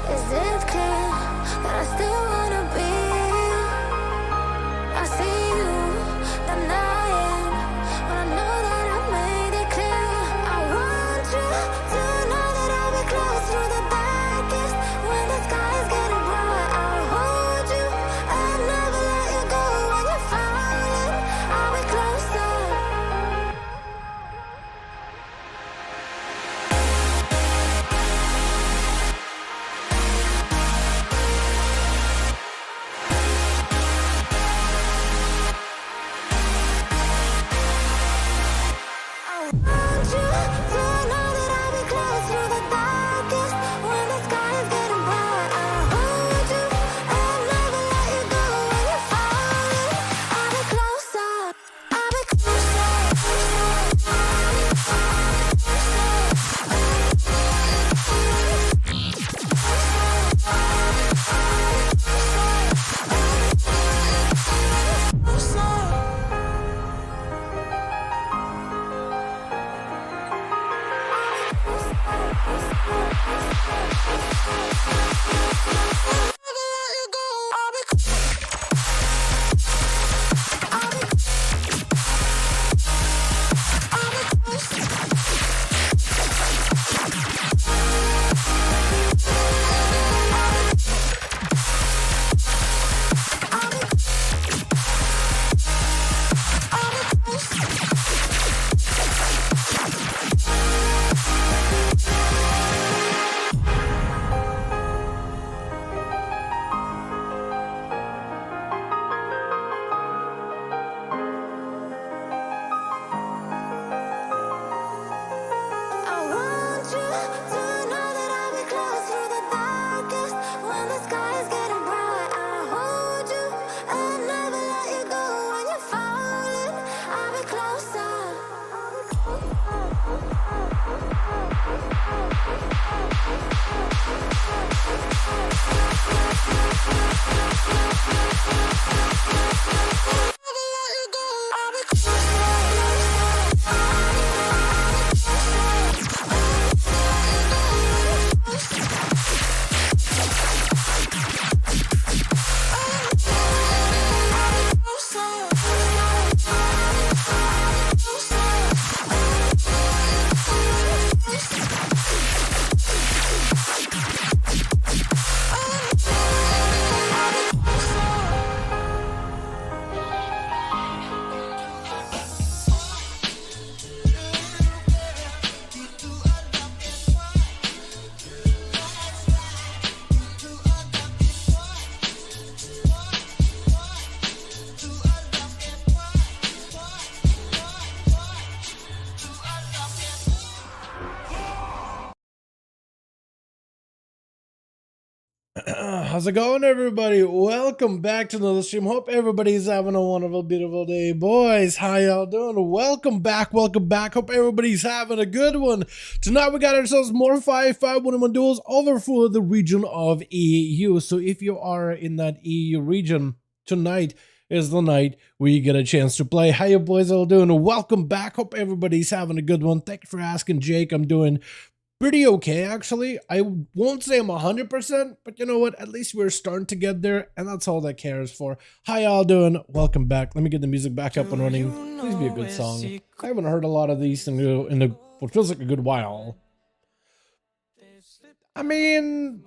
Is it clear that I still wanna be? I see you denying when I know that I made it clear. I want you to know that I'll be close through the darkest when the sky is getting bright. I'll hold you and never let you go when you're falling. I'll be closer. I want you to know that I'll be close through the darkest when the sky is getting bright. I'll hold you and never let you go when you're falling. I'll be closer. I'll be How's it going, everybody? Welcome back to another stream. Hope everybody's having a wonderful, beautiful day. Boys, how y'all doing? Welcome back, welcome back. Hope everybody's having a good one. Tonight we got ourselves more 5v5 1v1 duels over for the region of EU. So if you are in that EU region, tonight is the night where you get a chance to play. How you boys all doing? Welcome back. Hope everybody's having a good one. Thank you for asking, Jake. I'm doing pretty okay, actually. I won't say I'm 100%, but you know what? At least we're starting to get there, and that's all that cares for. How y'all doing? Welcome back. Let me get the music back up and running. Please be a good song. I haven't heard a lot of these in what feels like a good while. I mean,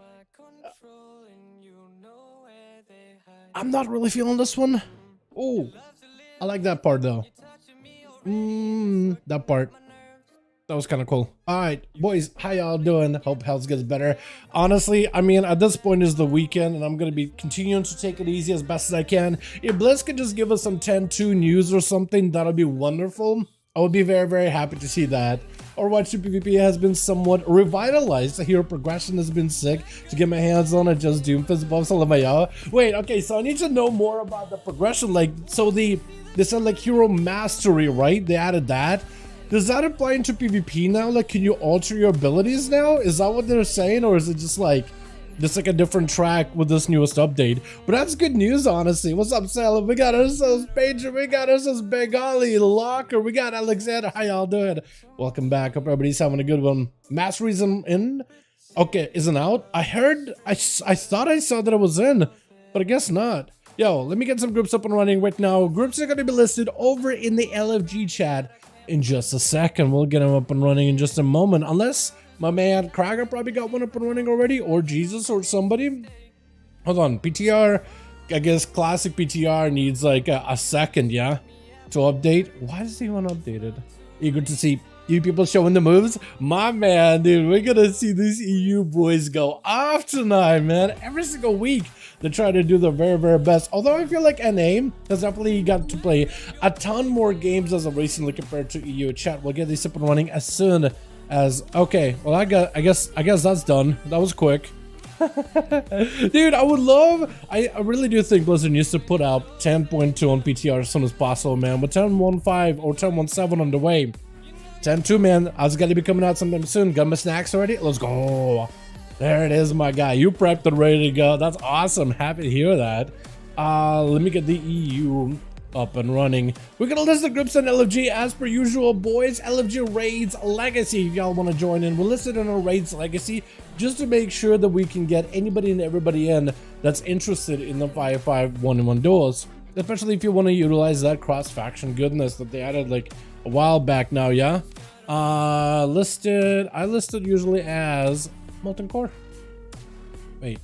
I'm not really feeling this one. Oh, I like that part though. That part. That was kind of cool. All right, boys, how y'all doing? Hope health gets better. Honestly, I mean, at this point is the weekend, and I'm going to be continuing to take it easy as best as I can. If Blitz could just give us some 10-2 news or something, that'll be wonderful. I would be very, very happy to see that. Overwatch 2 PvP has been somewhat revitalized. The hero progression has been sick. To get my hands on it, just Doomfist buffs. Wait, okay, so I need to know more about the progression. Like, so they said like hero mastery, right? They added that. Does that apply into PvP now? Like, can you alter your abilities now? Is that what they're saying? Or is it just like a different track with this newest update? But that's good news, honestly. What's up, Salim? We got ourselves Pager. We got ourselves Bengali, Locker. We got Alexander. How y'all doing? Welcome back. Hope everybody's having a good one. Mastery's in. Okay, isn't out? I heard, I thought I saw that it was in, but I guess not. Yo, let me get some groups up and running right now. Groups are going to be listed over in the LFG chat in just a second. We'll get them up and running in just a moment, unless my man Cragar probably got one up and running already, or Jesus or somebody. Hold on, PTR, I guess classic PTR needs like a second, yeah, to update. Why does he want updated? Eager to see you people showing the moves. My man, dude, we're gonna see these EU boys go off tonight, man. Every single week they try to do their very, very best. Although I feel like NA has definitely got to play a ton more games as of recently compared to EU. Chat, we'll get these up and running as soon as, okay, well, I guess that's done. That was quick. Dude, I would love, I really do think Blizzard needs to put out 10.2 on PTR as soon as possible, man. With 10.15 or 10.17 on the way. 10.2, man, I was gonna be coming out sometime soon. Got my snacks already? Let's go. There it is, my guy. You prepped and ready to go. That's awesome. Happy to hear that. Let me get the EU up and running. We're gonna list the groups on LFG as per usual, boys. LFG Raids Legacy, if y'all want to join in. We'll list it on our Raids Legacy just to make sure that we can get anybody and everybody in that's interested in the 5v5 1v1 duels, especially if you want to utilize that cross-faction goodness that they added like a while back now. Yeah, I listed usually as Molten Core. Wait,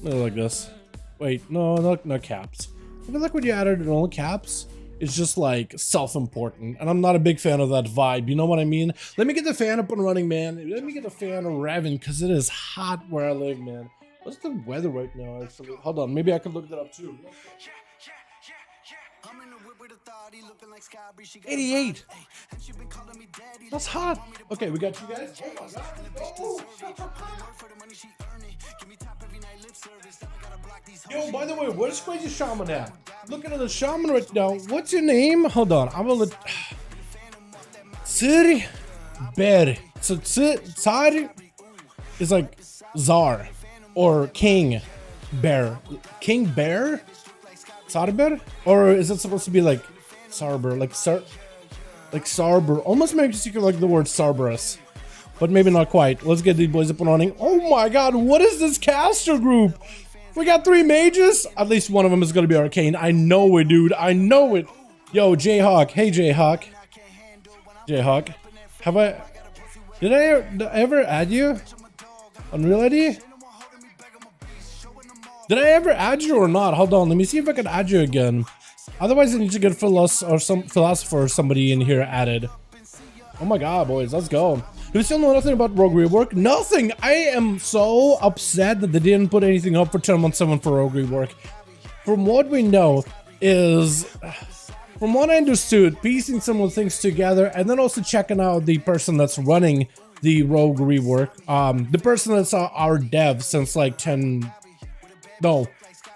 like this. Wait, no caps. I feel like when you added in all caps, it's just like self-important, and I'm not a big fan of that vibe, you know what I mean? Let me get the fan up and running, man. Let me get the fan revving, because it is hot where I live, man. What's the weather right now, actually? Hold on, maybe I could look that up too. 88. That's hot. Okay, we got you guys. Oh my God. Yo, by the way, where's Crazy Shaman at? Looking at the Shaman right now. What's your name? Hold on, I'm gonna let Tsari Bear. So Tsari is like Czar or King Bear. King Bear? Starbor? Or is it supposed to be like Starbor? Like Starbor. Almost makes you like the word Starborus, but maybe not quite. Let's get these boys up and running. Oh my God, what is this caster group? We got 3 mages. At least one of them is gonna be arcane. I know it, dude. I know it. Yo, Jayhawk. Hey, Jayhawk. Jayhawk. Did I ever add you on Real ID? Did I ever add you or not? Hold on, let me see if I can add you again. Otherwise, I need to get some philosopher or somebody in here added. Oh my God, boys, let's go. Do we still know nothing about Rogue Rework? Nothing! I am so upset that they didn't put anything up for 10.17 for Rogue Rework. From what we know is, from what I understood, piecing some of the things together and then also checking out the person that's running the Rogue Rework. The person that's our dev since like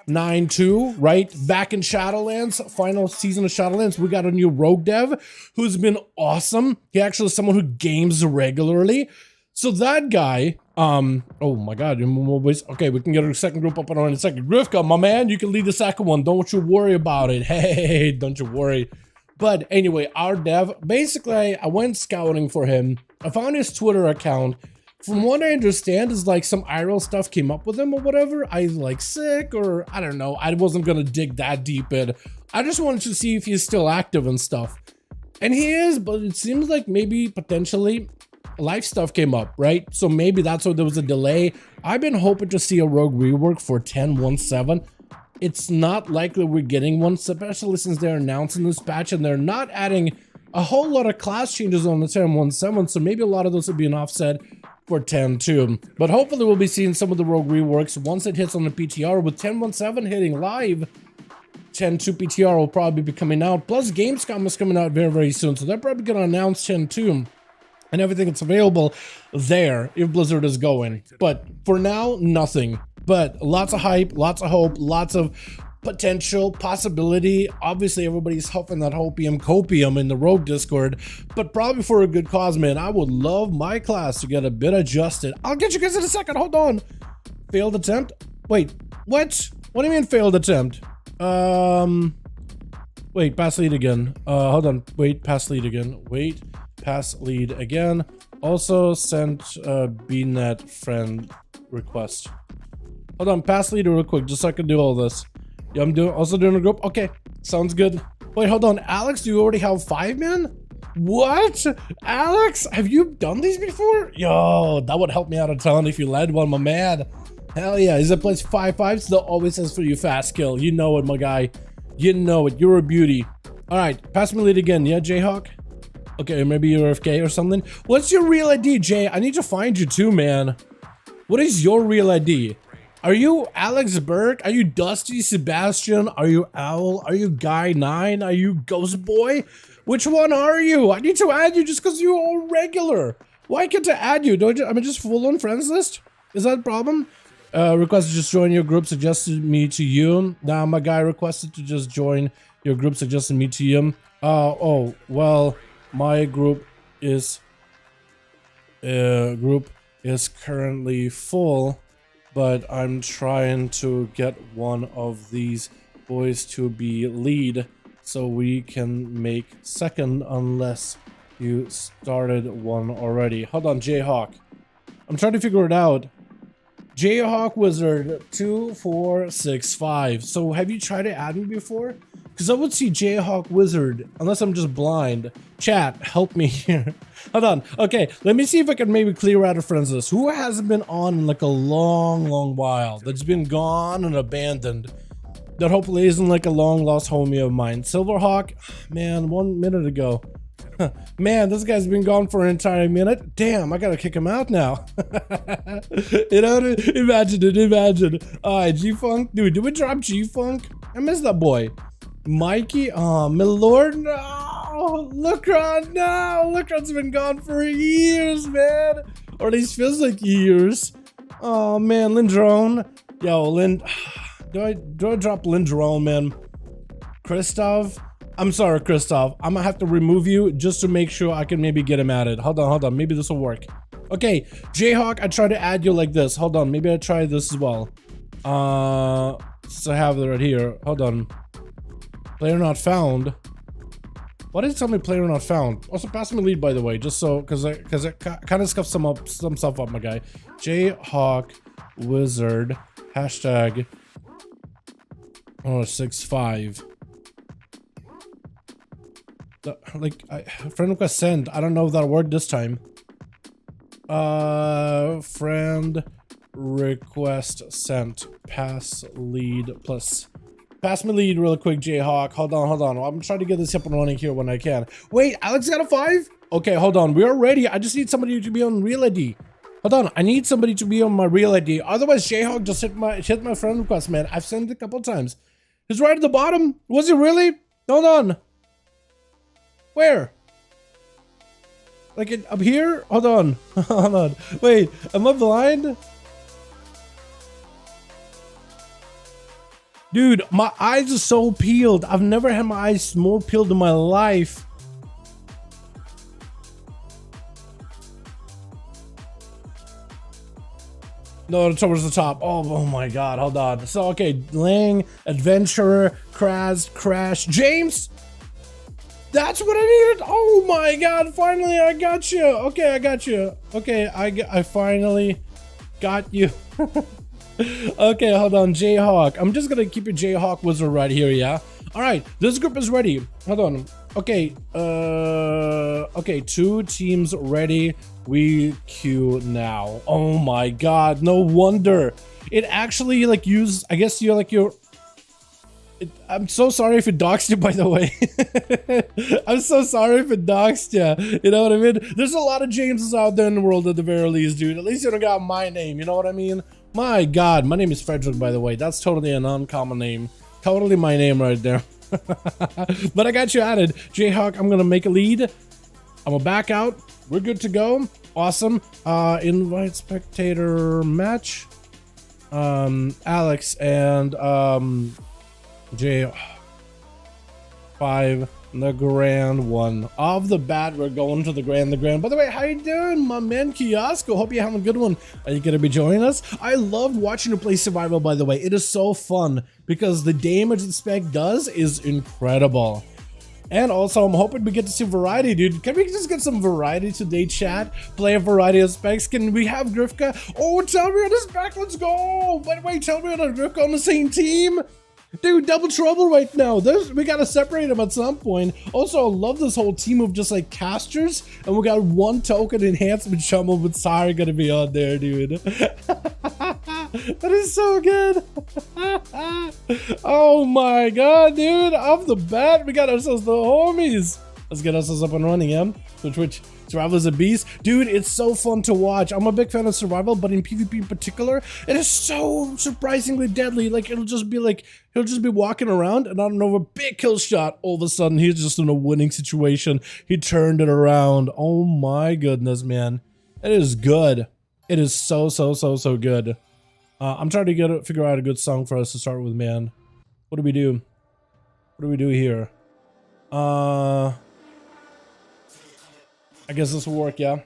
9.2, right? Back in Shadowlands, final season of Shadowlands, we got a new rogue dev who's been awesome. He actually is someone who games regularly. So that guy, oh my God, okay, we can get our second group up and on in a second. Grifka, my man, you can lead the second one. Don't you worry about it. Hey, don't you worry. But anyway, our dev, basically, I went scouting for him. I found his Twitter account. From what I understand is like some IRL stuff came up with him or whatever. I like sick or I don't know. I wasn't gonna dig that deep in. I just wanted to see if he's still active and stuff. And he is, but it seems like maybe potentially life stuff came up, right? So maybe that's why there was a delay. I've been hoping to see a Rogue Rework for 10.17. It's not likely we're getting one, especially since they're announcing this patch and they're not adding a whole lot of class changes on the 10.17. So maybe a lot of those will be an offset for 10.2, but hopefully we'll be seeing some of the Rogue Reworks once it hits on the PTR. With 10.17 hitting live, 10.2 PTR will probably be coming out. Plus Gamescom is coming out very, very soon, so they're probably going to announce 10.2 and everything that's available there if Blizzard is going. But for now, nothing. But lots of hype, lots of hope, lots of potential possibility. Obviously everybody's huffing that hopium copium in the Rogue Discord, but probably for a good cause, man. I would love my class to get a bit adjusted. I'll get you guys in a second. Hold on. Failed attempt? Wait, what do you mean failed attempt? Wait, pass lead again. Hold on. Wait, pass lead again. Wait, pass lead again. Also sent bnet friend request. Hold on, pass lead real quick, just so I can do all this. Yeah, I'm also doing a group. Okay, sounds good. Wait, hold on, Alex, do you already have 5 man? What? Alex, have you done these before? Yo, that would help me out a ton if you led one, my man. Hell yeah, is it plays 5-5? Still always says for you Fastkill. You know it, my guy. You know it, you're a beauty. All right, pass me lead again, yeah, Jayhawk? Okay, maybe you're AFK or something. What's your real ID, Jay? I need to find you too, man. What is your real ID? Are you Alex Burke? Are you Dusty Sebastian? Are you Owl? Are you Guy9? Are you Ghost Boy? Which one are you? I need to add you just because you're all regular. Why can't I add you? Am I just full on friends list? Is that a problem? Requested to just join your group, suggested me to you. Now my guy requested to just join your group, suggested me to you. Oh, well, my group is currently full, but I'm trying to get one of these boys to be lead so we can make second unless you started one already. Hold on, Jayhawk. I'm trying to figure it out. Jayhawk Wizard 2465. So have you tried to add me before? Because I would see Jayhawk Wizard, unless I'm just blind. Chat, help me here. Hold on. Okay, let me see if I can maybe clear out a friends list. Who hasn't been on in like a long while? That's been gone and abandoned. That hopefully isn't like a long lost homie of mine. Silverhawk, man, 1 minute ago. Man, this guy's been gone for an entire minute. Damn, I gotta kick him out now. You know, imagine it, imagine. Alright, G-Funk. Dude, did we drop G-Funk? I miss that boy. Mikey, oh, my lord, no. Lucron, no. Lucron's been gone for years, man. Or at least feels like years. Oh, man, Lindrone. Yo, do I drop Lindrone, man? Christoph? I'm sorry, Christoph. I'm gonna have to remove you just to make sure I can maybe get him added. Hold on. Maybe this will work. Okay, Jayhawk, I try to add you like this. Hold on, maybe I try this as well. So I have it right here. Hold on. Player not found. Why did it tell me player not found? Also, pass me lead, by the way, just so, because I kind of scuffed some stuff up, my guy. Jayhawk Wizard hashtag 65. Friend request send. I don't know if that'll work this time. Friend request sent. Pass lead plus. Pass me lead real quick, Jayhawk. Hold on. I'm trying to get this up and running here when I can. Wait, Alex got a 5? Okay, hold on. We're ready. I just need somebody to be on real ID. Hold on. I need somebody to be on my real ID. Otherwise, Jayhawk just hit my friend request, man. I've sent it a couple times. It's right at the bottom. Was it really? Hold on. Where? Like it up here? Hold on. Hold on. Wait, am I blind? Dude, my eyes are so peeled. I've never had my eyes more peeled in my life. No, towards the top. Oh my god, hold on. So, okay, Lang, Adventurer, Crash, James! That's what I needed. Oh my god, finally I got you. Okay, I got you. Okay, I finally got you. Okay, hold on, Jayhawk. I'm just gonna keep your Jayhawk Wizard right here, yeah? Alright, this group is ready. Hold on. Okay, okay, 2 teams ready. We queue now. Oh my god, no wonder. It actually like used, I guess you're like your I'm so sorry if it doxed you, by the way. I'm so sorry if it doxed you. You know what I mean? There's a lot of Jameses out there in the world at the very least, dude. At least you don't got my name, you know what I mean? My god, my name is Frederick, by the way. That's totally an uncommon name. Totally my name right there. But I got you added. Jayhawk, I'm gonna make a lead. I'm gonna back out. We're good to go. Awesome. Invite spectator match. Alex and J5, the grand one. Off the bat, we're going to the grand. By the way, how you doing, my man Kiosko? Hope you're having a good one. Are you gonna be joining us? I love watching you play survival, by the way. It is so fun because the damage the spec does is incredible. And also, I'm hoping we get to see variety, dude. Can we just get some variety today, chat? Play a variety of specs. Can we have Grifka? Oh, Talion is back. Let's go. By the way, Talion and Grifka on the same team. Dude, double trouble right now. We gotta separate them at some point. Also, I love this whole team of just like casters. And we got one token enhancement Shaman with Zario gonna be on there, dude. That is so good. Oh my god, dude. Off the bat, we got ourselves the homies. Let's get ourselves up and running, yeah? Twitch. Survival is a beast. Dude, it's so fun to watch. I'm a big fan of survival, but in PvP in particular, it is so surprisingly deadly. Like, it'll just be like, he'll just be walking around, and I don't know, a big kill shot, all of a sudden, he's just in a winning situation. He turned it around. Oh my goodness, man. It is good. It is so good. I'm trying to figure out a good song for us to start with, man. What do we do? What do we do here? I guess this will work, yeah.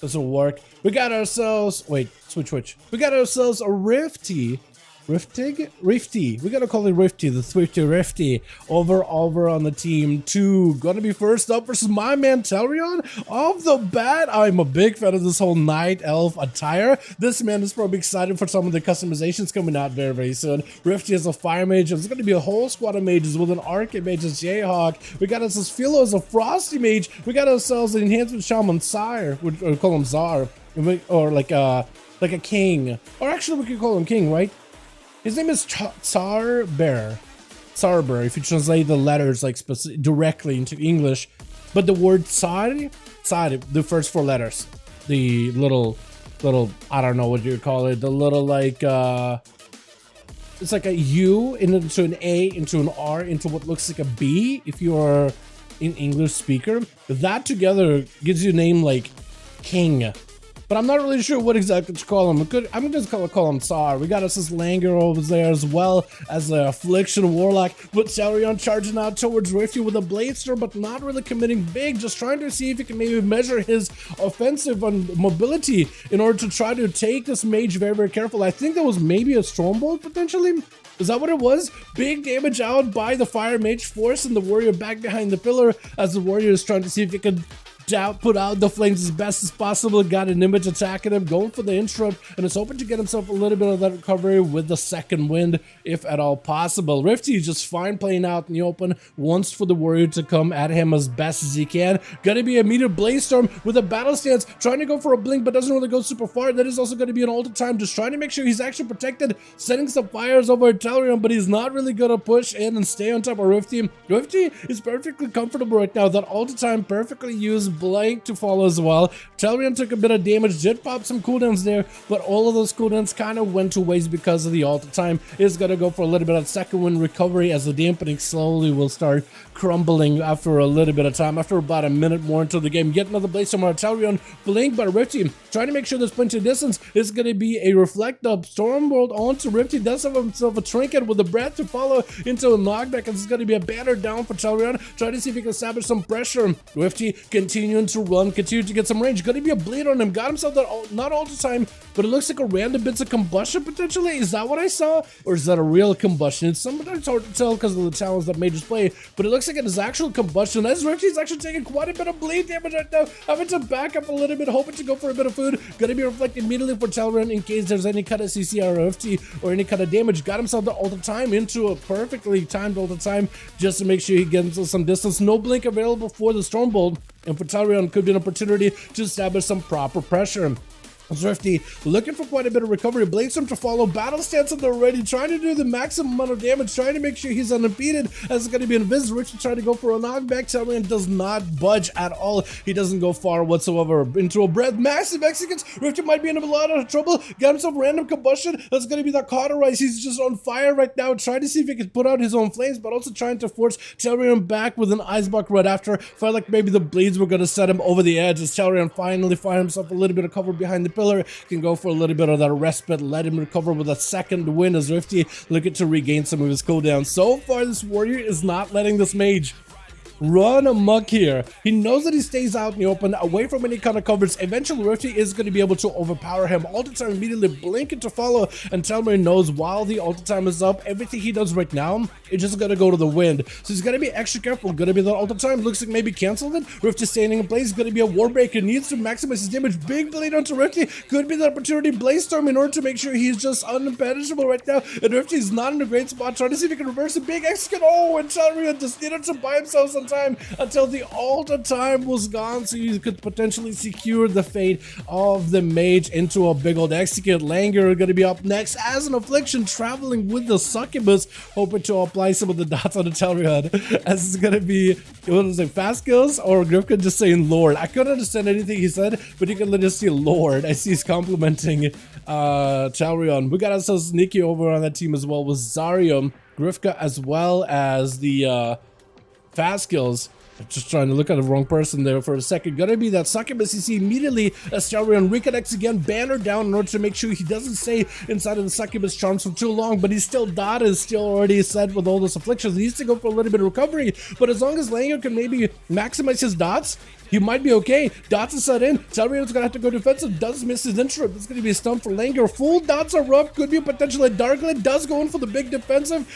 This will work. We got ourselves, wait, switch. We got ourselves a Rifty. Rifty. We gotta call it Rifty, the Swifty Rifty. Over on the team 2. Gonna be first up versus my man Talion. Off the bat, I'm a big fan of this whole night elf attire. This man is probably excited for some of the customizations coming out very soon. Rifty is a fire mage. There's gonna be a whole squad of mages with an arcade mage as Jayhawk. We got ourselves Philo as a frosty mage. We got ourselves an enhancement shaman Sire. We call him Zar. Or like a king. Or actually we could call him king, right? His name is Starbor, if you translate the letters like directly into English. But the word Tsar, the first 4 letters, the little, I don't know what you call it, the little like, it's like a U into an A, into an R, into what looks like a B, if you're an English speaker. That together gives you a name like King. But I'm not really sure what exactly to call him. I'm just gonna call him Tsar. We got us this Langer over there as well as the Affliction Warlock with Talion charging out towards Rifty with a Bladestorm, but not really committing big. Just trying to see if he can maybe measure his offensive and mobility in order to try to take this mage very careful. I think that was maybe a Stormbolt potentially. Is that what it was? Big damage out by the Fire Mage, forcing the warrior back behind the pillar as the warrior is trying to see if he can put out the flames as best as possible. Got an image attacking him, going for the interrupt, and is hoping to get himself a little bit of that recovery with the second wind, if at all possible. Rifty is just fine playing out in the open, wants for the warrior to come at him as best as he can. Gonna be a meteor Bladestorm with a battle stance, trying to go for a blink, but doesn't really go super far. That is also going to be an ult time, just trying to make sure he's actually protected, setting some fires over at Talion, but he's not really gonna push in and stay on top of Rifty. Rifty is perfectly comfortable right now. That ult time perfectly used, blank to follow as well. Talion took a bit of damage, did pop some cooldowns there, but all of those cooldowns kind of went to waste because of the ult time. Is gonna go for a little bit of second wind recovery as the dampening slowly will start crumbling after a little bit of time, after about a minute more into the game. Yet another blaze from our Talion, blink by Rifty, trying to make sure there's plenty of distance. Is gonna be a reflect up Stormbolt onto Rifty, does have himself a trinket with a breath to follow into a knockback, and it's gonna be a banner down for Talion, trying to see if he can establish some pressure. Rifty continuing to run, continue to get some range. Gonna be a bleed on him, got himself that not all the time, but it looks like a random bits of combustion potentially. Is that what I saw, or is that a real combustion? It's sometimes hard to tell because of the talents that mages play, but it looks like it is actual combustion. As Rifty's actually taking quite a bit of bleed damage right now, having to back up a little bit, hoping to go for a bit of food. Gonna be reflected immediately for Talion in case there's any kind of CC or Rifty or any kind of damage. Got himself the ult time into a perfectly timed ult time just to make sure he gets some distance. No blink available for the Stormbolt, and for Talion could be an opportunity to establish some proper pressure. Rifty looking for quite a bit of recovery. Bladestorm to follow. Battle stance on the ready, trying to do the maximum amount of damage, trying to make sure he's unimpeded as it's going to be invisible. Rifty trying to go for a knockback. Talion does not budge at all. He doesn't go far whatsoever. Into a breath. Massive Mexicans. Rifty might be in a lot of trouble. Got himself random combustion. That's going to be the cauterize. He's just on fire right now, trying to see if he can put out his own flames, but also trying to force Talion back with an ice block right after. Felt like maybe the blades were going to set him over the edge as Talion finally find himself a little bit of cover behind the pillar. Can go for a little bit of that respite, let him recover with a second win as Rifty looking to regain some of his cooldown. So far, this warrior is not letting this mage run amok here. He knows that he stays out in the open, away from any kind of covers. Eventually, Rifty is going to be able to overpower him. Ult time immediately blinking to follow, and Talion knows while the ult time is up, everything he does right now is just going to go to the wind. So he's going to be extra careful. Going to be the ult time. Looks like maybe canceled it. Rifty standing in place. Going to be a Warbreaker. Needs to maximize his damage. Big bleed onto Rifty. Could be the opportunity. Blaze Storm in order to make sure he's just unimpenetrable right now. And Rifty's not in a great spot. Trying to see if he can reverse a big execute. Oh, and Talion just needed to buy himself some time until the ult time was gone, so you could potentially secure the fate of the mage into a big old execute. Langer going to be up next as an affliction, traveling with the succubus, hoping to apply some of the dots on the Talion. As it's going to be, what was it, Fastkills or Grifka just saying Lord. I couldn't understand anything he said, but you can literally see Lord as he's complimenting Talion. We got ourselves Nikki over on that team as well with Zario, Grifka, as well as the Fastkills. Just trying to look at the wrong person there for a second. Gonna be that succubus. You see immediately as Talion reconnects again, banner down in order to make sure he doesn't stay inside of the succubus charms for too long, but he's still dot is still already set with all those afflictions. He needs to go for a little bit of recovery, but as long as Langer can maybe maximize his dots, he might be okay. Dots are set in. Talion's gonna have to go defensive. Does miss his interrupt. It's gonna be a stump for Langer. Full dots are up. Could be a potential Darklight. Does go in for the big defensive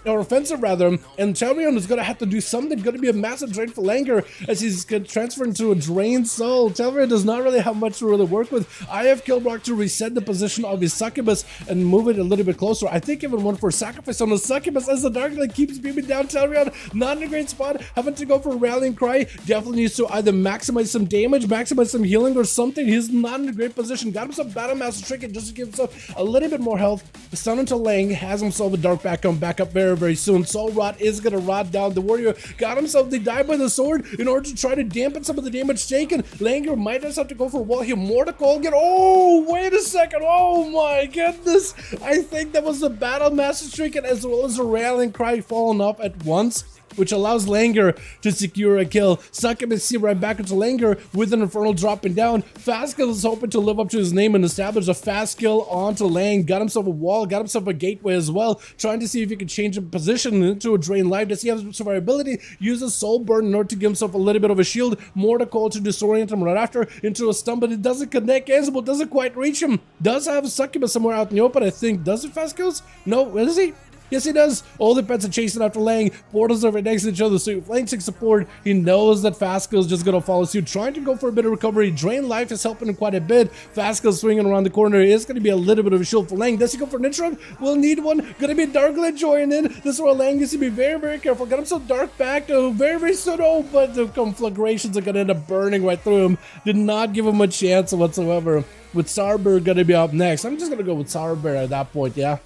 or offensive rather. And Talion is gonna have to do something. Gonna be a massive drain for Langer as he's gonna transfer into a drained soul. Talion does not really have much to really work with. I have Killblock to reset the position of his succubus and move it a little bit closer. I think even one for sacrifice on the succubus as the Darklight keeps beaming down. Talion not in a great spot. Having to go for a rallying cry. Definitely needs to either maximize some damage, maximize some healing or something. He's not in a great position. Got himself Battle Master Trinket just to give himself a little bit more health. Stun into Lang, has himself a Dark back up very, very soon. Soul Rot is gonna rot down. The warrior got himself the die by the sword in order to try to dampen some of the damage taken. Langer might just have to go for a wall here. Mordecai get, oh, wait a second. Oh my goodness. I think that was the Battle Master Trinket as well as a rallying cry falling off at once, which allows Langer to secure a kill. Succubus see right back into Langer with an Infernal dropping down. Fastkills is hoping to live up to his name and establish a fast kill onto Lang. Got himself a wall, got himself a gateway as well, trying to see if he can change a position into a drain life. Does he have survivability? Uses Soul Burn in order to give himself a little bit of a shield. Mordecai to disorient him right after into a stun, but it doesn't connect. Ansible doesn't quite reach him. Does have a Succubus somewhere out in the open, I think. Does it Fastkills? No, where is he? Yes, he does. All the pets are chasing after Lang. Portals are right next to each other, so if Lang takes support, he knows that Fastkills is just going to follow suit, trying to go for a bit of recovery. Drain life is helping him quite a bit. Fastkills swinging around the corner. It's going to be a little bit of a shield for Lang. Does he go for an interrupt? We'll need one. Going to be a Darklight joining in. This is where Lang needs to be very, very careful. Got himself Dark back very, very soon. Oh, but the conflagrations are going to end up burning right through him. Did not give him a chance whatsoever. With Starbor going to be up next. I'm just going to go with Starbor at that point, yeah?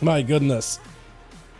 My goodness.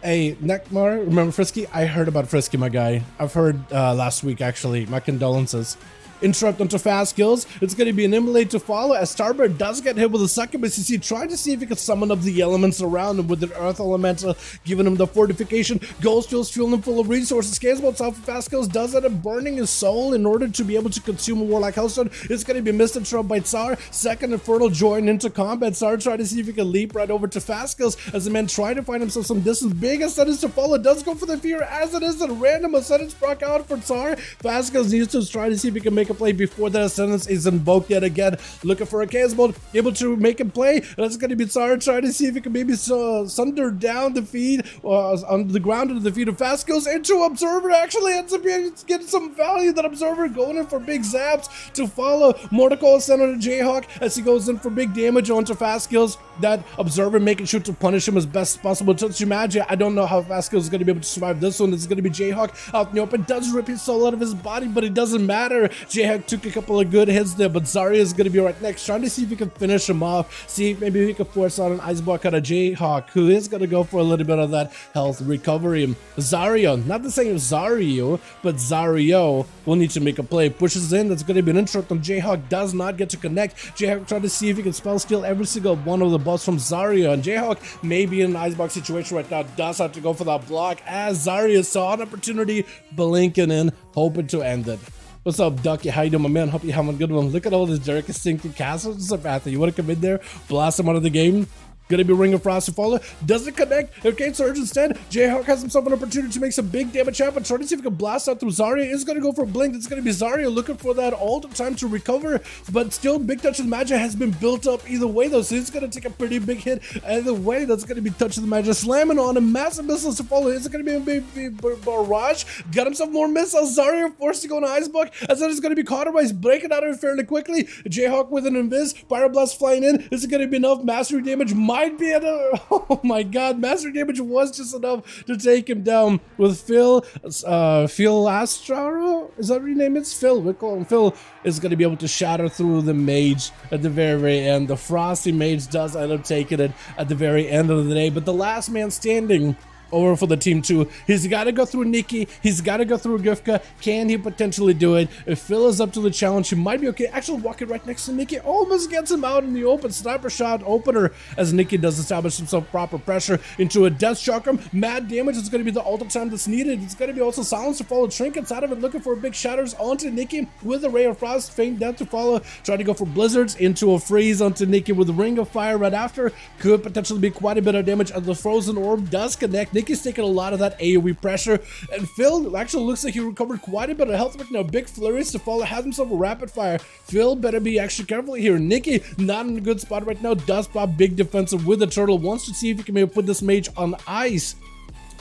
Hey, Nekmar, remember Frisky? I heard about Frisky, my guy. I've heard last week, actually. My condolences. Interrupt onto Fastkills. It's going to be an immolate to follow as Starbor does get hit with a succubus. You see, trying to see if he can summon up the elements around him with an earth elemental, giving him the fortification. Ghost Fuel's fueling him full of resources. Cares about himself. Fastkills does end up burning his soul in order to be able to consume a Warlock Hellstone. It's going to be missed interrupt by Tsar. Second Infernal join into combat. Tsar trying to see if he can leap right over to Fastkills as the man trying to find himself some distance. Big Ascendance to follow. Does go for the fear as it is a random Ascendance proc out for Tsar. Fastkills needs to try to see if he can make a play before that Ascendance is invoked yet again. Looking for a chaos bolt, able to make him play. That's going to be Tsar trying to see if he can maybe sunder down the feed on the ground into the feed of Fastkills into Observer. Actually ends up getting some value. That Observer going in for big zaps to follow. Mordecai sent on to Jayhawk as he goes in for big damage onto Fastkills. That Observer making sure to punish him as best as possible. Just imagine, I don't know how Fastkills is going to be able to survive this one. It's going to be Jayhawk out in the open. Does rip his soul out of his body, but it doesn't matter. Jayhawk took a couple of good hits there, but Zario is going to be right next, trying to see if he can finish him off. See if maybe we can force out an ice block out of Jayhawk, who is going to go for a little bit of that health recovery. Zario, not the same as Zario, but Zario will need to make a play. Pushes in. That's going to be an interrupt on Jayhawk. Does not get to connect. Jayhawk trying to see if he can spell steal every single one of the buffs from Zario, and Jayhawk may be in an icebox situation right now. Does have to go for that block as Zario saw an opportunity, blinking in, hoping to end it. What's up, Ducky? How you doing, my man? Hope you having a good one. Look at all this Jericho sinking castles. What's up, Athlete? You want to come in there, blast him out of the game? Gonna be Ring of Frost to follow. Doesn't connect. Okay, Surge instead. Jayhawk has himself an opportunity to make some big damage happen. Trying to see if he can blast out through Zario. Is gonna go for a blink. It's gonna be Zario looking for that ult time to recover. But still, Big Touch of the Magic has been built up either way though. So he's gonna take a pretty big hit. Either way, that's gonna be Touch of the Magic. Slamming on a massive missiles to follow. Is it gonna be a big barrage? Got himself more missiles. Zario forced to go on Ice Block. As then it's gonna be Cauterize breaking out of it fairly quickly. Jayhawk with an Invis. Pyroblast flying in. Is it gonna be enough? Mastery damage might be enough. Oh my god, mastery damage was just enough to take him down with Phil. Phil Astraro? Is that what your name is? Phil. We call him Phil. Is going to be able to shatter through the mage at the very end. The Frosty mage does end up taking it at the very end of the day. But the last man standing over for the team 2. He's got to go through Nikki. He's got to go through Grifka. Can he potentially do it? If Phil is up to the challenge, he might be okay. Actually, walking right next to Nikki almost gets him out in the open. Sniper shot opener as Nikki does establish himself proper pressure into a death chakram. Mad damage is going to be the ultimate time that's needed. It's going to be also silence to follow. Trinkets out of it, looking for big shatters onto Nikki with a ray of frost. Faint death to follow. Trying to go for blizzards into a freeze onto Nikki with a ring of fire right after. Could potentially be quite a bit of damage as the frozen orb does connect. Nikki's taking a lot of that AoE pressure, and Phil actually looks like he recovered quite a bit of health right now. Big flurries to follow, has himself a rapid fire. Phil better be extra careful here. Nikki not in a good spot right now. Does pop big defensive with the turtle. Wants to see if he can maybe put this mage on ice.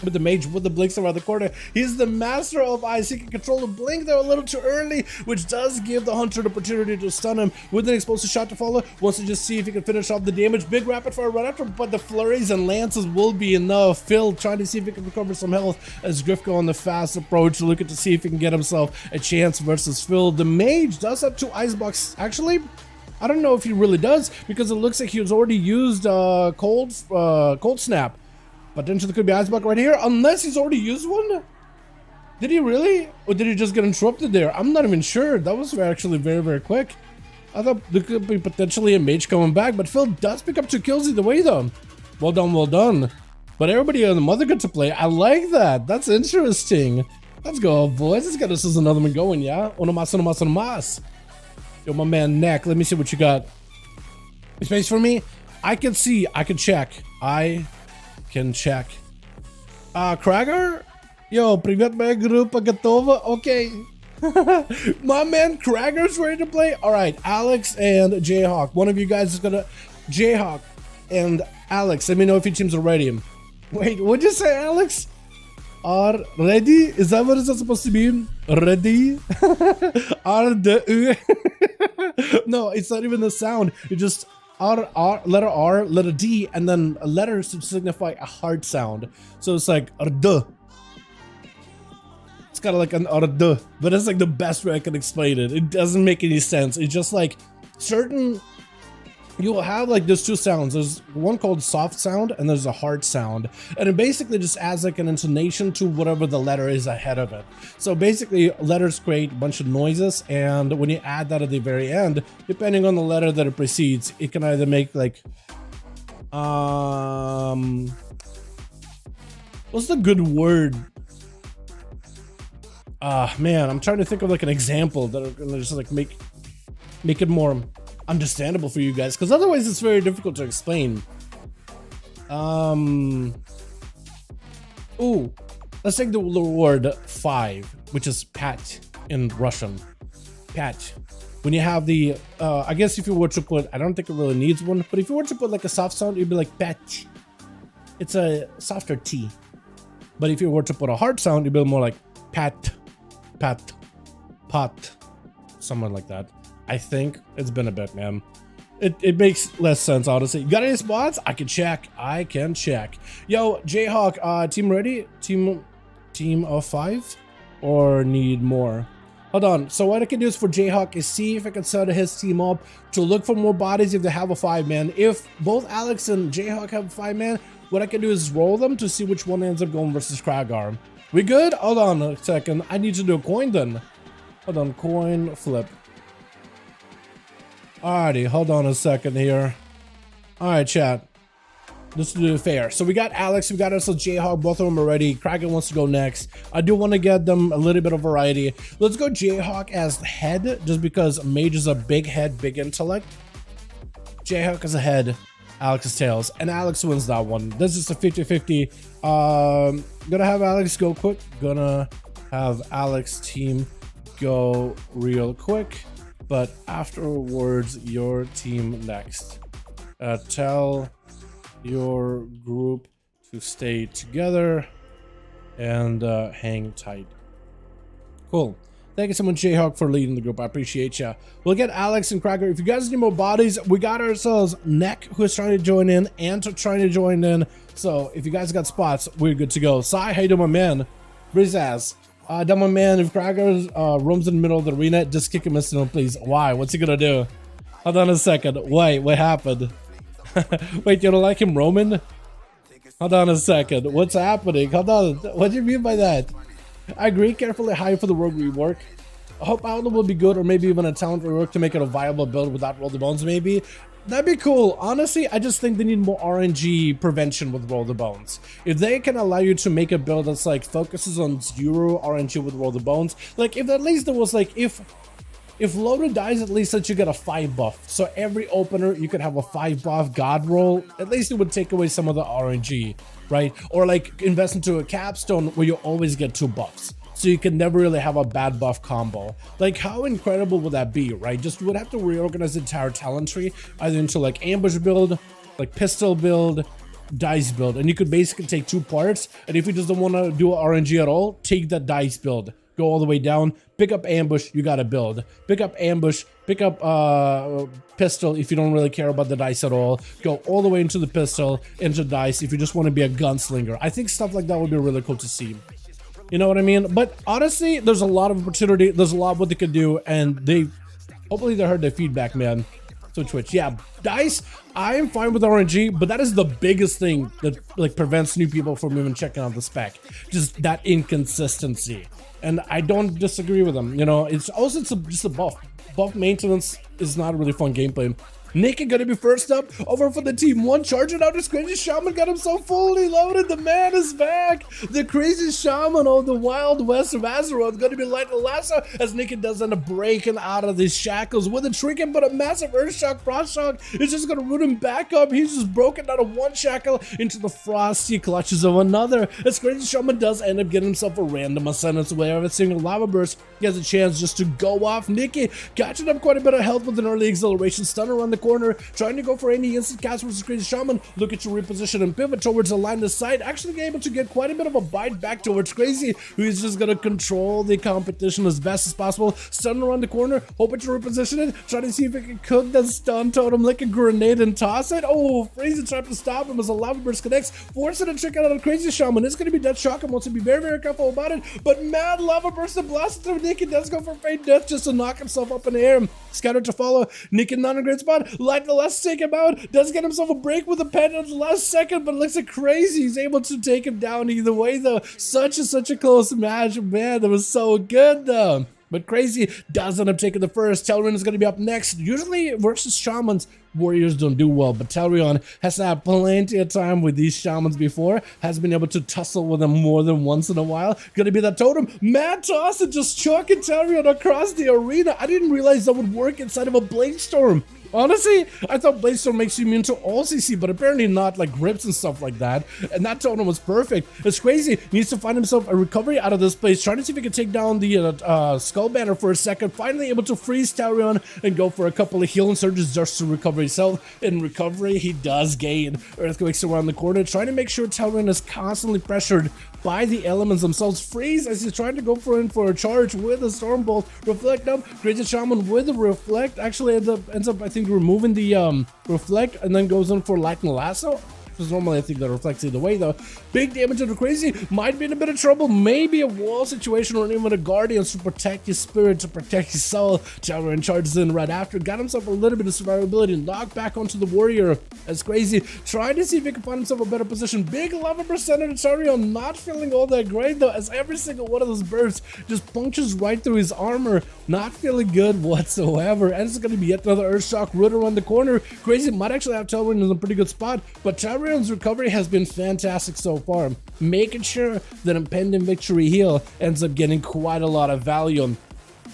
With the mage with the blinks around the corner. He's the master of ice. He can control the blink though a little too early, which does give the hunter the opportunity to stun him with an explosive shot to follow. Wants to just see if he can finish off the damage. Big rapid fire right after, but the flurries and lances will be enough. Phil trying to see if he can recover some health as Grifka on the fast approach, looking to see if he can get himself a chance versus Phil. The mage does have 2 ice blocks. Actually, I don't know if he really does, because it looks like he's already used cold snap. Potentially could be ice block right here, unless he's already used one. Did he really? Or did he just get interrupted there? I'm not even sure. That was actually very, very quick. I thought there could be potentially a mage coming back, but Phil does pick up 2 kills either way though. Well done, well done. But everybody on the mother good to play. I like that. That's interesting. Let's go, boys. Let's get us another one going, yeah? Uno más, uno más, uno más. Yo, my man, Neck. Let me see what you got. Space for me? I can see. I can check. I can check. Cragar? Yo, привет, моя группа готова? Okay. My man Cragar's ready to play? Alright, Alex and Jayhawk. One of you guys is gonna... Jayhawk and Alex, let me know if your teams are ready. Wait, what'd you say, Alex? Are ready? Is that what it's supposed to be? Ready? Are the... No, it's not even the sound. It just... letter R, letter D, and then letters to signify a hard sound. So it's like RD. It's kind of like an RD, but it's like the best way I can explain it. It doesn't make any sense. It's just like certain... You'll have like there's 2 sounds. There's one called soft sound and there's a hard sound. And it basically just adds like an intonation to whatever the letter is ahead of it. So basically letters create a bunch of noises, and when you add that at the very end, depending on the letter that it precedes, it can either make like what's the good word? Man, I'm trying to think of like an example that are gonna just like make it more understandable for you guys, because otherwise it's very difficult to explain. Ooh, let's take the word 5, which is pat in Russian. Pat. When you have the I guess if you were to put, I don't think it really needs one, but if you were to put like a soft sound, it'd be like pat. It's a softer T. But if you were to put a hard sound, it'd be more like pat, pat, pot, something like that. I think it's been a bit, man. It makes less sense, honestly. Got any spots? I can check. I can check. Yo, Jayhawk, team ready? Team of 5? Or need more? Hold on. So what I can do is for Jayhawk is see if I can set his team up to look for more bodies if they have a 5-man. If both Alex and Jayhawk have a 5-man, what I can do is roll them to see which one ends up going versus Cragar. We good? Hold on a second. I need to do a coin then. Hold on. Coin flip. Alrighty, hold on a second here. Alright, chat. Let's do it fair. So we got Alex, we got us a Jayhawk, both of them are ready. Cragar wants to go next. I do want to get them a little bit of variety. Let's go Jayhawk as the head, just because Mage is a big head, big intellect. Jayhawk as a head. Alex's tails, and Alex wins that one. This is a 50-50. Gonna have Alex go quick. Gonna have Alex team go real quick, but afterwards your team next. Tell your group to stay together and hang tight. Cool. Thank you so much, Jayhawk, for leading the group. I appreciate ya. We'll get Alex and Cragar. If you guys need more bodies, we got ourselves Neck, who's trying to join in, and trying to join in. So if you guys got spots, we're good to go. Sai, how you doing, my man? Brizaz. Done, my man. If Cragar roams in the middle of the arena, just kick him instantly, please. Why? What's he gonna do? Hold on a second. Wait, what happened? Wait, you don't like him roaming? Hold on a second. What's happening? Hold on. What do you mean by that? I agree. Carefully hire for the rogue rework. I hope Outlaw will be good, or maybe even a talent rework to make it a viable build without roll the bones, maybe. That'd be cool. Honestly, I just think they need more RNG prevention with roll the bones. If they can allow you to make a build that's like focuses on 0 RNG with roll the bones, like if at least there was like if loaded dies, at least that you get a 5 buff. So every opener you could have a 5 buff god roll. At least it would take away some of the RNG, right? Or like invest into a capstone where you always get 2 buffs. So you can never really have a bad buff combo. Like how incredible would that be, right? Just would have to reorganize the entire talent tree either into like ambush build, like pistol build, dice build. And you could basically take 2 parts. And if you just don't want to do RNG at all, take that dice build. Go all the way down, pick up ambush, you gotta build. Pick up ambush, pick up pistol if you don't really care about the dice at all. Go all the way into the pistol, into dice if you just want to be a gunslinger. I think stuff like that would be really cool to see. You know what I mean? But honestly, there's a lot of opportunity. There's a lot what they could do, and hopefully they heard their feedback, man. So Twitch, yeah, dice, I am fine with RNG, but that is the biggest thing that like prevents new people from even checking out the spec. Just that inconsistency. And I don't disagree with them. You know, it's also just a buff. Buff maintenance is not really fun gameplay. Nikki gonna be first up over for the team 1, charging out his crazy shaman, got himself fully loaded. The man is back. The crazy shaman of the wild west of Azeroth gonna be lighting the lasso as Nikki does end up breaking out of these shackles with a trinket, but a massive earth shock, frost shock is just gonna root him back up. He's just broken out of one shackle into the frosty clutches of another. As crazy shaman does end up getting himself a random ascendance where every single lava burst he has a chance just to go off. Nikki catching up quite a bit of health with an early acceleration stun around the corner, trying to go for any instant cast versus crazy shaman. Look at your reposition and pivot towards the line of sight, actually able to get quite a bit of a bite back towards crazy, who's just gonna control the competition as best as possible. Stun around the corner, hoping to reposition it, trying to see if it can cook that stun totem like a grenade and toss it. Oh, Freezy tried to stop him as a lava burst connects, forcing a trick out of crazy shaman. It's gonna be dead shock and wants to be very, very careful about it, but mad lava burst and blast through Nikki does go for faint death just to knock himself up in the air. Scattered to follow. Nikki not in a great spot. Light the last take him out. Does get himself a break with a pen at the last second, but looks like crazy. He's able to take him down either way though. Such a close match, man. That was so good though. But crazy does end up taking the first. Talion is going to be up next. Usually versus shamans, warriors don't do well, but Talion has had plenty of time with these shamans before, has been able to tussle with them more than once in a while. Gonna be that totem. Mad toss and just chucking Talion across the arena. I didn't realize that would work inside of a blade storm. Honestly, I thought Blade Storm makes you immune to all CC, but apparently not, like grips and stuff like that. And that totem was perfect. It's crazy. Needs to find himself a recovery out of this place. Trying to see if he can take down the Skull Banner for a second. Finally able to freeze Talion and go for a couple of healing surges just to recover himself. In recovery, he does gain earthquakes around the corner, trying to make sure Talion is constantly pressured by the elements themselves. Freeze as he's trying to go for a charge with a Stormbolt. Reflect up. Crazy Shaman with a Reflect. Actually ends up I think removing the Reflect and then goes in for Lightning Lasso. Because normally I think that reflects either way though. Big damage to the crazy. Might be in a bit of trouble. Maybe a wall situation or even a Guardians to protect his spirit, to protect his soul. Talion charges in right after. Got himself a little bit of survivability. Knocked back onto the warrior. That's crazy. Trying to see if he can find himself a better position. Big 11% of Talion not feeling all that great though, as every single one of those bursts just punctures right through his armor. Not feeling good whatsoever. And it's going to be yet another Earthshock root around the corner. Crazy might actually have Talion in a pretty good spot, but Talion's recovery has been fantastic so far, making sure that impending victory heal ends up getting quite a lot of value.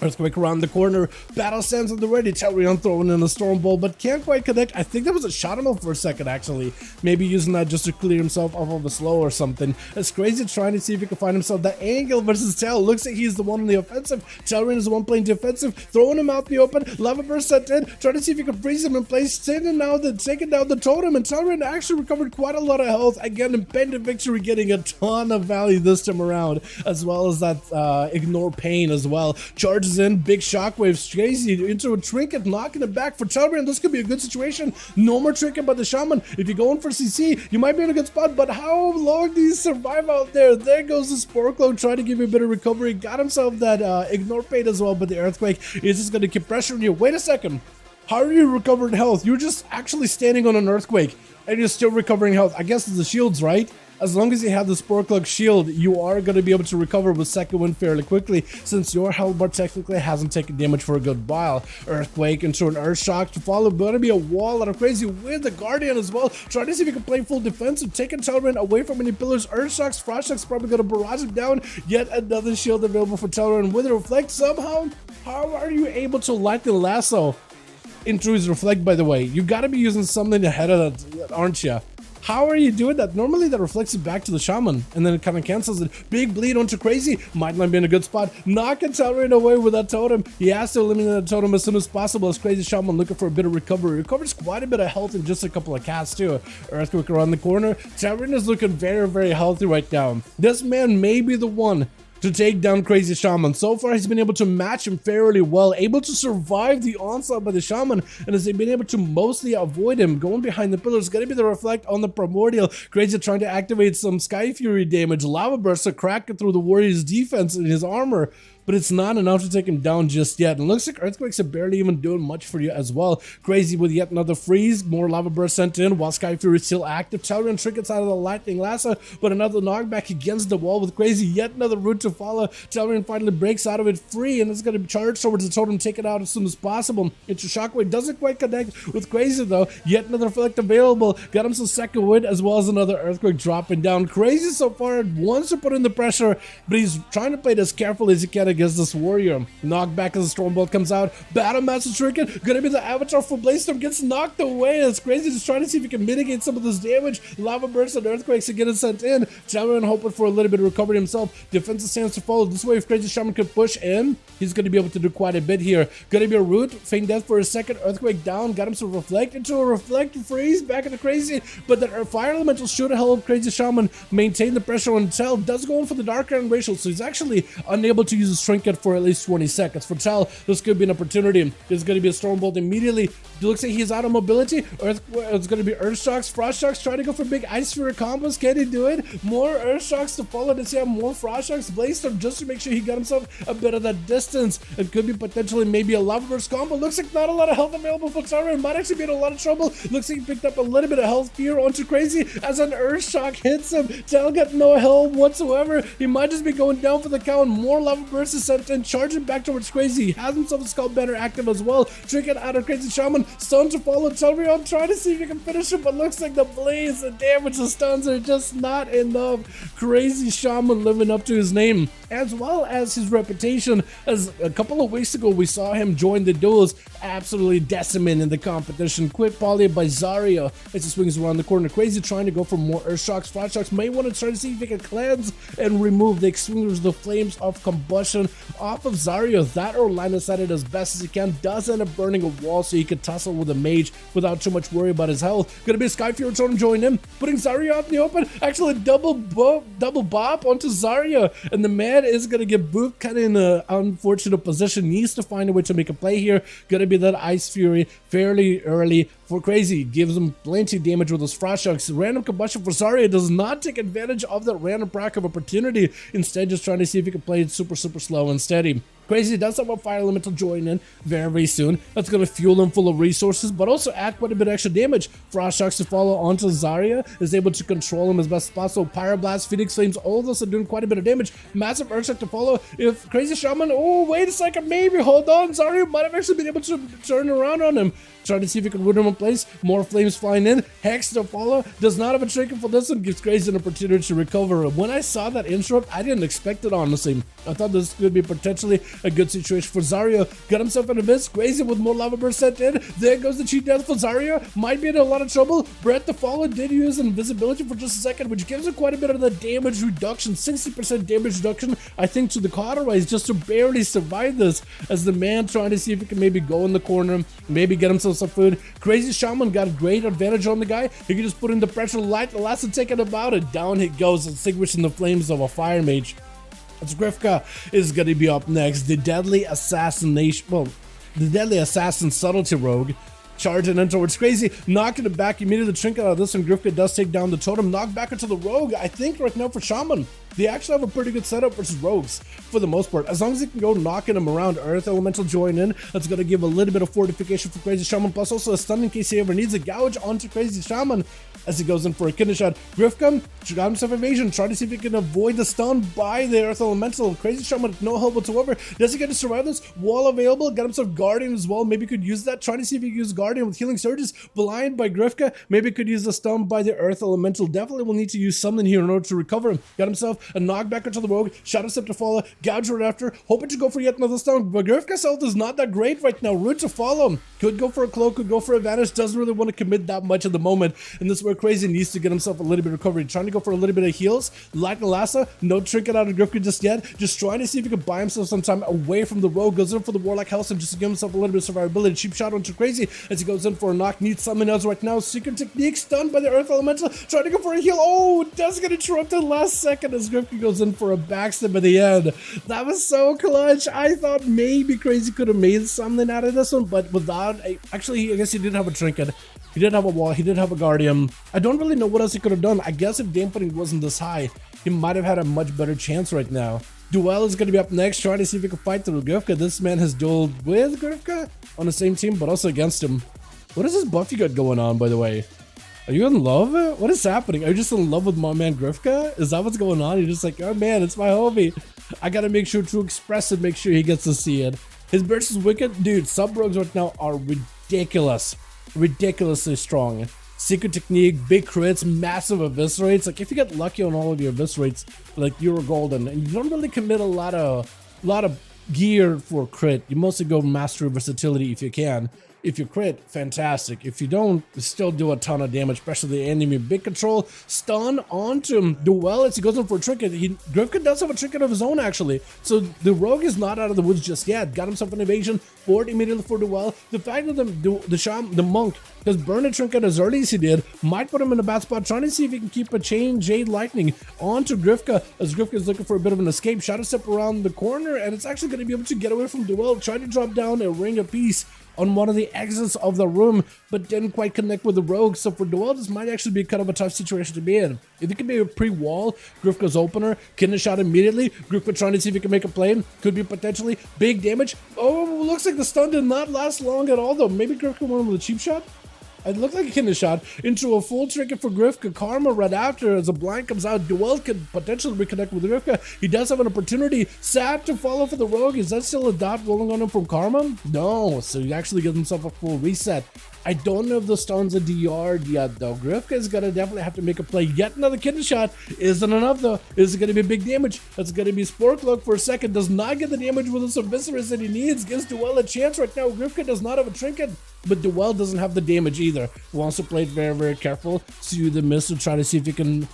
Earthquake around the corner, battle stands on the ready, Talion throwing in a storm bolt, but can't quite connect. I think that was a shot him up for a second, actually. Maybe using that just to clear himself off of a slow or something. It's crazy trying to see if he can find himself that angle versus Tal. Looks like he's the one on the offensive. Talion is the one playing defensive, throwing him out the open. Lava burst set in, trying to see if he can freeze him in place, taking down the totem, and Talion actually recovered quite a lot of health. Again, independent victory, getting a ton of value this time around, as well as that ignore pain as well. Charges in, big shockwaves, crazy into a trinket, knocking it back for Talion. This could be a good situation. No more trinket by the Shaman. If you're going for CC, you might be in a good spot, but how long do you survive out there? There goes the Spore Cloak, trying to give you a bit of recovery. Got himself that ignore pain as well, but the Earthquake is just going to keep pressuring you. Wait a second. How are you recovering health? You're just actually standing on an Earthquake and you're still recovering health. I guess it's the shields, right? As long as you have the Spore Cloak shield, you are going to be able to recover with second wind fairly quickly, since your health bar technically hasn't taken damage for a good while. Earthquake into an Earth Shock to follow, going to be a wall out of crazy with the Guardian as well. Trying to see if you can play full defensive, taking Talion away from any pillars. Earth Shocks, Frost Shocks probably going to barrage him down. Yet another shield available for Talion with a Reflect somehow. How are you able to light the lasso into his Reflect, by the way? You got to be using something ahead of that, aren't you? How are you doing that? Normally that reflects it back to the Shaman, and then it kind of cancels it. Big bleed onto Crazy. Might not be in a good spot. Knocking Talion away with that totem. He has to eliminate that totem as soon as possible, as Crazy Shaman looking for a bit of recovery. Recovers quite a bit of health in just a couple of casts too. Earthquake around the corner. Talion is looking very, very healthy right now. This man may be the one to take down Crazy Shaman. So far, he's been able to match him fairly well, able to survive the onslaught by the Shaman, and has been able to mostly avoid him. Going behind the pillars, gonna be the Reflect on the Primordial. Crazy trying to activate some Sky Fury damage. Lava Burst to crack it through the Warrior's defense and his armor, but it's not enough to take him down just yet. And looks like Earthquakes are barely even doing much for you as well. Crazy with yet another freeze, more Lava Burst sent in while Sky Fury is still active. Talion trinkets out of the Lightning Lasso, but another knockback against the wall with Crazy, yet another route to follow. Talion finally breaks out of it free, and it's going to charge towards the totem, take it out as soon as possible. Into Shockwave, doesn't quite connect with Crazy though. Yet another Reflect available, got him some second wind, as well as another Earthquake dropping down. Crazy so far wants to put in the pressure, but he's trying to play it as carefully as he can against this Warrior. Knockback as the Stormbolt comes out. Battle Master Trinket, gonna be the avatar for Bladestorm, gets knocked away as Crazy just trying to see if he can mitigate some of this damage. Lava Bursts and Earthquakes are getting sent in. Talion hoping for a little bit of recovery himself. Defensive stance to follow. This way, if Crazy Shaman could push in, he's gonna be able to do quite a bit here. Gonna be a root, feign death for a second. Earthquake down, got him some Reflect into a Reflect freeze back into Crazy, but the Fire Elemental should help Crazy Shaman maintain the pressure on Tel. Does go in for the Dark Iron Racial, so he's actually unable to use his Trinket for at least 20 seconds. For Tel, this could be an opportunity. There's going to be a Stormbolt immediately. It looks like he's out of mobility. It's going to be Earth Shocks, Frost Shocks, trying to go for big Ice Sphere combos. Can he do it? More Earth Shocks to follow. Does he have more Frost Shocks? Bladestorm just to make sure he got himself a bit of that distance. It could be potentially maybe a Lava Burst combo. Looks like not a lot of health available for Talion. Might actually be in a lot of trouble. Looks like he picked up a little bit of health here onto Crazy as an Earth Shock hits him. Tel got no health whatsoever. He might just be going down for the count. More Lava Bursts is sent in, charging back towards Crazy. He has himself a Skull Banner active as well. Trinket out of Crazy Shaman. Stun to follow Talion, trying to see if he can finish him, but looks like the blaze, the damage, the stuns are just not enough. Crazy Shaman living up to his name, as well as his reputation, as a couple of weeks ago we saw him join the duels, absolutely decimating the competition. Quick poly by Zario as he swings around the corner. Crazy trying to go for more Earth Shocks. Frost Shocks may want to try to see if he can cleanse and remove the extinguish the flames of combustion off of Zario. That or line of sight it as best as he can. Does end up burning a wall so he can tussle with a mage without too much worry about his health. Gonna be a Sky Fury totem join him, putting Zario out in the open. Actually double bop onto Zario, and the man is gonna get booped, kind of in an unfortunate position. Needs to find a way to make a play here. Gonna be that Ice Fury fairly early for Crazy. Gives him plenty of damage with those Frost Shocks. Random combustion for Zario does not take advantage of that random proc of opportunity. Instead, just trying to see if he can play it super slow and steady. Crazy does have a Fire Elemental join in very soon. That's going to fuel him full of resources, but also add quite a bit of extra damage. Frost Shocks to follow onto Zario, is able to control him as best as possible. Pyroblast, Phoenix Flames, all of those are doing quite a bit of damage. Massive Earthshock to follow. If Crazy Shaman, oh, wait a second, maybe, hold on. Zario might have actually been able to turn around on him. Trying to see if he can root him in place. More flames flying in. Hex to follow. Does not have a trinket for this one. Gives Crazy an opportunity to recover. When I saw that interrupt, I didn't expect it, honestly. I thought this could be potentially a good situation for Zario. Got himself in a miss. Crazy with more lava burst sent in. There goes the cheat death for Zario. Might be in a lot of trouble. Brett the Follower did use invisibility for just a second, which gives him quite a bit of the damage reduction. 60% damage reduction, I think, to the cauterize just to barely survive this, as the man trying to see if he can maybe go in the corner, maybe get himself some food. Crazy Shaman got a great advantage on the guy. He can just put in the pressure, light the last and take it about it. Down he goes, extinguishing the flames of a fire mage. As Grifka is going to be up next. The deadly assassination, well, the deadly assassin subtlety rogue. Charging in towards Crazy, knocking it back immediately. The trinket out of this, and Grifka does take down the totem. Knock back into the rogue. I think right now for Shaman, they actually have a pretty good setup versus rogues for the most part. As long as he can go knocking them around, Earth Elemental join in. That's going to give a little bit of fortification for Crazy Shaman, plus also a stun in case he ever needs a gouge onto Crazy Shaman as he goes in for a kidney shot. Grifka got himself evasion, trying to see if he can avoid the stun by the Earth Elemental. Crazy Shaman with no help whatsoever. Does he get to survive this? Wall available, got himself Guardian as well. Maybe could use that. Trying to see if he can use Guardian with healing surges. Blind by Grifka. Maybe could use the stun by the Earth Elemental. Definitely will need to use something here in order to recover him. Got himself a knockback into the rogue. Shadow Step to follow. Gouge right after. Hoping to go for yet another stun. But Grifka's health is not that great right now. Root to follow him. Could go for a cloak. Could go for a vanish. Doesn't really want to commit that much at the moment. And this is where Crazy needs to get himself a little bit of recovery. Trying to go for a little bit of heals. Like Lassa. No trinket out of Grifka just yet. Just trying to see if he can buy himself some time away from the rogue. Goes in for the Warlock Health and just to give himself a little bit of survivability. Cheap shot onto Crazy as he goes in for a knock. Needs something else right now. Secret technique stunned by the Earth Elemental. Trying to go for a heal. Oh, does get interrupted last second as Grifka goes in for a backstab at the end. That was so clutch. I thought maybe Crazy could have made something out of this one, but without... Actually, I guess he did have a trinket. He did have a wall. He did have a guardian. I don't really know what else he could have done. I guess if dampening wasn't this high, he might have had a much better chance right now. Duel is going to be up next, trying to see if he can fight through Grifka. This man has dueled with Grifka on the same team, but also against him. What is this buff you got going on, by the way? Are you in love? What is happening? Are you just in love with my man Grifka? Is that what's going on? You're just like, oh man, it's my homie. I gotta make sure to express it, make sure he gets to see it. His burst is wicked. Dude, sub-rogues right now are ridiculous. Ridiculously strong. Secret technique, big crits, massive eviscerates. Like if you get lucky on all of your eviscerates, like you're golden, and you don't really commit a lot of gear for crit. You mostly go mastery versatility if you can. If you crit, fantastic. If you don't, you still do a ton of damage, especially the enemy. Big control, stun onto Duel as he goes in for a trinket. Grifka does have a trinket of his own, actually. So the rogue is not out of the woods just yet. Got himself an evasion, forward immediately for Duel. The fact that the monk has burned a trinket as early as he did might put him in a bad spot, trying to see if he can keep a chain Jade Lightning onto Grifka, as Grifka is looking for a bit of an escape. Shadow Step around the corner, and it's actually going to be able to get away from Duel, trying to drop down a ring of peace on one of the exits of the room, but didn't quite connect with the rogue. So for Duel, this might actually be kind of a tough situation to be in. If it could be a pre-wall, Grifka's opener, kidney shot immediately. Grifka trying to see if he can make a play. Could be potentially big damage. Oh, looks like the stun did not last long at all, though. Maybe Grifka won with a cheap shot? It looked like a kidney shot into a full trinket for Grifka. Karma right after as a blind comes out. Duel could potentially reconnect with Grifka. He does have an opportunity. Sad to follow for the rogue. Is that still a dot rolling on him from Karma? No. So he actually gives himself a full reset. I don't know if the stun's a DR yet, though. Grifka is going to definitely have to make a play. Yet another kidney shot. Isn't enough, though. Is it going to be big damage? That's going to be Spore Cloak for a second. Does not get the damage with the Eviscerus that he needs. Gives Duel a chance right now. Grifka does not have a trinket, but Duel doesn't have the damage either. Wants to play it very, very careful. See the miss to try to see if he can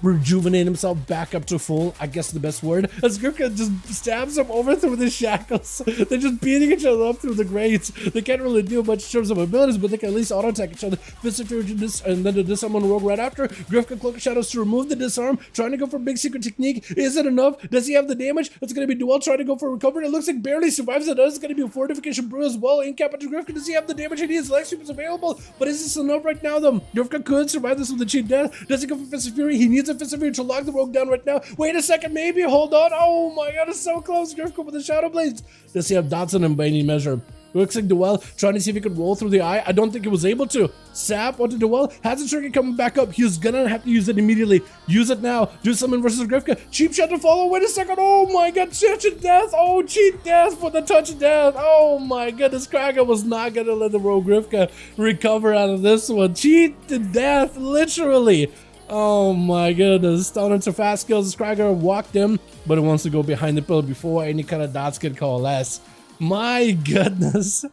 rejuvenate himself back up to full, I guess the best word. As Grifka just stabs him over through the shackles. They're just beating each other up through the grates. They can't really do much in terms of abilities, but they can at least auto-attack each other. Fist of Fury and then the disarm on the rogue right after. Grifka Cloak of Shadows to remove the disarm, trying to go for big secret technique. Is it enough? Does he have the damage? It's going to be Duel trying to go for recovery. It looks like barely survives it. It's going to be a fortification brew as well. Incap into Grifka. Does he have the damage he needs? Livestream is available, but is this enough right now, though? Grifka could survive this with a cheat death. Does he go for Fist of Fury? He needs a Fist of Fury to lock the rogue down right now. Wait a second, maybe. Hold on. Oh my god, it's so close. Grifka with the Shadow Blades. Does he have dots on him by any measure? Looks like Duel trying to see if he could roll through the eye. I don't think he was able to. Sap onto Duel. Has a trinket coming back up. He's gonna have to use it immediately. Use it now. Do something versus Grifka. Cheap shot to follow. Wait a second. Oh my god. Touch of death. Oh, cheat death for the touch of death. Oh my goodness. Cragar was not gonna let the rogue Grifka recover out of this one. Cheat to death. Literally. Oh my goodness. Stunner to Fastkills. Cragar walked him, but it wants to go behind the pillar before any kind of dots can coalesce. My goodness.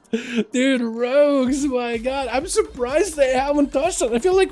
Dude, rogues, my god. I'm surprised they haven't touched it. I feel like...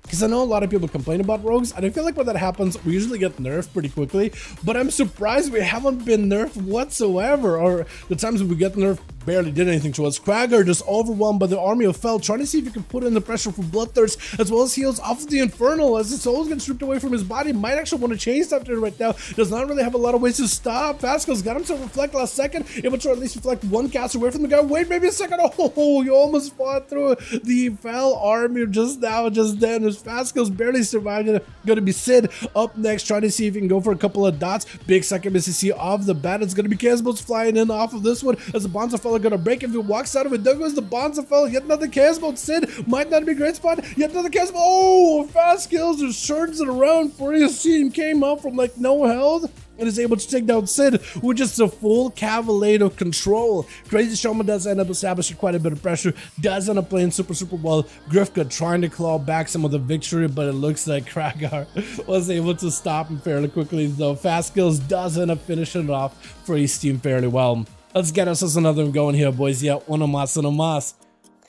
Because I know a lot of people complain about rogues, and I feel like when that happens, we usually get nerfed pretty quickly, but I'm surprised we haven't been nerfed whatsoever, or the times we get nerfed barely did anything to us. Cragar just overwhelmed by the army of Fel, trying to see if he can put in the pressure for Bloodthirst, as well as heals off of the Infernal, as his souls get stripped away from his body. Might actually want to change stuff to it right now. Does not really have a lot of ways to stop. Fastkills got himself reflect last second, able to at least reflect one cast away from the guy. Wait, maybe a second. Oh, you almost fought through the Fel army just now, just then. As Fastkills barely survived it. Gonna be Sid up next, trying to see if he can go for a couple of dots. Big second MCC off the bat. It's gonna be Casboats flying in off of this one, as the Bonza fella gonna break. If he walks out of it, there goes the Bonza fella. Yet another Casboat. Sid might not be a great spot. Yet another Casboat. Oh, Fastkills just turns it around for his team. Came up from like no health and is able to take down Sid with just a full cavalier of control. Crazy Shaman does end up establishing quite a bit of pressure, does end up playing super well. Grifka trying to claw back some of the victory, but it looks like Cragar was able to stop him fairly quickly, though Fastkills does end up finishing it off for his team fairly well. Let's get us another one going here, boys. Yeah, one of mas.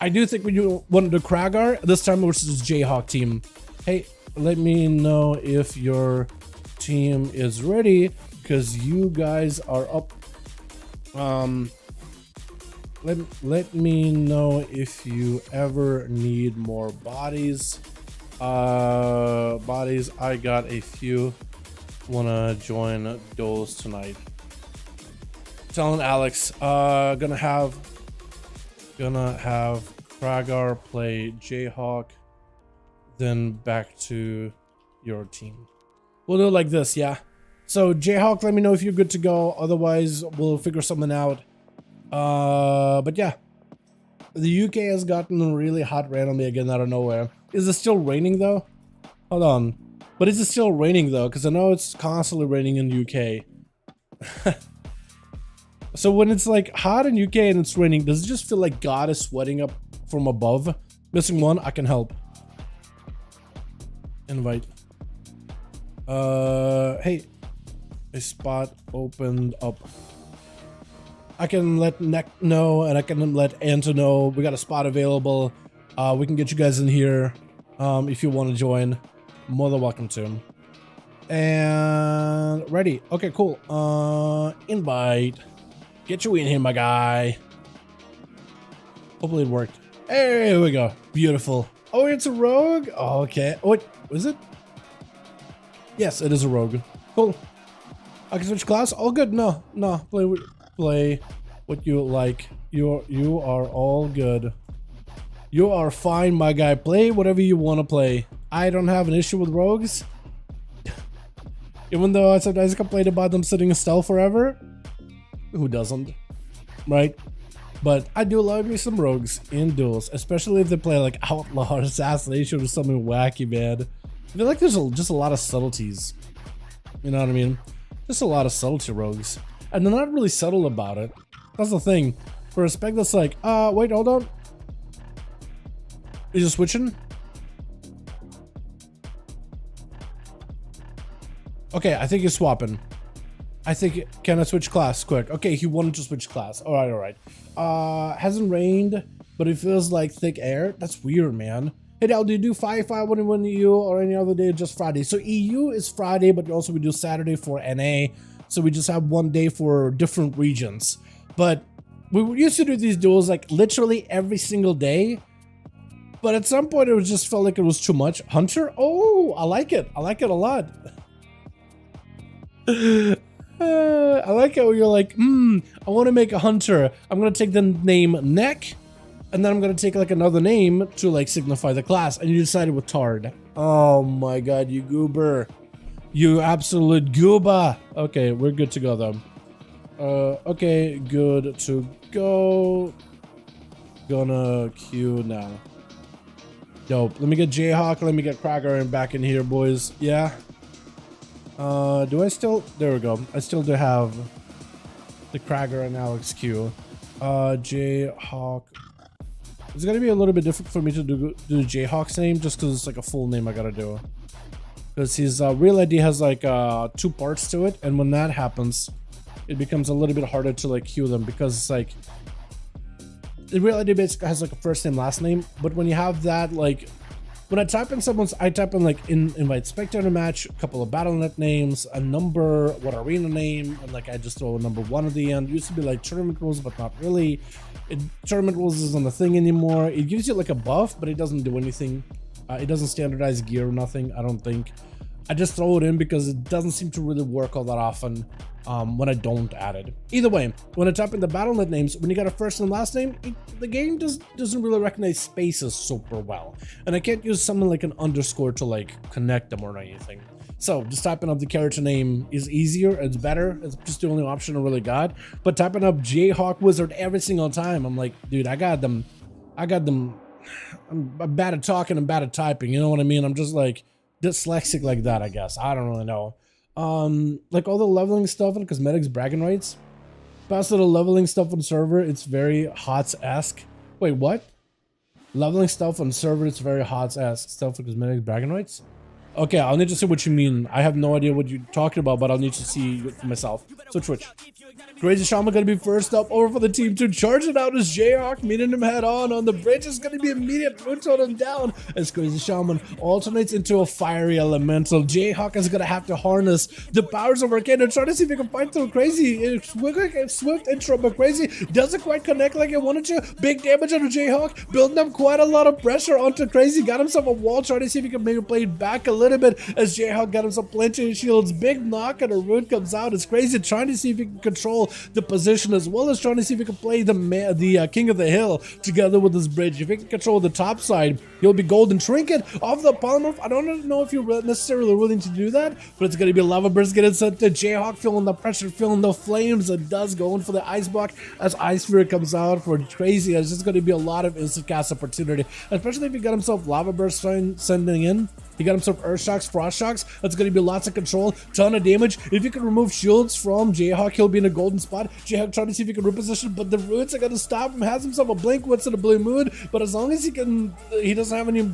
I do think we wanted to Cragar, this time versus Jayhawk team. Hey, let me know if your team is ready, because you guys are up. Let me know if you ever need more bodies. I got a few. Wanna join Duels tonight. Telling Alex, gonna have Cragar play Jayhawk, then back to your team. We'll do it like this, yeah. So Jayhawk, let me know if you're good to go. Otherwise, we'll figure something out. But yeah, the UK has gotten really hot randomly again out of nowhere. Is it still raining though? Hold on. But is it still raining though? Because I know it's constantly raining in the UK. So when it's like hot in UK and it's raining, does it just feel like God is sweating up from above? Missing one, I can help. Invite. Hey, a spot opened up. I can let Nick know, and I can let Anto know we got a spot available. We can get you guys in here if you want to join. More than welcome to. And ready. Okay, cool. Invite. Get you in here, my guy. Hopefully it worked. Hey, here we go. Beautiful. Oh, it's a rogue? Oh, okay. Oh, wait, is it? Yes, it is a rogue. Cool. I can switch class. All good. No. Play what you like. You are all good. You are fine, my guy. Play whatever you want to play. I don't have an issue with rogues. Even though I sometimes complain about them sitting still forever. Who doesn't? Right? But I do love me some rogues in duels, especially if they play like outlaw assassination or something wacky, man. I feel like there's just a lot of subtleties. You know what I mean? Just a lot of subtlety rogues. And they're not really subtle about it. That's the thing. For a spec that's like, wait, hold on. Is it switching? Okay, I think he's swapping. I think, can I switch class quick? Okay, he wanted to switch class. All right. Hasn't rained, but it feels like thick air. That's weird, man. Hey, Dal, do you do 5V5 1V1 EU or any other day, just Friday? So EU is Friday, but also we do Saturday for NA. So we just have one day for different regions. But we used to do these duels like literally every single day. But at some point, it just felt like it was too much. Hunter? Oh, I like it. I like it a lot. I like it when you're like, I want to make a hunter. I'm going to take the name Neck, and then I'm going to take like another name to like signify the class. And you decided with Tard. Oh my god, you goober. You absolute gooba. Okay, we're good to go though. Okay, good to go. Gonna queue now. Dope. Let me get Jayhawk. Let me get Cragar back in here, boys. Yeah. Do I still? There we go. I still do have the Cragar and Alex queue. Jayhawk It's gonna be a little bit difficult for me to do Jayhawk's name just because it's like a full name I gotta do. Because his real ID has like 2 parts to it, and when that happens, it becomes a little bit harder to like queue them because it's like the real ID basically has like a first name, last name, but when you have that, like when I type in someone's, I type in like invite spectator match, a couple of BattleNet names, a number, what arena name, and like I just throw a number 1 at the end. It used to be like tournament rules, but not really. Tournament rules isn't a thing anymore. It gives you like a buff, but it doesn't do anything. It doesn't standardize gear or nothing, I don't think. I just throw it in because it doesn't seem to really work all that often when I don't add it. Either way, when I type in the BattleNet names, when you got a first and last name, the game doesn't really recognize spaces super well. And I can't use something like an underscore to like connect them or anything. So just typing up the character name is easier, it's better, it's just the only option I really got. But typing up Jayhawk Wizard every single time, I'm like, dude, I got them. I'm bad at talking, I'm bad at typing, you know what I mean? I'm just like dyslexic like that, I guess. I don't really know. Like all the leveling stuff and cosmetics bragging rights. Past the leveling stuff on server, it's very HOTS-esque. Wait, what? Leveling stuff on server, it's very HOTS-esque. Stuff for cosmetics bragging rights? Okay, I'll need to see what you mean. I have no idea what you're talking about, but I'll need to see it for myself. So Twitch. Crazy Shaman gonna be first up over for the team 2. Charging out as Jayhawk, meeting him head on the bridge. Is gonna be immediate root on him down as Crazy Shaman alternates into a fiery elemental. Jayhawk is gonna have to harness the powers of Arcane and try to see if he can fight through Crazy. Swift intro, but Crazy doesn't quite connect like it wanted to. Big damage on Jayhawk, building up quite a lot of pressure onto Crazy. Got himself a wall, trying to see if he can maybe play it back a little bit as Jayhawk got himself plenty of shields. Big knock and a root comes out as Crazy trying to see if he can control the position as well as trying to see if he can play the King of the Hill together with his bridge. If he can control the top side, he'll be golden. Trinket off the polymorph. I don't know if you're necessarily willing to do that, but it's going to be Lava Burst getting sent to Jayhawk, feeling the pressure, feeling the flames. It does going for the Ice Block as Ice Sphere comes out for Crazy. It's just going to be a lot of instant cast opportunity, especially if he got himself Lava Burst sending in. He got himself Earth Shocks, Frost Shocks. That's going to be lots of control, ton of damage. If you can remove shields from Jayhawk, he'll be in a golden spot. Jayhawk trying to see if he can reposition, but the roots are going to stop him. Has himself a Blink Wits and a Blue Moon, but as long as he doesn't have any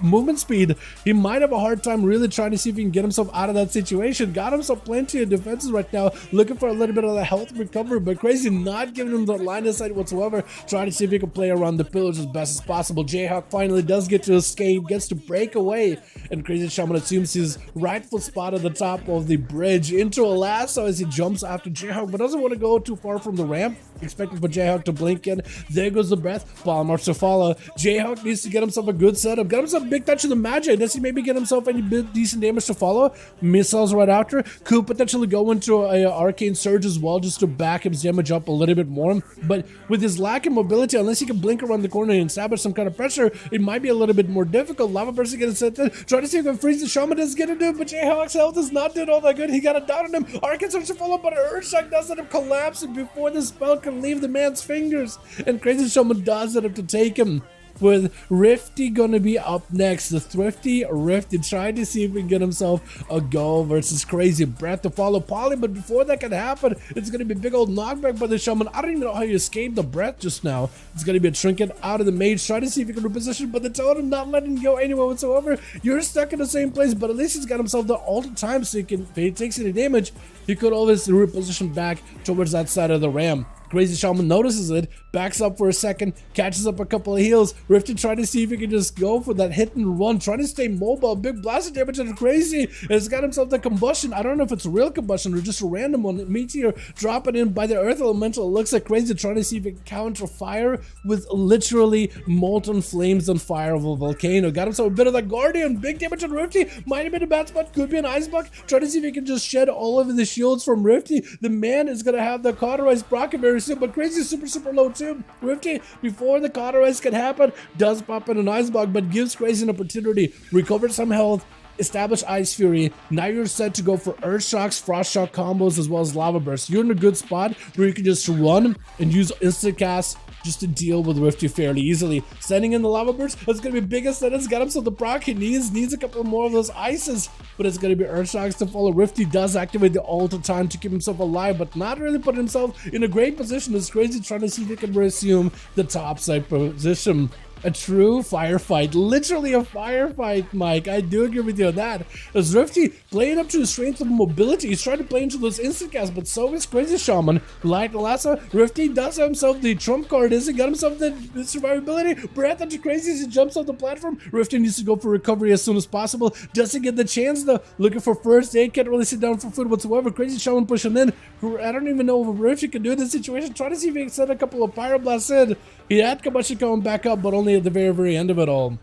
movement speed, he might have a hard time really trying to see if he can get himself out of that situation. Got himself plenty of defenses right now, looking for a little bit of the health recovery, but Crazy not giving him the line of sight whatsoever, trying to see if he can play around the pillars as best as possible. Jayhawk finally does get to escape, gets to break away, and Crazy Shaman assumes his rightful spot at the top of the bridge into a lasso as he jumps after Jayhawk, but doesn't want to go too far from the ramp, expecting for Jayhawk to blink in. There goes the breath, Palmar to follow. Jayhawk needs to get himself a good setup, got himself a big touch of the magic. Does he maybe get himself any decent damage to follow? Missiles right after, could potentially go into a Arcane Surge as well just to back his damage up a little bit more, but with his lack of mobility, unless he can blink around the corner and establish some kind of pressure, it might be a little bit more difficult. Lava Burst is getting sent in, trying to see if he can freeze the Shaman. Doesn't get to do, but Jayhawk's health is not doing all that good. He got a down on him. Arcane Surge to follow, but Earthshock does end up collapsing before the spell can leave the man's fingers, and Crazy Shaman does end up to take him. With Rifty gonna be up next. The thrifty Rifty trying to see if he can get himself a go versus Crazy Breath to follow Poly, but before that can happen, it's gonna be a big old knockback by the Shaman. I don't even know how you escaped the breath just now. It's gonna be a trinket out of the mage, trying to see if he can reposition, but the totem not letting him go anywhere whatsoever. You're stuck in the same place, but at least he's got himself the all the time, so if he takes any damage, he could always reposition back towards that side of the ram. Crazy Shaman notices it, backs up for a second, catches up a couple of heals. Rifty trying to see if he can just go for that hit and run, trying to stay mobile. Big blast of damage on Crazy. It's got himself the combustion. I don't know if it's real combustion or just a random one. Meteor dropping in by the Earth Elemental. It looks like Crazy trying to see if he can counter fire with literally molten flames on fire of a volcano. Got himself a bit of that Guardian. Big damage on Rifty. Might have been a bad spot. Could be an Ice Block. Trying to see if he can just shed all of the shields from Rifty. The man is going to have the cauterized Brocken very soon, but Crazy is super low too. Rifty, before the cauterize can happen, does pop in an Ice Block, but gives Crazy an opportunity. Recovered some health. establish Ice Fury. Now you're set to go for Earth Shocks, Frost Shock combos, as well as Lava Burst. You're in a good spot where you can just run and use instant cast just to deal with Rifty fairly easily. Sending in the Lava Burst, that's going to be biggest sentence. Got him so the proc he needs a couple more of those ices, but it's going to be Earth Shocks to follow. Rifty does activate the ult time to keep himself alive, but not really put himself in a great position. It's crazy trying to see if he can resume the top side position. A true firefight, literally a firefight, Mike. I do agree with you on that. As Rifty playing up to his strength of mobility, he's trying to play into those instant casts, but so is Crazy Shaman. Like Lassa, Rifty does have himself the trump card. Is he got himself the survivability? Breath onto Crazy as he jumps off the platform. Rifty needs to go for recovery as soon as possible. Doesn't get the chance though. Looking for first aid, can't really sit down for food whatsoever. Crazy Shaman pushing in. I don't even know if Rifty can do this situation. Try to see if he can send a couple of Pyroblasts in. He had Kabashi coming back up, but only at the very end of it all.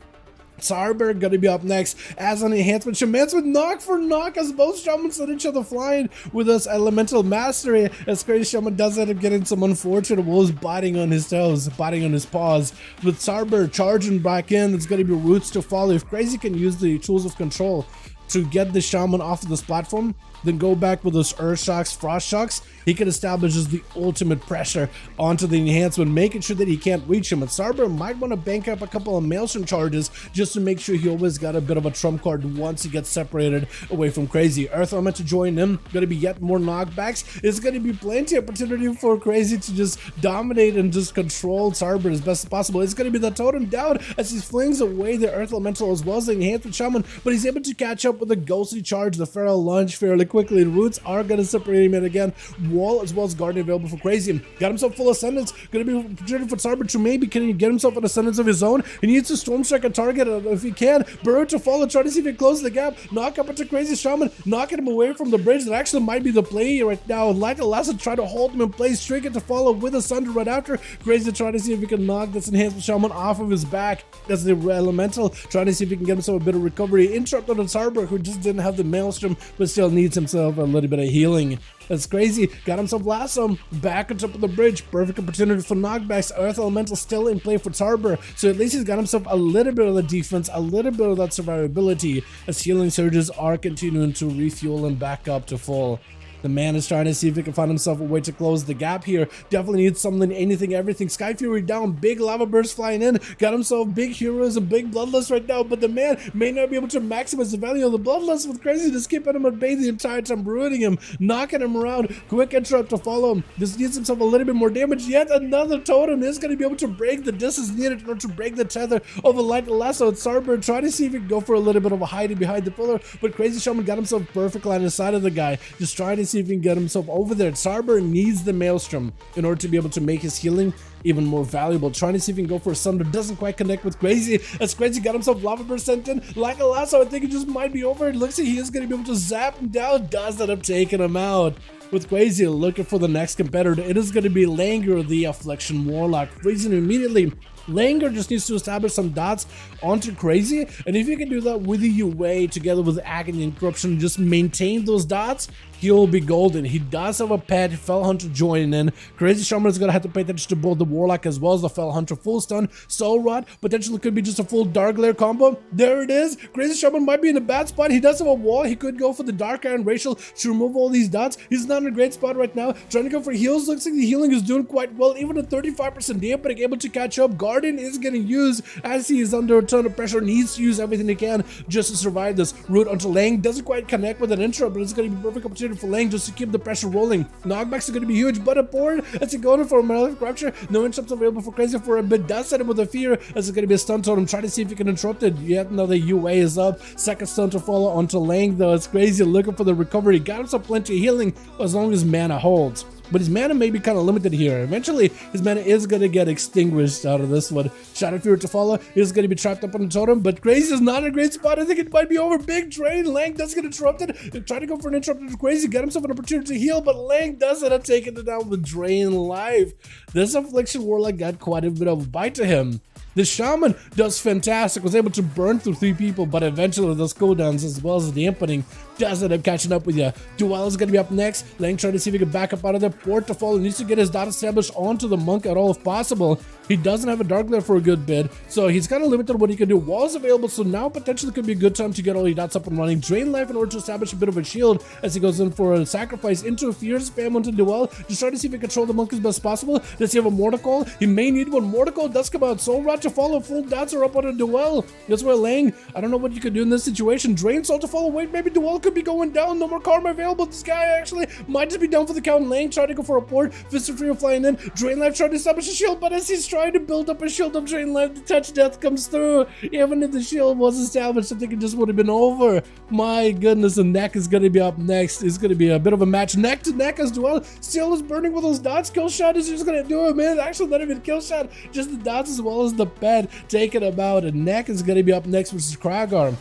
Starbor gonna be up next as an enhancement. Shaman's with knock for knock as both Shamans set each other flying with this elemental mastery. As Crazy Shaman does end up getting some unfortunate wolves biting on his toes, biting on his paws. With Starbor charging back in, it's gonna be roots to follow. If Crazy can use the tools of control to get the Shaman off of this platform, then go back with those Earth Shocks, Frost Shocks, he can establish the ultimate pressure onto the enhancement, making sure that he can't reach him. And Starbor might want to bank up a couple of Maelstrom charges just to make sure he always got a bit of a trump card once he gets separated away from Crazy. Earth Element to join him, gonna be yet more knockbacks. It's gonna be plenty of opportunity for Crazy to just dominate and just control Starbor as best as possible. It's gonna be the totem down as he flings away the Earth Elemental as well as the enhancement Shaman, but he's able to catch up with the ghostly charge, the feral lunge fairly quickly. Roots are gonna separate him in again. Wall as well as Guardian available for Crazy. Got himself full ascendance. Gonna be opportunity for Starbor to maybe can he get himself an ascendance of his own. He needs to storm strike a target if he can. Burrow to follow, try to see if he closes the gap. Knock up into Crazy Shaman, knocking him away from the bridge. That actually might be the play right now. Like Alassa try to hold him in place, Trigger to follow with a Sunder right after. Crazy try to see if he can knock this enhancement Shaman off of his back. That's the elemental, trying to see if he can get himself a bit of recovery. Interrupt on the Starbor, who just didn't have the Maelstrom, but still needs himself a little bit of healing. That's Crazy. Got himself lasso back on top of the bridge. Perfect opportunity for knockbacks. Earth Elemental still in play for Starbor, so at least he's got himself a little bit of the defense, a little bit of that survivability as healing surges are continuing to refuel and back up to full. The man is trying to see if he can find himself a way to close the gap here. Definitely needs something, anything, everything. Sky Fury down, big lava burst flying in. Got himself big heroes and big bloodlust right now, but the man may not be able to maximize the value of the bloodlust with Crazy just keeping him at bay the entire time, ruining him, knocking him around. Quick interrupt to follow him. Just needs himself a little bit more damage. Yet another totem is going to be able to break the distance needed in order to break the tether of a light lasso. It's Starbor trying to see if he can go for a little bit of a hiding behind the pillar, but Crazy Shaman got himself perfect line inside of the guy, just trying to see if he can get himself over there. Starbor needs the Maelstrom in order to be able to make his healing even more valuable. Trying to see if he can go for a Sunder, doesn't quite connect with Crazy. As Crazy got himself Lava Burst sent in. Like a lasso, I think it just might be over. It looks like he is going to be able to zap him down. Does end up taking him out. With Crazy looking for the next competitor, it is going to be Langer, the Affliction Warlock. Freezing immediately. Langer just needs to establish some dots onto Crazy, and if you can do that with the UA together with Agony and Corruption, just maintain those dots, he'll be golden. He does have a pet, Fell Hunter joining in. Crazy Shaman is going to have to pay attention to both the Warlock as well as the Fell Hunter. Full stun, Soul Rod, potentially could be just a full Dark Glare combo. There it is. Crazy Shaman might be in a bad spot. He does have a wall. He could go for the Dark Iron Racial to remove all these dots. He's not in a great spot right now. Trying to go for heals. Looks like the healing is doing quite well. Even a 35% dampening, able to catch up. Guardian is getting used as he is under a ton of pressure. Needs to use everything he can just to survive this. Root onto Lang. Doesn't quite connect with an intro, but it's going to be a perfect opportunity for Lang just to keep the pressure rolling. Knockbacks are going to be huge, but aboard as he going for another capture. No interrupts available for Crazy for a bit. Does set him with a fear as it's going to be a stun totem. Try to see if he can interrupt it. Yet another UA is up. Second stun to follow onto Lang though. It's Crazy looking for the recovery. Got himself plenty of healing as long as mana holds. But his mana may be kind of limited here. Eventually, his mana is going to get extinguished out of this one. Shadow Fury to follow is going to be trapped up on the totem, but Crazy is not in a great spot. I think it might be over. Big drain. Lang does get interrupted. They're trying to go for an interrupt to Crazy, get himself an opportunity to heal, but Lang does end up taking it down with Drain life. This Affliction Warlock got quite a bit of a bite to him. The Shaman does fantastic, was able to burn through 3 people, but eventually those cooldowns as well as the dampening does end up catching up with you. Duel is going to be up next. Lang trying to see if he can back up out of there. Port to follow, needs to get his dot established onto the monk at all if possible. He doesn't have a dark glare for a good bit, so he's kind of limited what he can do. Wall's available, so now potentially could be a good time to get all your dots up and running. Drain life in order to establish a bit of a shield as he goes in for a sacrifice into a fierce spam onto Duel. Just try to see if he can control the monk as best possible. Does he have a mortar call? He may need one. Mortar call does come out. Soul Rod to follow. Full dots are up on a Duel. That's where Lang. I don't know what you could do in this situation. Drain Soul to follow. Wait, maybe Duel could be going down. No more karma available. This guy actually might just be down for the count. Lang trying to go for a port. Fist of Freedom flying in. Drain life trying to establish a shield, but as he's trying to build up a shield of drain life, the touch death comes through. Even if the shield was established, I think it just would have been over. My goodness, the neck is going to be up next. It's going to be a bit of a match neck to neck as Duel still is burning with those dots. Kill shot is just going to do it, man. Actually, not even kill shot, just the dots as well as the pet taking him out. And neck is going to be up next versus Cragar.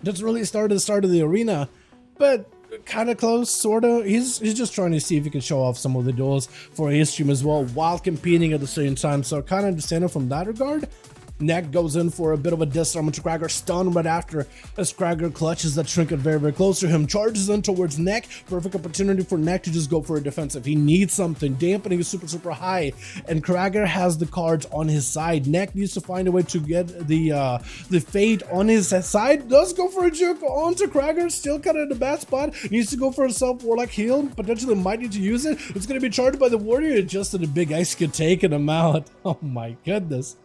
That's really started the start of the arena, but kind of close, sort of. He's just trying to see if he can show off some of the duels for his stream as well while competing at the same time, so kind of understand it from that regard. Neck goes in for a bit of a disarm to Cragar, stun right after as Cragar clutches that trinket very, very close to him, charges in towards Neck. Perfect opportunity for Neck to just go for a defensive. He needs something. Dampening is super, super high, and Cragar has the cards on his side. Neck needs to find a way to get the fate on his side. Does go for a juke onto Cragar, still kind of in a bad spot. Needs to go for a self-warlock heal. Potentially might need to use it. It's going to be charged by the warrior, just in a big ice kid taking him out. Oh my goodness.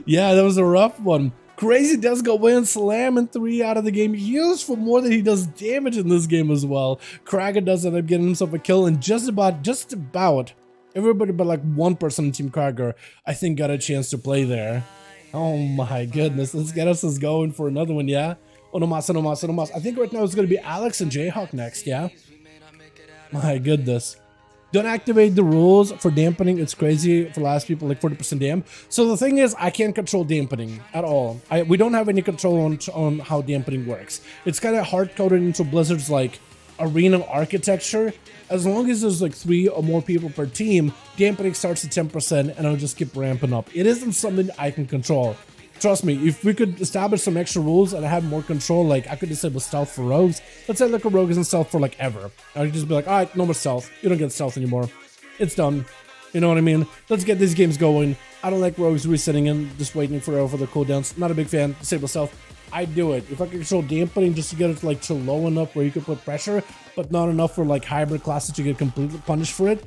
Yeah, that was a rough one. Crazy does go in, slamming 3 out of the game. He heals for more than he does damage in this game as well. Cragar does end up getting himself a kill, and just about everybody but like one person in Team Cragar, I think, got a chance to play there. Oh my goodness, let's get us going for another one, yeah? Onomasa, Onomasa, Onomasa. I think right now it's going to be Alex and Jayhawk next, yeah? My goodness. Don't activate the rules for dampening. It's crazy for last people, like 40% damp. So the thing is, I can't control dampening at all. We don't have any control on how dampening works. It's kind of hard-coded into Blizzard's like arena architecture. As long as there's like 3 or more people per team, dampening starts at 10% and it'll just keep ramping up. It isn't something I can control. Trust me, if we could establish some extra rules and I had more control, like I could disable stealth for rogues. Let's say like a rogue isn't stealth for like ever. I could just be like, all right, no more stealth. You don't get stealth anymore. It's done. You know what I mean? Let's get these games going. I don't like rogues resetting in, just waiting for the cooldowns. Not a big fan. Disable stealth. I'd do it. If I could control dampening just to get it to like chill low enough where you could put pressure, but not enough for like hybrid classes to get completely punished for it,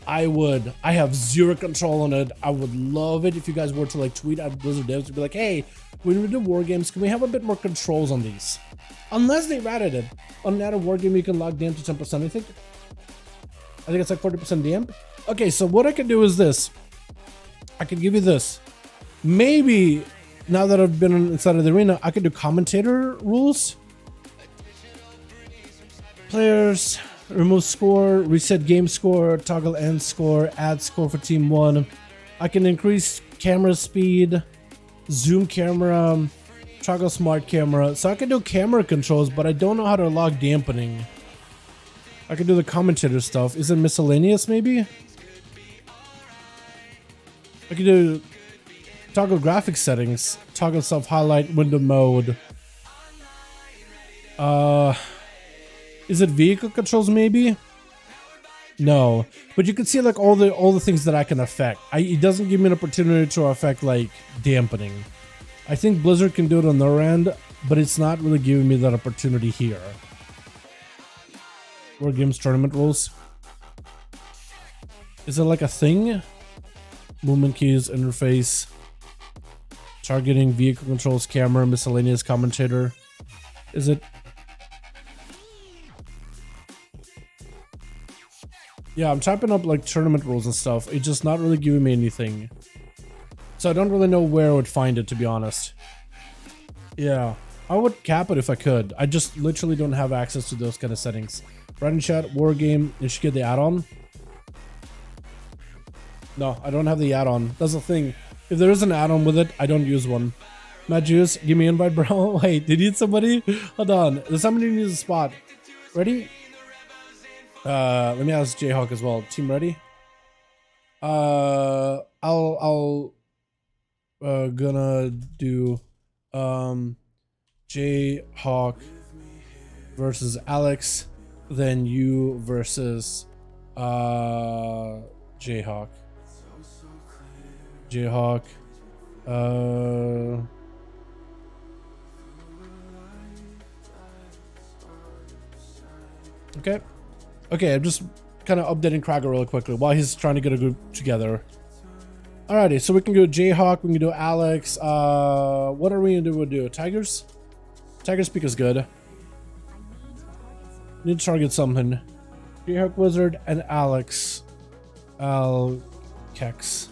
I would. I have zero control on it. I would love it if you guys were to like tweet at Blizzard devs to be like, hey, when we do war games, can we have a bit more controls on these? Unless they've added it. On an added war game, you can lock damp to 10%, I think it's like 40% damp. Okay, so what I can do is this. I can give you this. Maybe now that I've been inside of the arena, I can do commentator rules. Players, remove score, reset game score, toggle end score, add score for team 1. I can increase camera speed, zoom camera, toggle smart camera. So I can do camera controls, but I don't know how to lock dampening. I can do the commentator stuff. Is it miscellaneous maybe? I can do toggle graphics settings, toggle self highlight, window mode. Is it vehicle controls maybe? No, but you can see like all the things that I can affect. It doesn't give me an opportunity to affect like dampening. I think Blizzard can do it on their end, but it's not really giving me that opportunity here. War games tournament rules. Is it like a thing? Movement keys, interface, targeting, vehicle controls, camera, miscellaneous commentator. Is it? Yeah, I'm typing up like tournament rules and stuff. It's just not really giving me anything. So I don't really know where I would find it, to be honest. Yeah, I would cap it if I could. I just literally don't have access to those kind of settings. Right in chat, war game, you should get the add-on. No, I don't have the add-on. That's the thing. If there is an add-on with it, I don't use one. Matt Juice, give me invite, bro. Wait, did you need somebody? Hold on. There's somebody who needs a spot. Ready? Let me ask Jayhawk as well. Team ready? I'll gonna do Jayhawk versus Alex, then you versus Jayhawk. Jayhawk. Okay. Okay, I'm just kind of updating Cragar really quickly while he's trying to get a group together. Alrighty, so we can do Jayhawk, we can do Alex. What are we gonna do? We'll do Tigers? Tiger Speak is good. Need to target something. Jayhawk Wizard and Alex. Kex.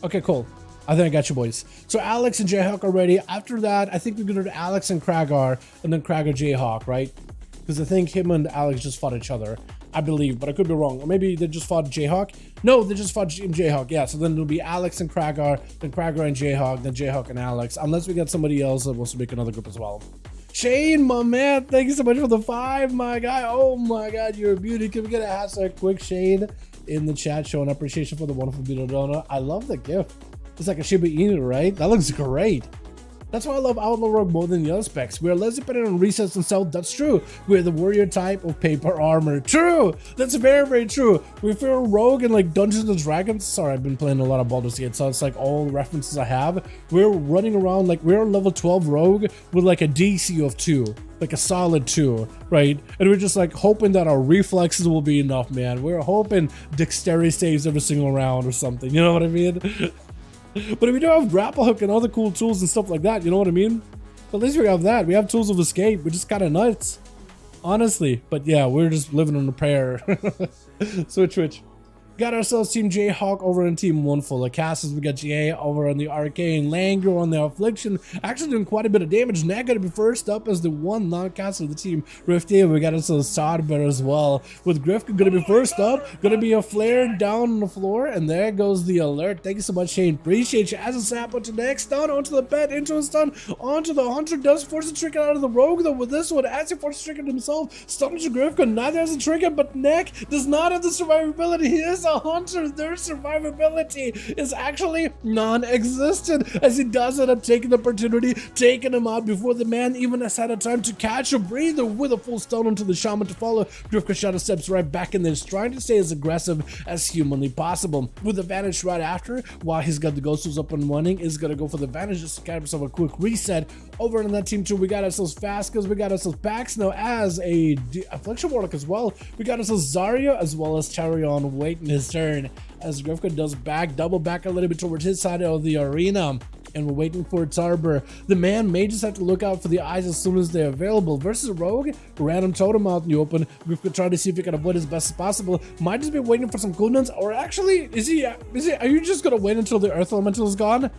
Okay, cool. I think I got you boys. So Alex and Jayhawk are ready. After that, I think we're gonna do Alex and Cragar, and then Cragar Jayhawk, right? Because I think him and Alex just fought each other, I believe, but I could be wrong. Or maybe they just fought Jayhawk. No, they just fought Jayhawk. Yeah, so then it'll be Alex and Cragar, then Cragar and Jayhawk, then Jayhawk and Alex, unless we get somebody else that wants to make another group as well. Shane, my man, thank you so much for the 5, my guy. Oh my God, you're a beauty. Can we get a hashtag quick Shane in the chat showing appreciation for the wonderful beautiful donut? I love the gift. It's like a Shiba Inu, right? That looks great. That's why I love Outlaw Rogue more than the other specs. We're less dependent on resets and stealth. That's true. We're the warrior type of paper armor. True. That's very, very true. We feel rogue in like Dungeons and Dragons. Sorry, I've been playing a lot of Baldur's Gate, so it's like all the references I have. We're running around like we're level 12 rogue with like a DC of 2, like a solid 2, right? And we're just like hoping that our reflexes will be enough, man. We're hoping dexterity saves every single round or something. You know what I mean? But if we do have grapple hook and other cool tools and stuff like that, you know what I mean? At least we have that. We have tools of escape, which is kind of nuts, honestly. But yeah, we're just living on a prayer. Switch. Got ourselves Team Jayhawk over on Team 1 full of casters. We got GA over on the Arcane, Langer on the Affliction, actually doing quite a bit of damage. Now gonna be first up as the one non-caster of the team, Rifty. We got ourselves Starbor as well, with Grifka gonna be first up. Gonna be a flare down on the floor, and there goes the alert. Thank you so much, Shane. Appreciate you. As a sap onto the next stun, onto the pet, into a stun, onto the hunter. Does force a trinket out of the rogue though with this one. As he forces a trinket himself, stun to Grifka. Neither has a trinket, but Neck does not have the survivability. He is a hunter. Their survivability is actually non-existent, as he does end up taking the opportunity, taking him out before the man even has had a time to catch a breather with a full stun onto the Shaman to follow. Grifka Shadow steps right back in there, trying to stay as aggressive as humanly possible. With the Vanish right after, while he's got the Ghost tools up and running, is gonna go for the Vanish just to get himself a quick reset. Over on that team too, we got ourselves Fastkills, we got ourselves Pax now as a Affliction Warlock as well. We got ourselves Zario as well as Talion waiting his turn, as Grifka does double back a little bit towards his side of the arena. And we're waiting for Starbor. The man may just have to look out for the eyes as soon as they're available. Versus Rogue, random totem out in the open. Grifka trying to see if he can avoid as best as possible. Might just be waiting for some cooldowns, or actually, are you just gonna wait until the Earth Elemental is gone?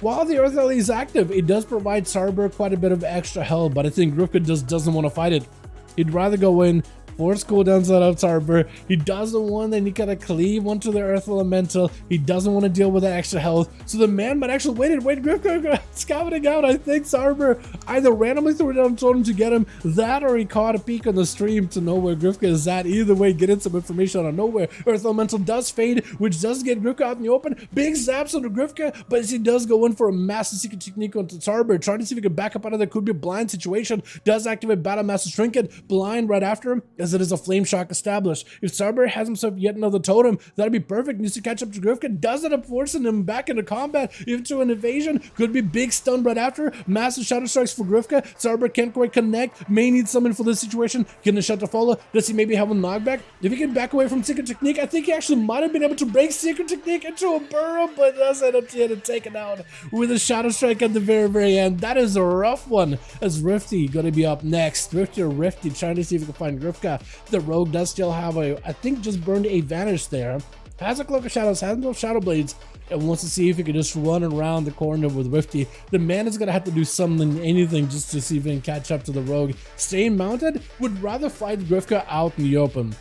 While the Earth Elemental is active, it does provide Starbor quite a bit of extra health, but I think Grifka just doesn't want to fight it. He'd rather go in, force cooldowns out of Starbor. He doesn't want any kind of cleave onto the Earth Elemental. He doesn't want to deal with that extra health. So the man might actually wait. Grifka scouting out. I think Starbor either randomly threw it down totem to get him, that or he caught a peek on the stream to know where Grifka is at. Either way, getting some information out of nowhere. Earth Elemental does fade, which does get Grifka out in the open. Big zaps onto Grifka, but as he does go in for a massive secret technique onto Starbor, trying to see if he can back up out of there. Could be a blind situation. Does activate Battle Master Trinket. Blind right after him, as it is a flame shock established. If Starbor has himself yet another totem, that'd be perfect. Needs to catch up to Grifka. Does end up forcing him back into combat, even to an evasion. Could be big stun right after. Massive shadow strikes for Grifka. Starbor can't quite connect. May need someone for this situation. Can the shot follow? Does he maybe have a knockback? If he can back away from secret technique, I think he actually might have been able to break secret technique into a burrow, but does end up getting taken out with a shadow strike at the very, very end. That is a rough one, as Rifty gonna be up next. Rifty trying to see if he can find Grifka. The Rogue does still have I think just burned a Vanish there. Has a Cloak of Shadows, has no Shadow Blades, and wants to see if he can just run around the corner with Rifty. The man is going to have to do something, anything, just to see if he can catch up to the Rogue. Staying mounted, would rather fight Grifka out in the open.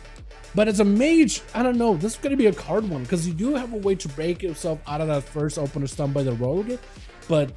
But as a mage, I don't know, this is going to be a hard one, because you do have a way to break yourself out of that first opener stun by the Rogue, but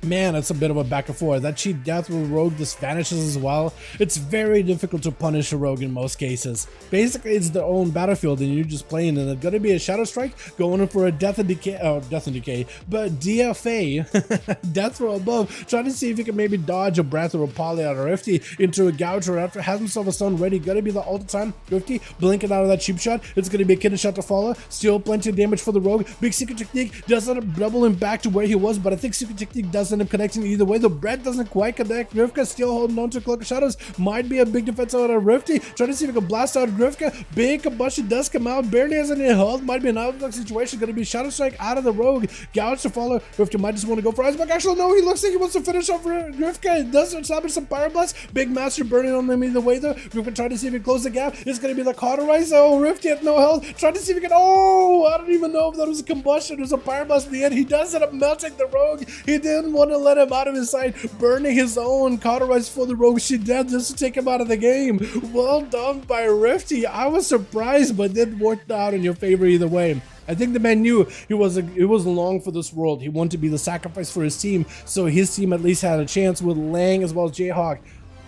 Man, it's a bit of a back and forth. That cheat death with rogue just vanishes as well. It's very difficult to punish a rogue in most cases. Basically, it's their own battlefield and you're just playing, and it's gonna be a Shadow Strike going in for a Death and Decay, but DFA, Death from above, trying to see if he can maybe dodge a Breath or a Poly out of Rifty into a Gouge, or after has himself a stun ready. Gonna be the ult time. Rifty blinking out of that cheap shot. It's gonna be a kidney shot to follow. Still plenty of damage for the rogue. Big Secret Technique does end up doubling back to where he was, but I think Secret Technique does end up connecting either way. The bread doesn't quite connect. Grifka still holding on to Cloak of Shadows. Might be a big defense out of Rifty. Trying to see if he can blast out Grifka. Big combustion does come out. Barely has any health. Might be an outlook situation. Gonna be Shadow Strike out of the rogue. Gouge to follow. Rifty might just want to go for Iceberg. Actually, no, he looks like he wants to finish off Grifka. It does establish some Pyroblast. Big Master burning on them either way though. Grifka trying to see if he can close the gap. It's gonna be the Cauterize. Oh, Rifty at no health. Trying to see if he can. Oh, I don't even know if that was a combustion. There's a Pyroblast in the end. He does end up melting the rogue. He didn't want to let him out of his sight, burning his own Cauterize for the rogue. She did just to take him out of the game. Well done by Rifty. I was surprised, but it worked out in your favor either way. I think the man knew he was long for this world. He wanted to be the sacrifice for his team, so his team at least had a chance with Lang as well as Jayhawk.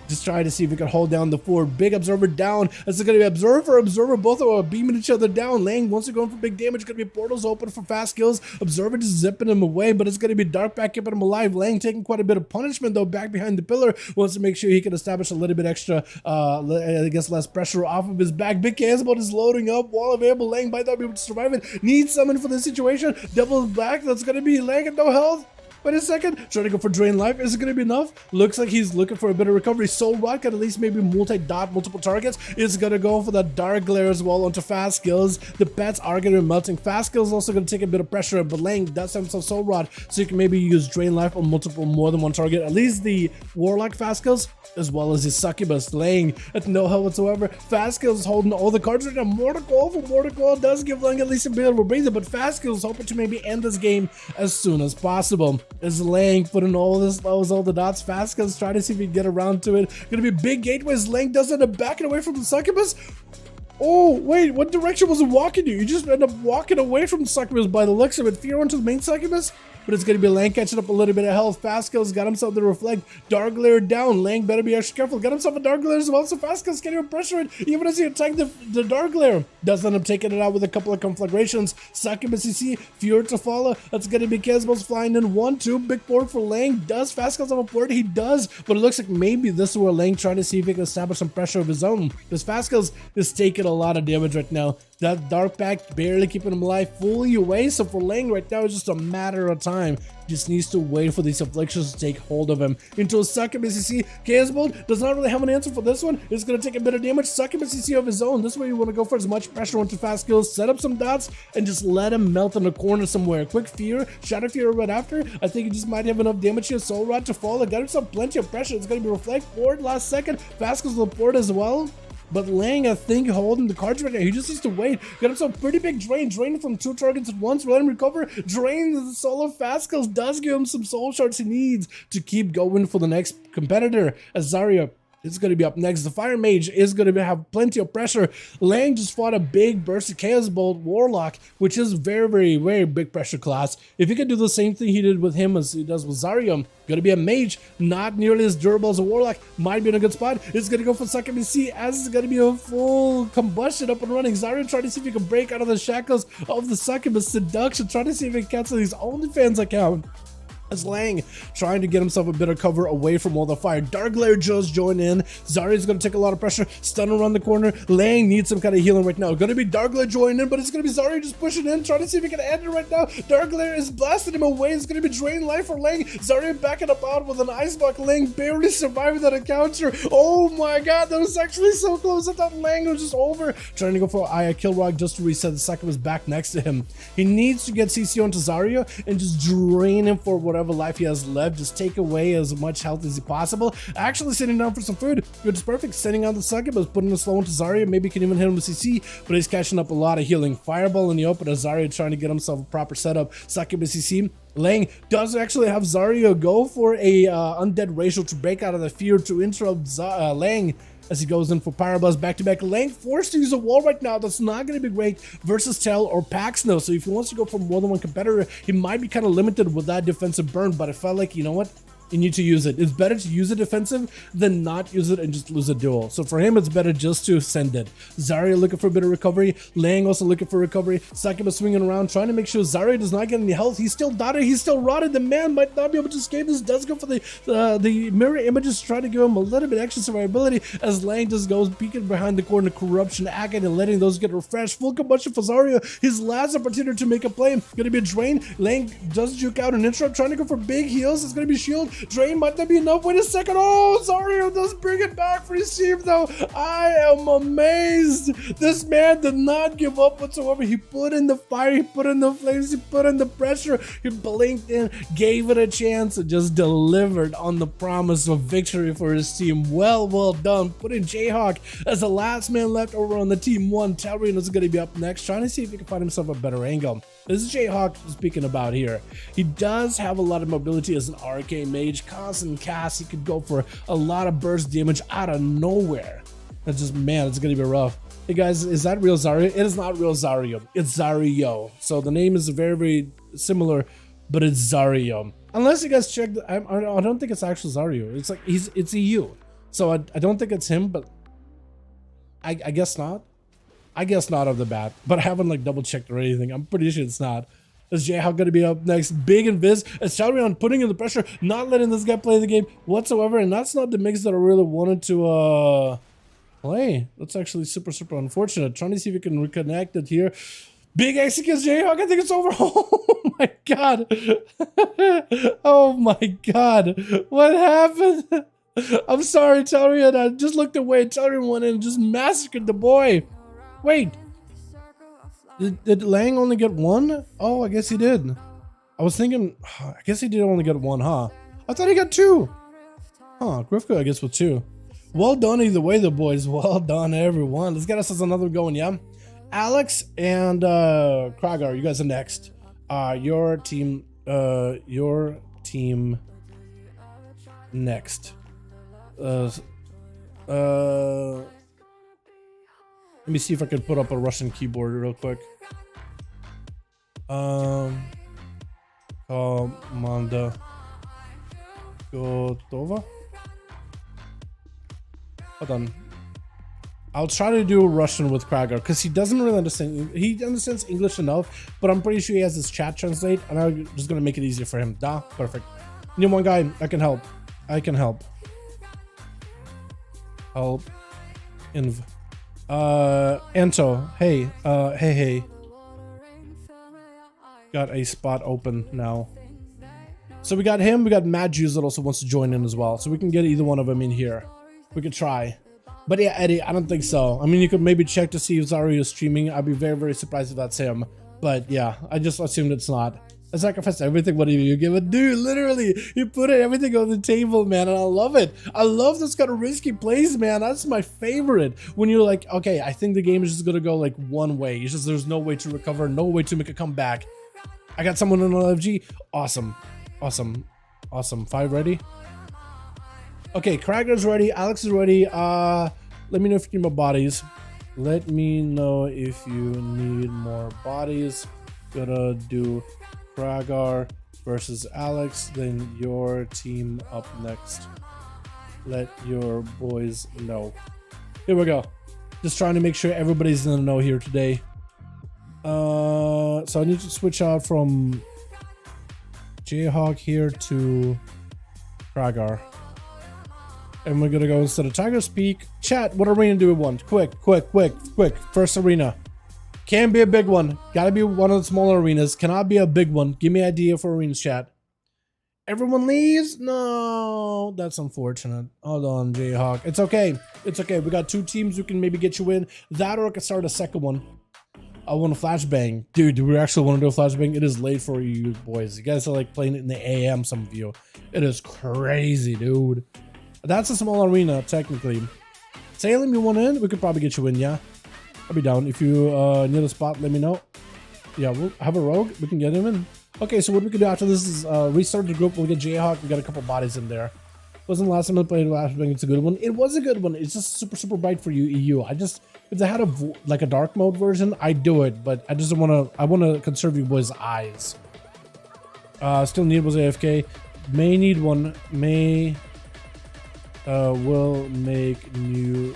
Just trying to see if we can hold down the fort. Big Observer down. As it's going to be Observer. Both are beaming each other down. Lang wants to go in for big damage. Going to be portals open for Fastkills. Observer just zipping him away, but it's going to be Darkback keeping him alive. Lang taking quite a bit of punishment though back behind the pillar. Wants to make sure he can establish a little bit extra, I guess less pressure off of his back. Big Cannonball is loading up. Wall available. Lang might not be able to survive it. Needs summon for this situation. Double back. That's going to be Lang at no health. Wait a second, trying to go for Drain Life. Is it going to be enough? Looks like he's looking for a bit of recovery. Soul Rock at least maybe multi-dot, multiple targets. Is going to go for the Dark Glare as well onto Fastkills. The pets are going to be melting. Fastkills also going to take a bit of pressure, but Lang does have some Soul Rod, so you can maybe use Drain Life on more than one target. At least the Warlock Fastkills, as well as his Succubus. Lang at no health whatsoever. Fastkills is holding all the cards right now. Mortal Coil does give Lang at least a bit of a breather, but Fastkills hoping to maybe end this game as soon as possible. Is Lang putting all the dots. Fastkills trying to see if he can get around to it. Gonna be big gateways. Lang does end up backing away from the Succubus. Oh, wait, what direction was it walking to? You just end up walking away from the Succubus by the looks of it. Fear onto the main Succubus? But it's going to be Lang catching up a little bit of health. Fastkills got himself the Reflect. Dark Glare down. Lang better be extra careful. Got himself a Dark Glare as well, so Fastkills can't even pressure it, even as he attacked the Dark Glare. Does end up taking it out with a couple of conflagrations. Succubus CC, Fear to follow. That's going to be Cannonballs flying in. 1-2, big board for Lang. Does Fastkills have a board? He does, but it looks like maybe this is where Lang trying to see if he can establish some pressure of his own, because Fastkills is taking a lot of damage right now. That Dark Pact barely keeping him alive, fully away, so for Lang right now it's just a matter of time. Just needs to wait for these afflictions to take hold of him. Into a Succubus CC. Cannonball does not really have an answer for this one. It's going to take a bit of damage. Succubus CC of his own. This way you want to go for as much pressure onto Fastkills, set up some dots, and just let him melt in the corner somewhere. Quick Fear, Shadow Fear right after. I think he just might have enough damage here. Soul Rod to fall. Got himself plenty of pressure. It's going to be Reflect board last second. Fastkills will board as well. But Lang, I think, holding the cards right now. He just needs to wait. Got himself pretty big drain. Drain from 2 targets at once. Let him recover. Drain the solo Fastkills does give him some soul shards he needs to keep going for the next competitor. As Zario is going to be up next. The Fire Mage is going to have plenty of pressure. Lang just fought a big burst of Chaos Bolt Warlock, which is very big pressure class. If he can do the same thing he did with him as he does with Zario, going to be a mage, not nearly as durable as a Warlock, might be in a good spot. It's going to go for Succubus C, as it's going to be a full combustion up and running. Zario trying to see if he can break out of the shackles of the Succubus Seduction, trying to see if he can cancel his OnlyFans account. As Lang trying to get himself a bit of cover away from all the fire. Dark Glare just join in. Zario's going to take a lot of pressure. Stun around the corner. Lang needs some kind of healing right now. Going to be Dark Glare joining in, but it's going to be Zario just pushing in, trying to see if he can end it right now. Dark Glare is blasting him away. It's going to be Drain Life for Lang. Zario backing up out with an Ice Block. Lang barely surviving that encounter. Oh my god, that was actually so close. I thought Lang was just over. Trying to go for a Kill Rock just to reset. The Succubus back next to him. He needs to get CC onto Zario and just drain him for whatever life he has left. Just take away as much health as possible. Actually sitting down for some food, which is perfect. Sending out the Succubus, putting a slow into Zario. Maybe can even hit him with CC, but he's catching up a lot of healing. Fireball in the open as Zario trying to get himself a proper setup. Succubus CC. Lang does actually have Zario go for a undead racial to break out of the fear to interrupt Lang. as he goes in for Parabuzz back-to-back Lang, forced to use a wall right now. That's not going to be great versus Tel or Paxno. So if he wants to go for more than one competitor, he might be kind of limited with that defensive burn, but I felt like, you know what? You need to use it. It's better to use it defensive than not use it and just lose a duel. So for him, it's better just to send it. Zario looking for a bit of recovery. Lang also looking for recovery. Sakiba swinging around, trying to make sure Zario does not get any health. He's still dotted. He's still rotted. The man might not be able to escape this. Does go for the mirror images, trying to give him a little bit extra survivability as Lang just goes peeking behind the corner, corruption, agate, and letting those get refreshed. Full combustion for Zario. His last opportunity to make a play. Gonna be a drain. Lang does juke out an interrupt, trying to go for big heals. It's gonna be shield. Drain might not be enough. Wait a second. Oh, Zario does bring it back for his team, though. I am amazed. This man did not give up whatsoever. He put in the fire. He put in the flames. He put in the pressure. He blinked in, gave it a chance, and just delivered on the promise of victory for his team. Well done. Putting Jayhawk as the last man left over on the team one. Talion is going to be up next, trying to see if he can find himself a better angle. This is Jayhawk speaking about here. He does have a lot of mobility as an arcane mage. Constant cast. He could go for a lot of burst damage out of nowhere. That's just, man, it's going to be rough. Hey guys, is that real Zario? It is not real Zario. It's Zario. So the name is very similar, but it's Zario. Unless you guys checked, I don't think it's actual Zario. It's like, it's EU. So I don't think it's him, but I guess not. I guess not off the bat, but I haven't like double checked or anything. I'm pretty sure it's not. Is Jayhawk going to be up next? Big and Viz. As Talion putting in the pressure, not letting this guy play the game whatsoever. And that's not the mix that I really wanted to play. That's actually super unfortunate. Trying to see if we can reconnect it here. Big executes Jayhawk. I think it's over. Oh my god. Oh my god. What happened? I'm sorry, Talion. I just looked away. Talion went in and just massacred the boy. Wait. Did Lang only get one? Oh, I guess he did. I was thinking, I guess he did only get one, huh? I thought he got two. Huh, Grifka, I guess, with two. Well done either way, the boys. Well done, everyone. Let's get us another going, yeah? Alex and Cragar, you guys are next. Your team next. Let me see if I can put up a Russian keyboard real quick. Команда готова. Hold on. I'll try to do Russian with Cragar because he doesn't really understand. He understands English enough, but I'm pretty sure he has his chat translate, and I'm just gonna make it easier for him. Da, perfect. Need one guy. I can help. I can help. Help. Inv. Anto. Hey. Hey. Got a spot open now. So we got him. We got Matt Jews that also wants to join in as well. So we can get either one of them in here. We could try. But yeah, Eddie, I don't think so. I mean, you could maybe check to see if Zario is streaming. I'd be very surprised if that's him. But yeah, I just assumed it's not. I sacrificed everything. What do you give it? Dude, literally, you put everything on the table, man, and I love it. I love this kind of risky plays, man. That's my favorite. When you're like, okay, I think the game is just gonna go like one way. It's just there's no way to recover, no way to make a comeback. I got someone on LFG. Awesome. 5 ready? Okay, Cragar's ready. Alex is ready. Let me know if you need more bodies. Let me know if you need more bodies. Gonna do Cragar versus Alex, then your team up next. Let your boys know. Here we go. Just trying to make sure everybody's in the know here today. So I need to switch out from Jayhawk here to Cragar. And we're gonna go instead of Tiger Speak. Chat, what arena do we want? Quick. First arena. Can't be a big one. Gotta be one of the smaller arenas. Cannot be a big one. Give me an idea for arenas, chat. Everyone leaves? No, that's unfortunate. Hold on, Jayhawk. It's okay. It's okay. We got two teams who can maybe get you in. That or I can start a second one. I want a flashbang. Dude, do we actually want to do a flashbang? It is late for you boys. You guys are like playing it in the AM, some of you. It is crazy, dude. That's a small arena, technically. Salem, you want in? We could probably get you in, yeah? I'll be down. If you need a spot, let me know. Yeah, we'll have a rogue. We can get him in. Okay, so what we can do after this is restart the group. We'll get Jayhawk. We got a couple bodies in there. Wasn't the last time I played Flashbang. It's a good one. It was a good one. It's just super bright for you, EU. If they had like a dark mode version, I'd do it, but I just don't want to. I want to conserve you boys' eyes. Still need was AFK. May need one. May will make new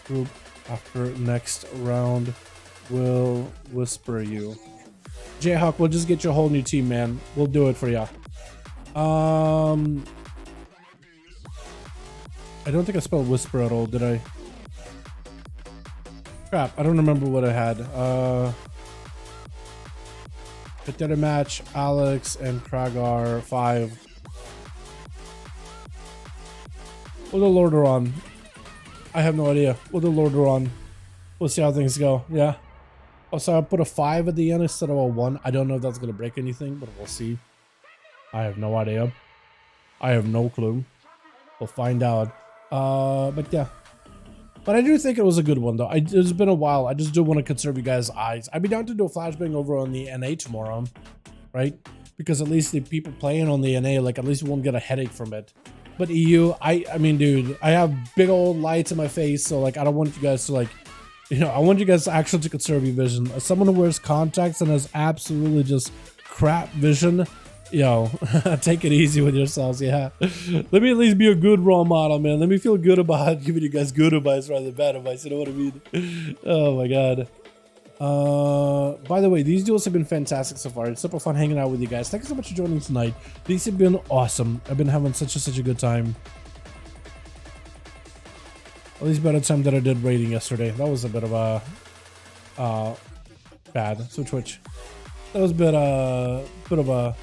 group after next round. Will whisper you. Jayhawk, we'll just get you a whole new team, man. We'll do it for ya. I don't think I spelled whisper at all, did I? Crap, I don't remember what I had. Potato match, Alex and Cragar 5. What the Lord are on? I have no idea. What the Lord are on? We'll see how things go. Yeah. Oh, so I put a 5 at the end instead of a 1. I don't know if that's gonna break anything, but we'll see. I have no idea. I have no clue. We'll find out. But yeah. But I do think it was a good one, though. It's been a while. I just do want to conserve you guys' eyes. I'd be down to do a flashbang over on the NA tomorrow, right? Because at least the people playing on the NA, like, at least we won't get a headache from it. But EU, I mean, dude, I have big old lights in my face, so, like, I don't want you guys to, like, you know, I want you guys to actually to conserve your vision. As someone who wears contacts and has absolutely just crap vision, yo, take it easy with yourselves, yeah. Let me at least be a good role model, man. Let me feel good about giving you guys good advice rather than bad advice, you know what I mean? Oh my god. By the way, these duels have been fantastic so far. It's super fun hanging out with you guys. Thank you so much for joining tonight. These have been awesome. I've been having such a good time. At least better time that I did raiding yesterday. That was a bit of a bad. Switch. That was a bit of a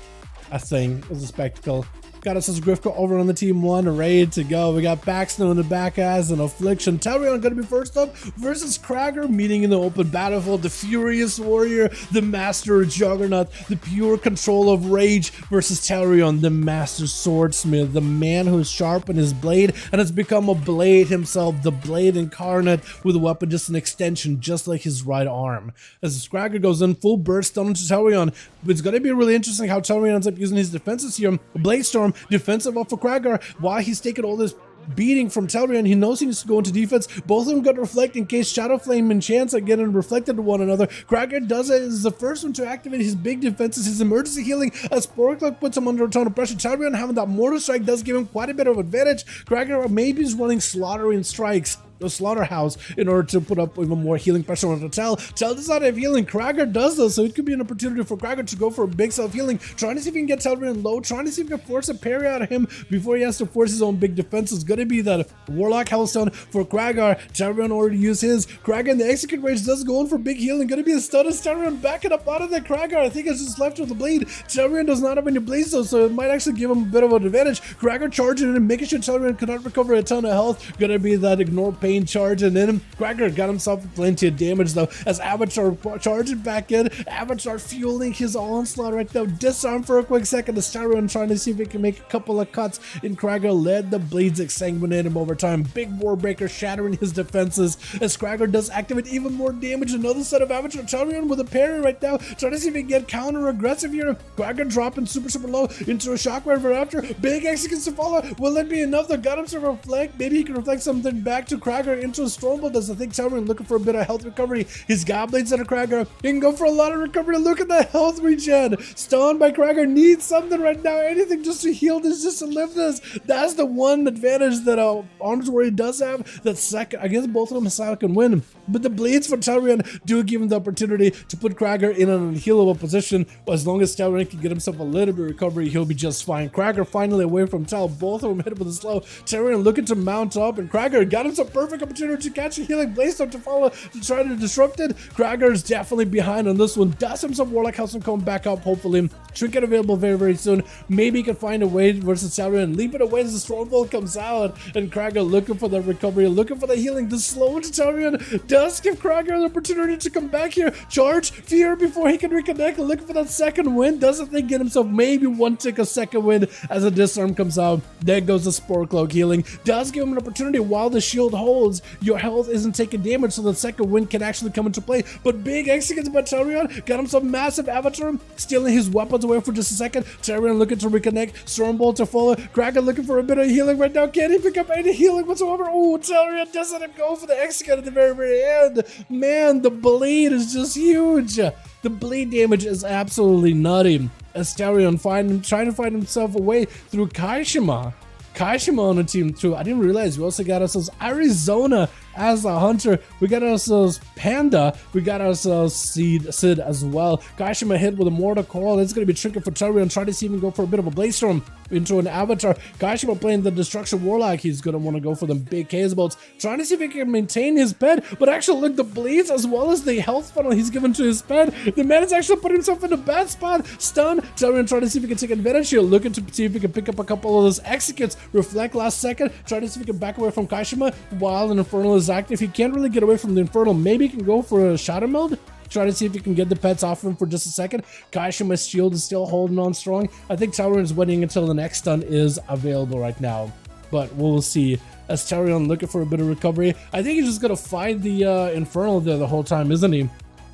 thing. It was a spectacle. Got us as Grifka over on the team 1, ready to go. We got Baxno in the back as an Affliction. Talion gonna be first up versus Cragar, meeting in the open battlefield. The Furious Warrior, the Master Juggernaut, the pure control of rage versus Talion, the Master Swordsmith, the man who's sharpened his blade and has become a blade himself, the blade incarnate with a weapon just an extension, just like his right arm. As Cragar goes in full burst down into Talion, it's gonna be really interesting how Talion ends up using his defenses here. Blade Storm defensive up for Cragar while he's taking all this beating from Talion. He knows he needs to go into defense. Both of them got reflect in case Shadow Flame and Chance are getting reflected to one another. Cragar does it as the first one to activate his big defenses, his emergency healing, as Sporklock puts him under a ton of pressure. Talion having that mortar strike does give him quite a bit of advantage. Cragar maybe is running slaughtering strikes, the slaughterhouse, in order to put up even more healing pressure on Tell does not have healing. Cragar does though, so it could be an opportunity for Cragar to go for a big self-healing, trying to see if he can get Talion low, trying to see if he can force a parry out of him before he has to force his own big defense. It's gonna be that Warlock Hellstone for Cragar. Talion already used his. Cragar in the Execute Rage does go in for big healing, gonna be a stun as Talion backing up out of the Cragar. I think it's just left with the blade. Talion does not have any blades though, so it might actually give him a bit of an advantage. Cragar charging in and making sure Talion cannot recover a ton of health. Gonna be that ignore pain charge, and then Cragar got himself plenty of damage though as Avatar charging back in. Avatar fueling his onslaught right now. Disarm for a quick second as Talion trying to see if he can make a couple of cuts, and Cragar led the blades exsanguinate him over time. Big Warbreaker shattering his defenses as Cragar does activate even more damage. Another set of Avatar. Talion with a parry right now, trying to see if he can get counter aggressive here. Cragar dropping super low into a shockwave right after. Big executes to follow. Will it be enough? They got him to reflect. Maybe he can reflect something back to Cragar into a Stormbolt. Does I think Talion looking for a bit of health recovery. His Godblades at a Cragar. He can go for a lot of recovery. Look at the health regen. Stunned by Cragar. Needs something right now. Anything just to heal this, just to live this. That's the one advantage that Arms Warrior does have. That second, I guess both of them Asada can win. But the blades for Talion do give him the opportunity to put Cragar in an unhealable position. As long as Talion can get himself a little bit of recovery, he'll be just fine. Cragar finally away from Tal. Both of them hit him with a slow. Talion looking to mount up, and Cragar got him some perfect opportunity to catch a healing blade storm to follow to try to disrupt it. Cragar is definitely behind on this one. Does himself Warlock House and come back up, hopefully. Trinket available very soon. Maybe he can find a way versus Talion and leave it away as the Stormbolt comes out, and Cragar looking for the recovery, looking for the healing. The slow to Talion does give Cragar an opportunity to come back here. Charge fear before he can reconnect, looking for that second win. Doesn't think get himself maybe one tick a second win as a disarm comes out. There goes the Spore Cloak healing. Does give him an opportunity while the shield holds. holds, your health isn't taking damage, so the second wind can actually come into play. But big executes by Talion, got himself massive avatar, stealing his weapons away for just a second. Talion looking to reconnect, Stormbolt to follow, Cragar looking for a bit of healing right now. Can't he pick up any healing whatsoever? Oh, Talion doesn't let him go for the execute at the very end. Man, the bleed is just huge. The bleed damage is absolutely nutty. As Talion trying to find himself a way through Kaishima. Kaishima on the team too. I didn't realize we also got ourselves Arizona as a hunter. We got ourselves Panda. We got ourselves Sid as well. Kaishima hit with a mortar coil. That's going to be tricky for Talion. Try to see him go for a bit of a blaze storm into an avatar. Kaishima playing the destruction warlock. He's going to want to go for the big case bolts. Trying to see if he can maintain his pet. But actually look, the bleeds as well as the health funnel he's given to his pet. The man has actually put himself in a bad spot. Stun. Talion trying to see if he can take advantage here. Looking to see if he can pick up a couple of those executes. Reflect last second. Trying to see if he can back away from Kaishima while an Infernal is active. He can't really get away from the Infernal. Maybe he can go for a shadow meld. Try to see if he can get the pets off him for just a second. Kaishima's shield is still holding on strong. I think Talion is waiting until the next stun is available right now. But we'll see. As Talion looking for a bit of recovery. I think he's just going to find the Infernal there the whole time, isn't he?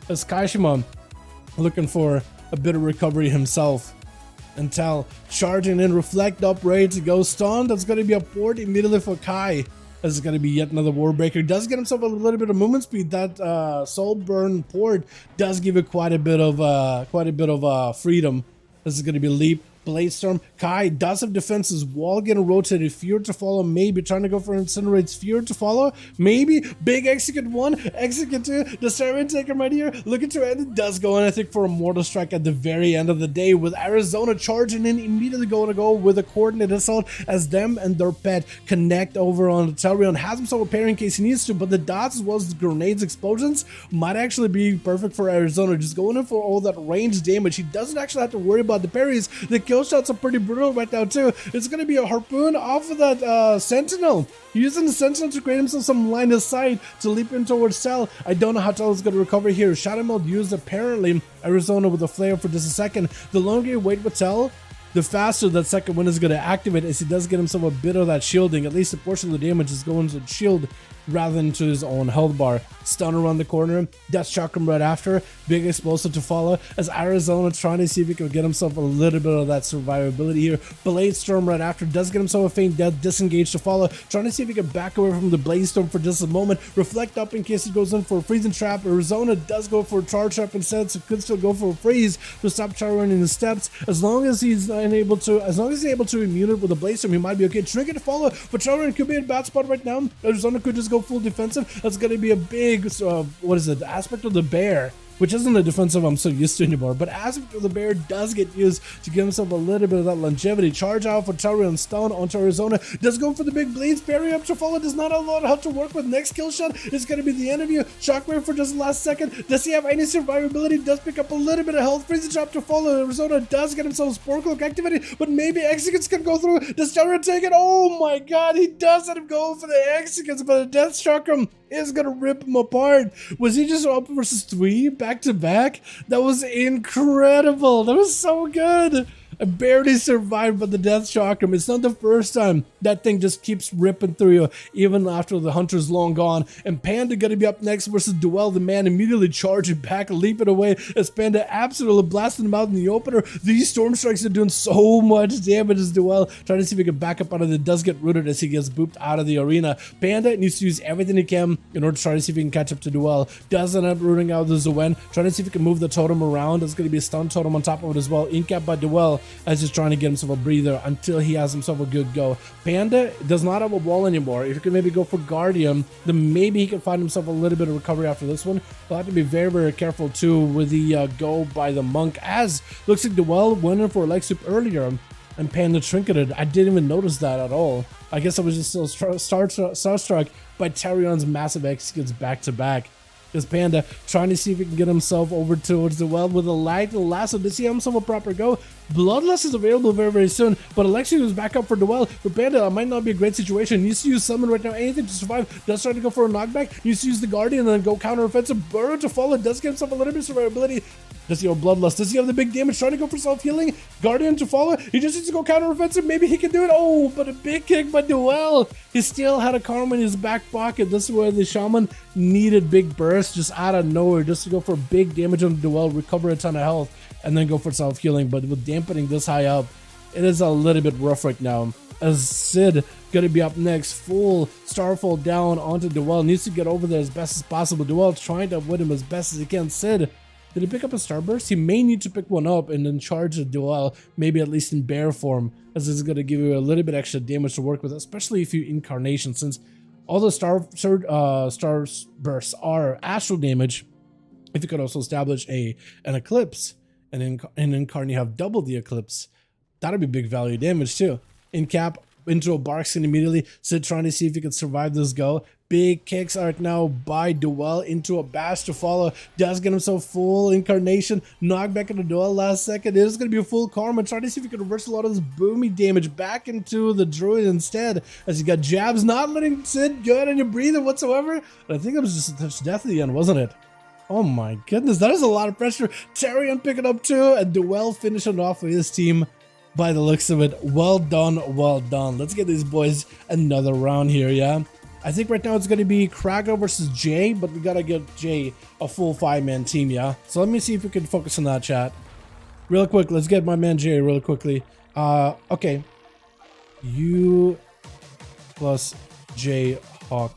As Kaishima looking for a bit of recovery himself. And Tal charging in, reflect up, ready to go. Stun, that's going to be a port immediately for Kai. This is going to be yet another Warbreaker. Does get himself a little bit of movement speed. That Soul Burn port does give it quite a bit of freedom. This is going to be Leap, Blade Storm. Kai does have defenses. Wall getting rotated. Fear to follow. Maybe trying to go for Incinerates. Fear to follow. Maybe. Big execute 1. Execute 2. The Siren Taker right here. Looking to end. It does go in, I think, for a Mortal Strike at the very end of the day. With Arizona charging in. Immediately going to go with a coordinate assault as them and their pet connect over on Talion. Has himself a parry in case he needs to. But the dots as well as the grenades explosions might actually be perfect for Arizona. Just going in for all that range damage. He doesn't actually have to worry about the parries. The kill shots are pretty brutal right now too. It's going to be a harpoon off of that Sentinel. Using the Sentinel to create himself some line of sight to leap in towards Cell. I don't know how Cell is going to recover here. Shadow Mode used apparently. Arizona with a flare for just a second. The longer you wait with Cell, the faster that second wind is going to activate, as he does get himself a bit of that shielding. At least a portion of the damage is going to the shield rather than to his own health bar. Stun around the corner, Death Chakram right after, big explosive to follow, as Arizona trying to see if he can get himself a little bit of that survivability here. Blade Storm right after, does get himself a faint death, disengage to follow, trying to see if he can back away from the Blade Storm for just a moment, reflect up in case he goes in for a freezing trap. Arizona does go for a charge trap instead, so could still go for a freeze to stop Talion in his steps. As long as he's able to immune it with a Blade Storm, he might be okay. Trinket to follow, but Talion could be in a bad spot right now. Arizona could just go full defensive. That's going to be a big aspect of the bear, which isn't a defensive I'm so used to anymore, but aspect of the bear does get used to give himself a little bit of that longevity. Charge out for Talion, stun onto Arizona, does go for the big blades, parry up to follow, does not allow how to work with. Next kill shot is going to be the end of you. Shockwave for just the last second. Does he have any survivability? Does pick up a little bit of health. Freezing trap to follow. Arizona does get himself Spore Cloak activated, but maybe executes can go through. Does Talion take it? Oh my god, he does let him go for the executes, but the Death Chakram is gonna rip him apart. Was he just up versus 3 back to back? That was incredible. That was so good. I barely survived by the Death Chakram. It's not the first time that thing just keeps ripping through you, even after the hunter's long gone. And Panda gonna be up next versus Duel. The man immediately charging back, leaping away as Panda absolutely blasting him out in the opener. These Storm Strikes are doing so much damage as Duel. Trying to see if he can back up out of it. Does get rooted as he gets booped out of the arena. Panda needs to use everything he can in order to try to see if he can catch up to Duel. Does end up rooting out the Zuen. Trying to see if he can move the totem around. There's gonna be a stun totem on top of it as well. Incap by Duel, as just trying to get himself a breather until he has himself a good go. Panda does not have a wall anymore. If he can maybe go for Guardian, then maybe he can find himself a little bit of recovery after this one. He'll have to be very, very careful too with the go by the monk, as looks like Duel went in for a leg sweep earlier and Panda trinketed. I didn't even notice that at all. I guess I was just still starstruck by Talion's massive executes back to back. This Panda trying to see if he can get himself over towards the well with a light lasso. Does he have himself a proper go? Bloodlust is available very, very soon, but Alexi was back up for Duel. For Panda, that might not be a great situation. Needs to use Summon right now, anything to survive. Does try to go for a knockback. Needs to use the Guardian and then go counter offensive. Burrow to follow. Does get himself a little bit of survivability. Does he have Bloodlust? Does he have the big damage? Trying to go for self-healing? Guardian to follow? He just needs to go counter-offensive. Maybe he can do it. Oh, but a big kick by Duel. He still had a karma in his back pocket. This is where the Shaman needed big burst just out of nowhere just to go for big damage on Duel, recover a ton of health, and then go for self-healing. But with dampening this high up, it is a little bit rough right now. As Sid gonna be up next, full Starfall down onto Duel. Needs to get over there as best as possible. Duel trying to avoid him as best as he can. Sid, did he pick up a Starburst? He may need to pick one up and then charge the Duel, maybe at least in bear form, as this is going to give you a little bit extra damage to work with, especially if you Incarnation, since all the Starbursts are astral damage. If you could also establish an Eclipse, and in Incarn you have double the Eclipse, that'd be big value damage too. In cap, into a Bark Skin immediately, Sid trying to see if he can survive this go. Big kicks right now by Duel into a bash to follow. Does get himself full Incarnation. Knock back into Duel last second. It is going to be a full karma. Trying to see if he can reverse a lot of this boomy damage back into the Druid instead. As he got jabs, not letting Sid get any breathing whatsoever. But I think it was just a touch death at the end, wasn't it? Oh my goodness, that is a lot of pressure. Talion picking up too. And Duel finishing off with his team. By the looks of it, well done, well done. Let's get these boys another round here, yeah? I think right now it's going to be Cragar versus Jay, but we got to get Jay a full 5-man team, yeah? So let me see if we can focus on that, chat. Real quick, let's get my man Jay really quickly. Okay. You plus Jayhawk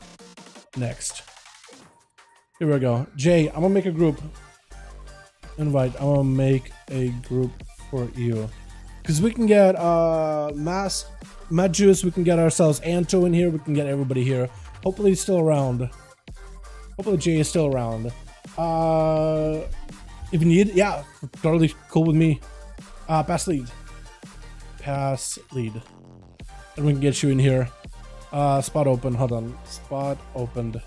next. Here we go. Jay, I'm going to make a group. Invite. I'm going to make a group for you. Because we can get Matt Juice, we can get ourselves Anto in here, we can get everybody here. Hopefully he's still around. Hopefully Jay is still around. If you need, yeah, totally cool with me. Pass lead. Pass lead. And we can get you in here. Spot open, hold on. Spot opened.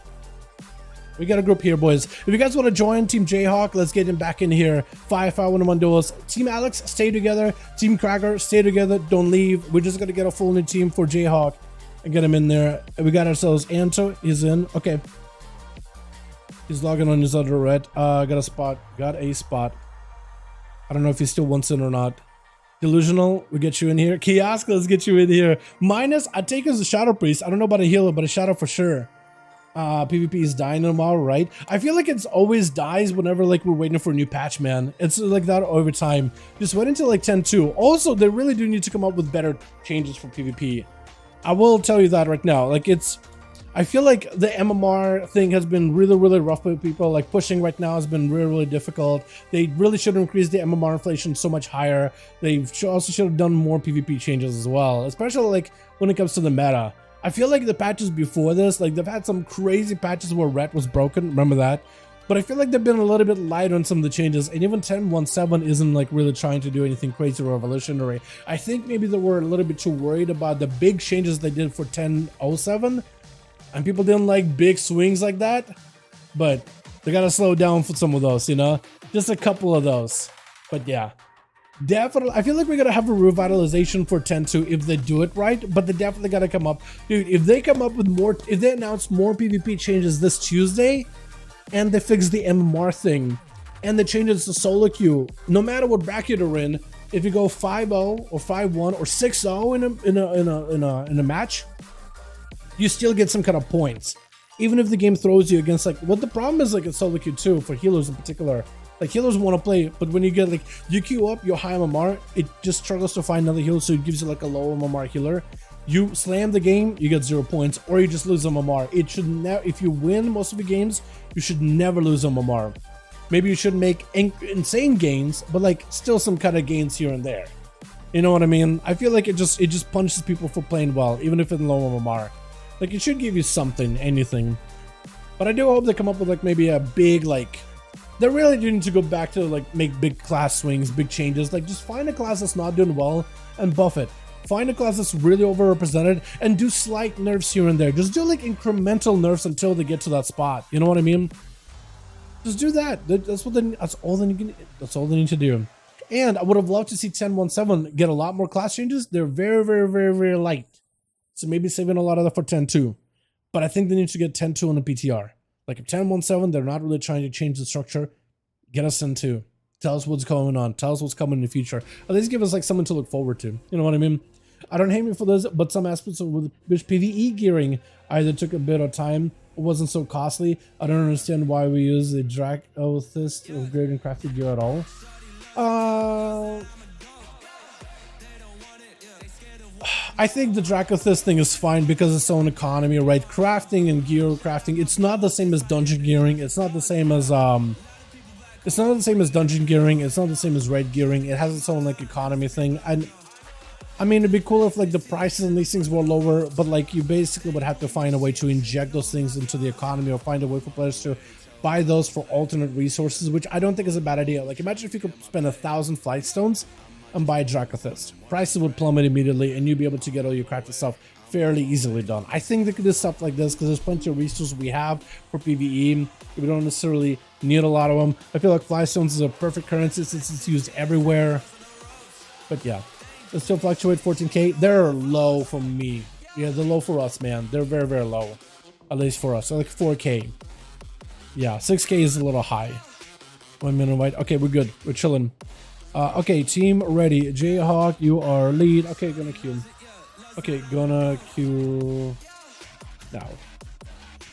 We got a group here, boys. If you guys want to join Team Jayhawk, let's get him back in here. 5V5 1v1 Duels. Team Alex, stay together. Team Cragar, stay together. Don't leave. We're just going to get a full new team for Jayhawk and get him in there. And we got ourselves Anto. He's in. Okay. He's logging on his other red. Got a spot. Got a spot. I don't know if he still wants in or not. Delusional, we get you in here. Kiosk, let's get you in here. Minus, I take as a Shadow Priest. I don't know about a healer, but a Shadow for sure. PvP is dying tomorrow, right? I feel like it's always dies whenever like we're waiting for a new patch, man. It's like that over time. Just wait until like 10.2. Also, they really do need to come up with better changes for PvP. I will tell you that right now. Like I feel like the MMR thing has been really rough for people. Like pushing right now has been really difficult. They really should have increased the MMR inflation so much higher. They also should have done more PvP changes as well, especially like when it comes to the meta. I feel like the patches before this, like they've had some crazy patches where ret was broken, remember that? But I feel like they've been a little bit light on some of the changes, and even 10.17 isn't like really trying to do anything crazy or revolutionary. I think maybe they were a little bit too worried about the big changes they did for 10.07, and people didn't like big swings like that, but they gotta slow down for some of those, you know? Just a couple of those, but yeah. Definitely, I feel like we're gonna have a revitalization for 10.2 if they do it right, but they definitely gotta come up. Dude, if they come up with more, if they announce more PvP changes this Tuesday, and they fix the MMR thing, and they change it to solo queue, no matter what bracket you're in, if you go 5-0 or 5-1 or 6-0 in a match, you still get some kind of points. Even if the game throws you against like, what the problem is like in solo queue too, for healers in particular. Like healers want to play, but when you get like, you queue up your high MMR, it just struggles to find another healer, so it gives you like a low MMR healer. You slam the game, you get 0 points, or you just lose MMR. It should never, if you win most of the games, you should never lose MMR. Maybe you should make insane gains, but like still some kind of gains here and there. You know what I mean? I feel like it just punishes people for playing well, even if it's low MMR. Like it should give you something, anything. But I do hope they come up with like maybe a big like, they really do need to go back to like make big class swings, big changes. Like just find a class that's not doing well and buff it. Find a class that's really overrepresented and do slight nerfs here and there. Just do like incremental nerfs until they get to that spot. You know what I mean? Just do that. That's all they need to do. And I would have loved to see 10.17 get a lot more class changes. They're very light. So maybe saving a lot of that for 10.2. But I think they need to get 10.2 on the PTR. Like if 10.17, they're not really trying to change the structure. Get us 10.2. Tell us what's going on. Tell us what's coming in the future. At least give us like something to look forward to. You know what I mean? I don't hate me for this, but some aspects of which PvE gearing either took a bit of time or wasn't so costly. I don't understand why we use the Dragonflight or grading crafted gear at all. I think the Dragonflight thing is fine because of its own economy, right? Crafting and gear crafting, it's not the same as dungeon gearing. It's not the same as it's not the same as dungeon gearing. It's not the same as raid gearing. It has its own like economy thing. And I mean, it'd be cool if like the prices on these things were lower, but like you basically would have to find a way to inject those things into the economy or find a way for players to buy those for alternate resources, which I don't think is a bad idea. Like imagine if you could spend 1,000 flight stones and buy Dragonflight. Prices would plummet immediately and you'd be able to get all your crafted stuff fairly easily done. I think they could do stuff like this because there's plenty of resources we have for PvE. We don't necessarily need a lot of them. I feel like fly stones is a perfect currency since it's used everywhere. But yeah. They still fluctuate 14k. They're low for me. Yeah, they're low for us, man. They're very, very low. At least for us. So like 4k. Yeah, 6k is a little high. 1 minute wait. Okay, we're good. We're chilling. Okay, team ready. Jayhawk, you are lead. Okay, gonna queue. Okay, gonna queue now.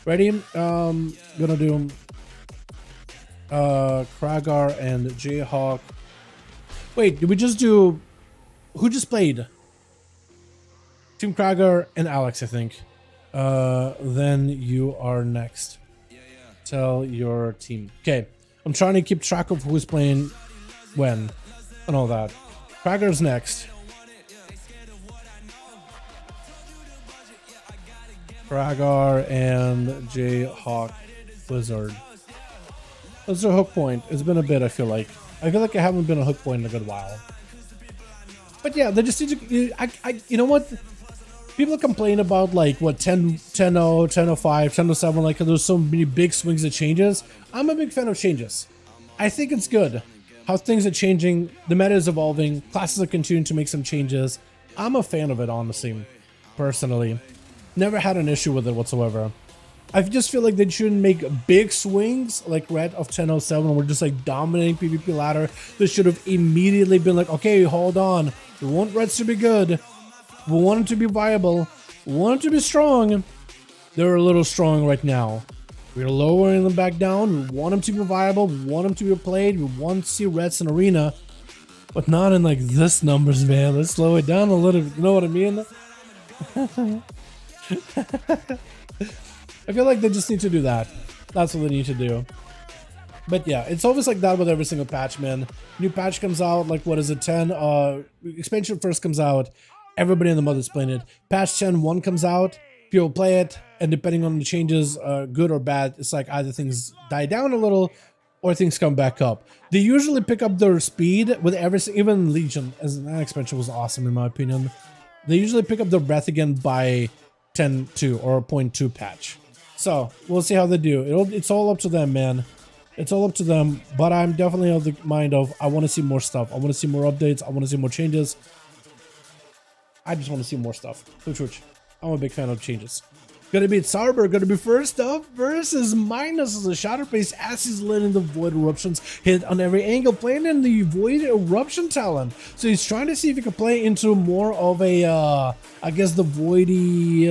Ready? Gonna do Cragar and Jayhawk. Wait, did we just do? Who just played? Team Cragar and Alex, I think. Then you are next. Tell your team. Okay, I'm trying to keep track of who's playing when and all that. Cragar's next. Cragar and Jayhawk Blizzard. That's a hook point. It's been a bit, I feel like. I haven't been a hook point in a good while. But yeah, they just need to, you know what? People complain about like what 10.0, 10.05, 10.07, like there's so many big swings of changes. I'm a big fan of changes. I think it's good how things are changing, the meta is evolving, classes are continuing to make some changes. I'm a fan of it, honestly, personally. Never had an issue with it whatsoever. I just feel like they shouldn't make big swings like Red of 10.07. We're just like dominating PvP ladder. They should have immediately been like, okay, hold on. We want Reds to be good. We want them to be viable. We want them to be strong. They're a little strong right now. We're lowering them back down. We want them to be viable. We want them to be played. We want to see Reds in arena. But not in like this numbers, man. Let's slow it down a little bit. You know what I mean? I feel like they just need to do that. That's what they need to do. But yeah, it's always like that with every single patch, man. New patch comes out, like what is it, 10? Expansion first comes out. Everybody in the mother's playing it. Patch 10.1 comes out. People play it, and depending on the changes, good or bad, it's like either things die down a little or things come back up. They usually pick up their speed with even Legion, as that expansion was awesome in my opinion. They usually pick up their breath again by 10.2 or a 0.2 patch. So we'll see how they do. It's all up to them, man. It's all up to them. But I'm definitely of the mind of I want to see more stuff. I want to see more updates. I want to see more changes. I just want to see more stuff. Which I'm a big fan of changes. Gonna be Starbor, gonna be first up versus Minus as a shatter base as he's letting the Void Eruptions hit on every angle, playing in the Void Eruption talent. So he's trying to see if he can play into more of a, I guess the Voidy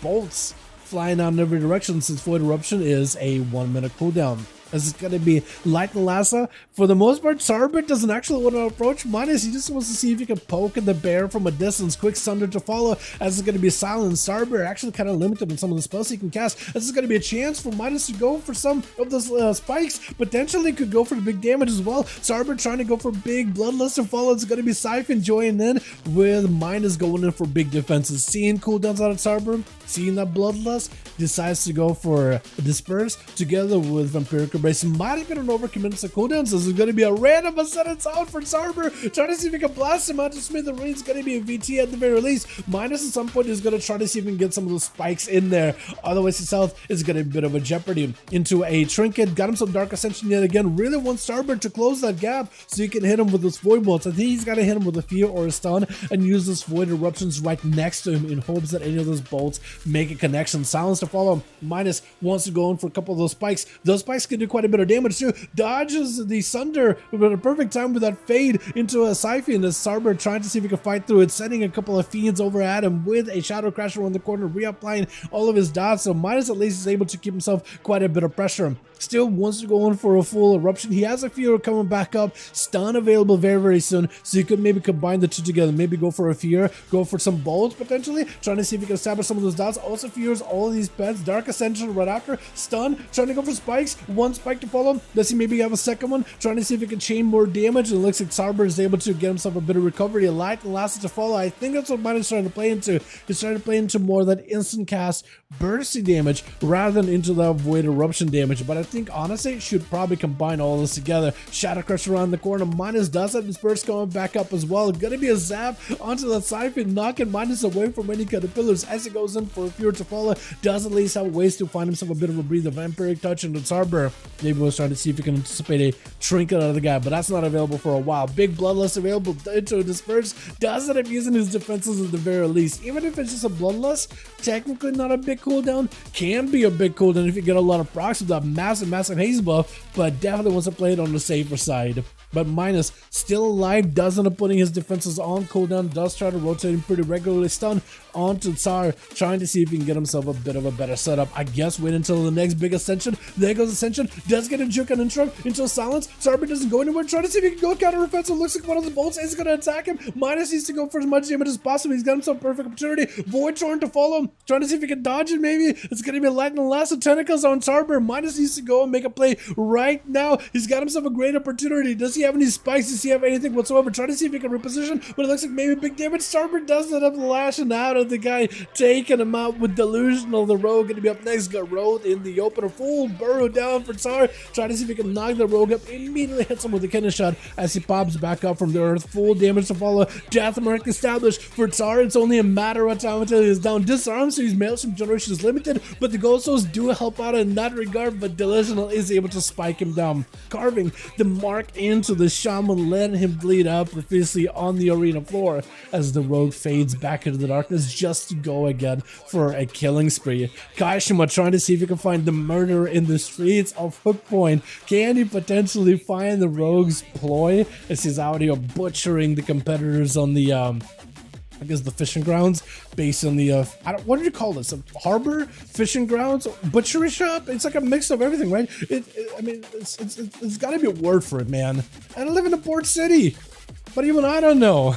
bolts flying out in every direction, since Void Eruption is a 1 minute cooldown. As it's going to be Light and Lassa. For the most part, Starbor doesn't actually want to approach Minus. He just wants to see if he can poke at the bear from a distance. Quick Thunder to follow, as it's going to be Silent. Starbor actually kind of limited on some of the spells he can cast. This is going to be a chance for Minus to go for some of those spikes. Potentially could go for the big damage as well. Starbor trying to go for big Bloodlust to follow. It's going to be Siphon joining in with Minus going in for big defenses. Seeing cooldowns out of Starbor, seeing that Bloodlust, decides to go for Disperse together with Vampiric Embrace. Might have been an overcommitment to cooldowns. This is going to be a random sentence out for Starbor. Trying to see if he can blast him out to Smithereens. It's going to be a VT at the very least. Minus at some point is going to try to see if he can get some of those spikes in there. Otherwise, himself is going to be a bit of a jeopardy. Into a Trinket. Got him some Dark Ascension yet again. Really wants Starbor to close that gap so you can hit him with those Void Bolts. I think he's got to hit him with a Fear or a Stun and use those Void Eruptions right next to him in hopes that any of those bolts make a connection. Silence to follow him. Minus wants to go in for a couple of those spikes. Those spikes can do quite a bit of damage too. Dodges the Sunder with a perfect time with that fade into a Syphi, and the Starbor trying to see if he can fight through it, sending a couple of Fiends over at him with a Shadow Crasher on the corner, reapplying all of his dots. So Minus at least is able to keep himself quite a bit of pressure. Still wants to go in for a full eruption. He has a fear coming back up. Stun available very, very soon. So you could maybe combine the two together. Maybe go for a fear, go for some bolts potentially, trying to see if you can establish some of those dots. Also fears all of these pets. Dark Ascension right after. Stun, trying to go for spikes. One spike to follow. Does he maybe have a second one? Trying to see if he can chain more damage. And it looks like Starbor is able to get himself a bit of recovery. A light and lasted to follow. I think that's what Minus is trying to play into. He's trying to play into more of that instant cast bursty damage rather than into that void eruption damage. But I think honestly should probably combine all this together. Shadow Crush around the corner. Minus does have his burst going back up as well. Gonna be a zap onto that Siphon, knocking Minus away from any kind of pillars as he goes in for a fear to follow. Does at least have ways to find himself a bit of a breather. Vampiric Touch into Starbor. Maybe was trying to see if he can anticipate a trinket out of the guy, but that's not available for a while. Big Bloodlust available into Disperse. Does end up using his defenses at the very least. Even if it's just a Bloodlust, technically not a big cooldown. Can be a big cooldown if you get a lot of procs with that massive haze buff, but definitely wants to play it on the safer side. But Minus still alive, does end up putting his defenses on cooldown, does try to rotate him pretty regularly. Stun onto Tsar, trying to see if he can get himself a bit of a better setup. I guess wait until the next big Ascension. There goes Ascension, does get a juke and interrupt until Silence. Starbor doesn't go anywhere, trying to see if he can go counter offensive. Looks like one of the bolts is going to attack him. Minus needs to go for as much damage as possible. He's got himself a perfect opportunity. Void trying to follow him, trying to see if he can dodge it maybe. It's going to be a lightning last of tentacles on Starbor. Minus needs to go and make a play right now. He's got himself a great opportunity. Does he have any spikes? Does he have anything whatsoever? Trying to see if he can reposition, but it looks like maybe big damage. Starbor does end up lashing out at the guy, taking him out with Delusional. The Rogue going to be up next. Got Road in the opener. Full burrow down for Tsar. Trying to see if he can knock the Rogue up. Immediately hits him with a cannon shot as he pops back up from the earth. Full damage to follow. Death mark established for Tsar. It's only a matter of time until he is down. Disarmed, so his Maelstrom generation is limited, but the Ghost Souls do help out in that regard, but Delusional is able to spike him down. Carving the mark into the Shaman, letting him bleed up profusely on the arena floor as the Rogue fades back into the darkness just to go again for a killing spree. Kaishima trying to see if he can find the murderer in the streets of Hook Point. Can he potentially find the Rogue's ploy as he's out here butchering the competitors on the I guess the fishing grounds based on the what did you call this? A harbor, fishing grounds, butchery shop? It's like a mix of everything, right? I mean, it's got to be a word for it, man. And I live in a port city, but even I don't know.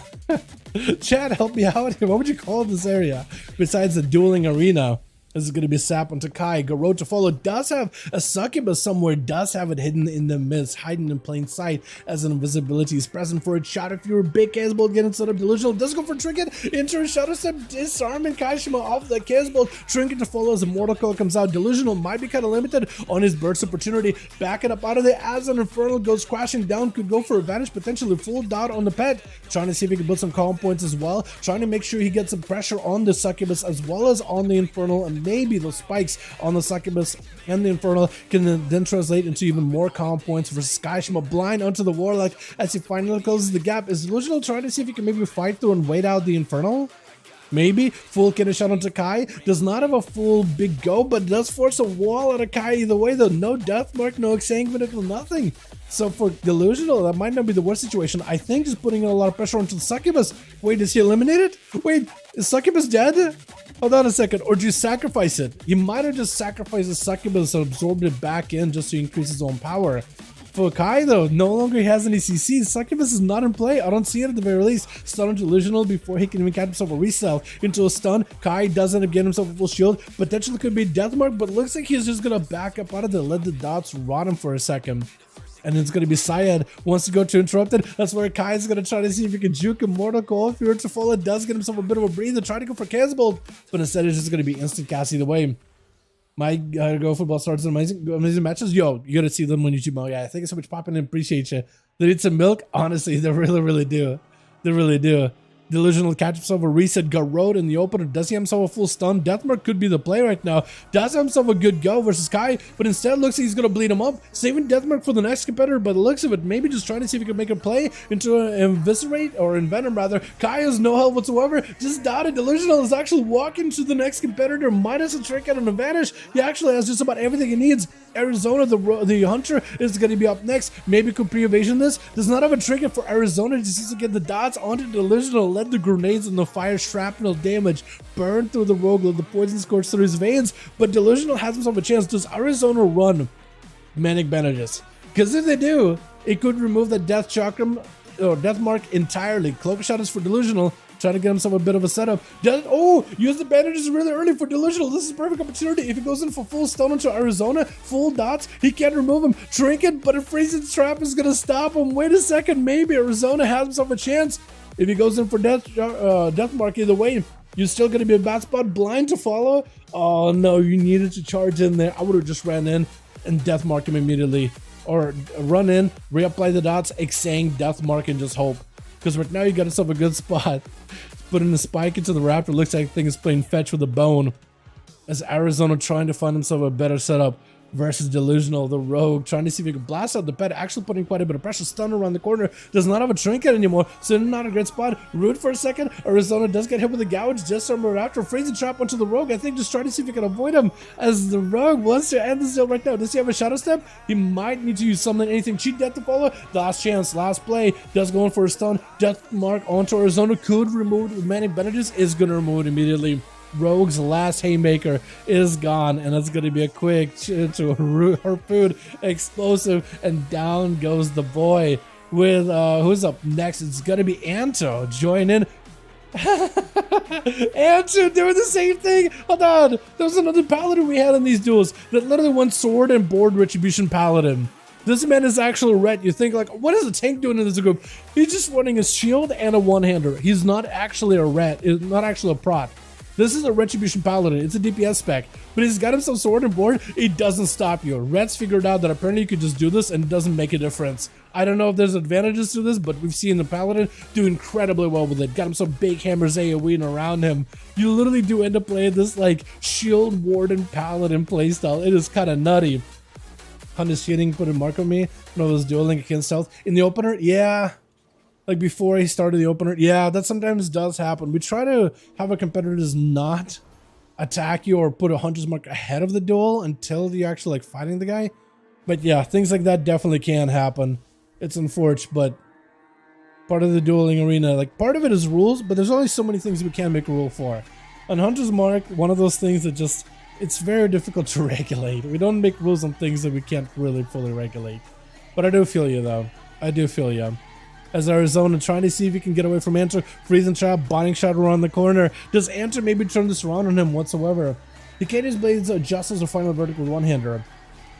Chad, help me out here. What would you call this area besides the dueling arena? This is going to be Sap on Takai. Garou to follow. Does have a succubus somewhere. Does have it hidden in the midst. Hiding in plain sight as an invisibility is present for it. Shadow Fury. Big Casebolt getting set up. Delusional. Does go for Trinket. Into Shadow Step. Disarming Kaishima off the Casebolt. Trinket to follow as a Mortal Coil comes out. Delusional might be kind of limited on his burst opportunity. Backing up out of there as an Infernal goes crashing down. Could go for advantage. Potentially full dot on the pet. Trying to see if he can build some calm points as well. Trying to make sure he gets some pressure on the succubus as well as on the Infernal. And maybe those spikes on the succubus and the Infernal can then translate into even more calm points for Kaishima. Blind onto the Warlock as he finally closes the gap. Is Delusional trying to see if he can maybe fight through and wait out the Infernal? Maybe. Full cannon shot onto Kai. Does not have a full big go, but does force a wall out of Kai either way though. No death mark, no exsanguinate, nothing. So for Delusional, that might not be the worst situation. I think just putting in a lot of pressure onto the succubus. Wait, is he eliminated? Wait, is succubus dead? Hold on a second, or do you sacrifice it? You might have just sacrificed the succubus and absorbed it back in just to increase his own power. For Kai though, no longer has any CC. Succubus is not in play. I don't see it at the very least. Stun on Delusional before he can even catch himself a resell into a stun. Kai does end up getting himself a full shield. Potentially could be death mark, but looks like he's just gonna back up out of there, let the dots rot him for a second. And it's going to be Syed wants to go to Interrupted. That's where Kai is going to try to see if he can juke a Mortal Coil. Fear to follow, does get himself a bit of a breather. Try to go for Casebolt, but instead it's just going to be instant cast either way. My Go Football starts amazing matches. Yo, you got to see them on YouTube. Oh, yeah, thank you so much, popping in. Appreciate you. They need some milk. Honestly, they really do. They really do. Delusional catch himself a reset, got rode in the opener. Does he have himself a full stun? Deathmark could be the play right now. Does have himself a good go versus Kai, but instead looks like he's going to bleed him up. Saving Deathmark for the next competitor, by the looks of it, maybe just trying to see if he can make a play into an Eviscerate or Envenom rather. Kai has no health whatsoever. Just dotted. Delusional is actually walking to the next competitor minus a trick and an advantage. He actually has just about everything he needs. Arizona, the Hunter, is going to be up next. Maybe could pre-evasion this. Does not have a trigger for Arizona. Just needs to get the dots onto Delusional. Let the grenades and the fire shrapnel damage burn through the rogue. Let the poison scorch through his veins. But Delusional has himself a chance. Does Arizona run Manic Bandages? Because if they do, it could remove the Death Chakram or Death Mark entirely. Cloak Shot is for Delusional. Trying to get himself a bit of a setup. Use the bandages really early for Delusional. This is a perfect opportunity. If he goes in for full stun into Arizona, full dots, he can't remove him. Trinket, but a freezing trap is going to stop him. Wait a second. Maybe Arizona has himself a chance. If he goes in for Death Mark either way, you're still going to be a bad spot. Blind to follow. Oh, no. You needed to charge in there. I would have just ran in and Death Mark him immediately. Or run in, reapply the dots, Xang, Death Mark, and just hope. Because right now you got yourself a good spot. Putting the spike into the Raptor. Looks like thing is playing fetch with a bone. As Arizona trying to find himself a better setup versus Delusional, the rogue, trying to see if he can blast out the pet, actually putting quite a bit of pressure. Stun around the corner, does not have a trinket anymore, so not a great spot. Root for a second. Arizona does get hit with a gouge just from a Raptor. Freezing trap onto the rogue. I think just trying to see if he can avoid him, as the rogue wants to end this deal right now. Does he have a shadow step? He might need to use something, anything. Cheat death to follow. Last chance, last play. Does go in for a stun. Death Mark onto Arizona. Could remove it with Manic Bandages. Is going to remove it immediately. Rogue's last haymaker is gone, and it's going to be a quick to harpoon explosive, and down goes the boy. With who's up next? It's going to be Anto join in. Anto doing the same thing. Hold on, there was another paladin we had in these duels that literally went sword and board retribution paladin. This man is actually a ret. You think like, what is a tank doing in this group? He's just running a shield and a one-hander. He's not actually a ret. It's not actually a prot. This is a Retribution Paladin. It's a DPS spec, but he's got himself sword and board. It doesn't stop you. Reds figured out that apparently you could just do this and it doesn't make a difference. I don't know if there's advantages to this, but we've seen the Paladin do incredibly well with it. Got him some big hammers AoE around him. You literally do end up playing this like shield warden Paladin playstyle. It is kind of nutty. Hunt is cheating, put a mark on me. No, was dueling against stealth. In the opener, yeah. Like before he started the opener, yeah, that sometimes does happen. We try to have a competitor does not attack you or put a hunter's mark ahead of the duel until you're actually like fighting the guy. But yeah, things like that definitely can happen. It's unfortunate, but part of the dueling arena, like part of it is rules, but there's only so many things we can make a rule for. On hunter's mark, one of those things that just, it's very difficult to regulate. We don't make rules on things that we can't really fully regulate. But I do feel you though. I do feel you. As Arizona trying to see if he can get away from Enter. Freezing trap, binding shot around the corner. Does Enter maybe turn this around on him whatsoever? He can't use Blades of Justice or Final Verdict with one-hander.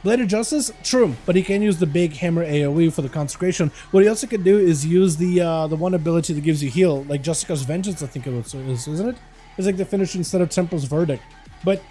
Blade of Justice, true, but he can use the big hammer AoE for the consecration. What he also can do is use the one ability that gives you heal, like Justica's Vengeance, I think it is, isn't it? It's like the finish instead of Temple's Verdict. But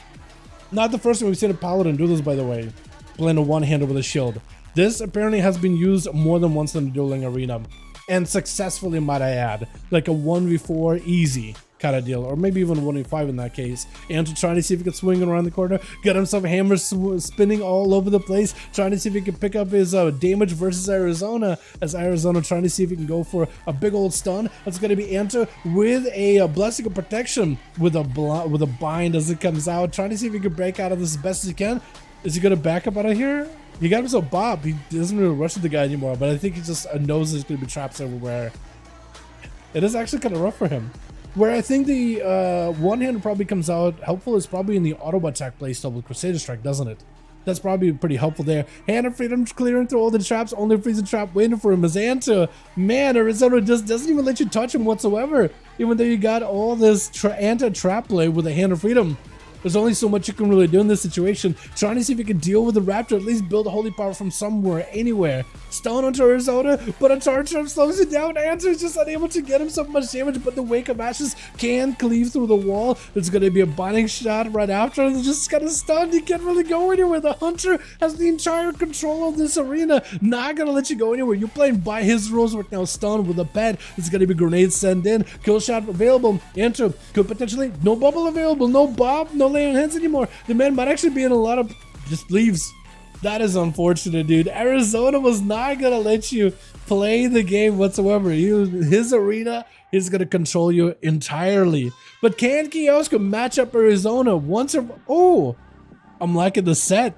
not the first time we've seen a Paladin do this, by the way. Blend a one-hander with a shield. This apparently has been used more than once in the dueling arena. And successfully, might I add, like a 1v4 easy kind of deal, or maybe even 1v5 in that case. And trying to see if he can swing around the corner, got himself hammer spinning all over the place, trying to see if he can pick up his damage versus Arizona, as Arizona trying to see if he can go for a big old stun. That's going to be Anta with a Blessing of Protection with a bind as it comes out, trying to see if he can break out of this as best as he can. Is he going to back up out of here? He got himself Bob. He doesn't really rush with the guy anymore, but I think he just knows there's going to be traps everywhere. It is actually kind of rough for him. Where I think the one-hand probably comes out helpful is probably in the auto attack playstyle with Crusader Strike, doesn't it? That's probably pretty helpful there. Hand of Freedom clearing through all the traps, only freezing trap waiting for him as Anta. Man, Arizona just doesn't even let you touch him whatsoever, even though you got all this anti-trap play with a Hand of Freedom. There's only so much you can really do in this situation. Trying to see if you can deal with the Raptor, at least build a holy power from somewhere, anywhere. Stone onto Arizona, but a charge trap slows it down. Answer is just unable to get himself much damage, but the Wake of Ashes can cleave through the wall. It's going to be a binding shot right after. It's just kind of stunned. He can't really go anywhere. The Hunter has the entire control of this arena. Not going to let you go anywhere. You're playing by his rules right now. Stunned with a pet. It's going to be grenades sent in. Kill shot available. Enter. Could potentially. No bubble available. No Bob. No laying hands anymore. The man might actually be in a lot of. Just leaves. That is unfortunate, dude. Arizona was not going to let you play the game whatsoever. His arena is going to control you entirely. But can Kiosko match up Arizona once or... Oh, I'm liking the set.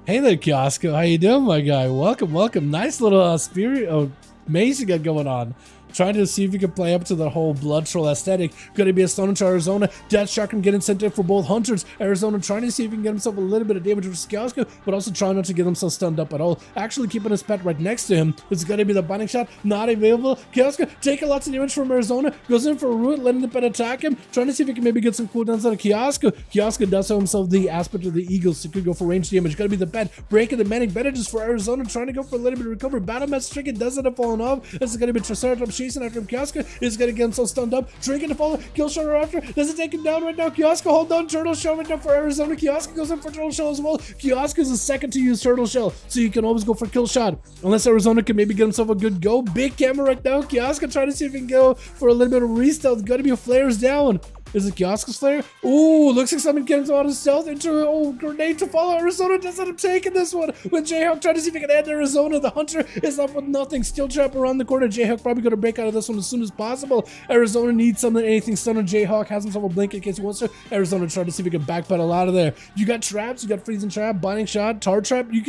Hey there, Kiosko. How you doing, my guy? Welcome, welcome. Nice little spirit maze you got going on. Trying to see if you can play up to the whole blood troll aesthetic. Gonna be a stone into Arizona. Death Shotgun getting sent in for both Hunters. Arizona trying to see if he can get himself a little bit of damage with Kiosko, but also trying not to get himself stunned up at all. Actually keeping his pet right next to him. It's gonna be the binding shot. Not available. Kiosko taking lots of damage from Arizona. Goes in for a root, letting the pet attack him. Trying to see if he can maybe get some cooldowns out of Kiosko. Kiosko does have himself the aspect of the Eagles, so could go for range damage. Gonna be the pet. Breaking the manic bandages for Arizona. Trying to go for a little bit of recovery. Battle Match Stricken does end up falling off. This is gonna be Triceratops chasing after him. Kiosko is gonna get himself stunned up. Drinking to follow. Kill shot after. Does it take him down right now? Kiosko hold on. Turtle Shell right now for Arizona. Kiosko goes in for Turtle Shell as well. Kiosko is the second to use Turtle Shell, so you can always go for kill shot. Unless Arizona can maybe get himself a good go. Big camera right now. Kiosko trying to see if he can go for a little bit of re-stealth. Gotta be a flares down. Is it Kiosko's flare? Ooh, looks like someone gets out of stealth into grenade to follow. Arizona does end up taking this one with Jayhawk trying to see if he can end Arizona. The Hunter is up with nothing. Steel trap around the corner. Jayhawk probably going to break out of this one as soon as possible. Arizona needs something, anything stun on Jayhawk. Has himself a blink in case he wants to. Arizona trying to see if he can backpedal out of there. You got traps. You got freezing trap, binding shot, tar trap. You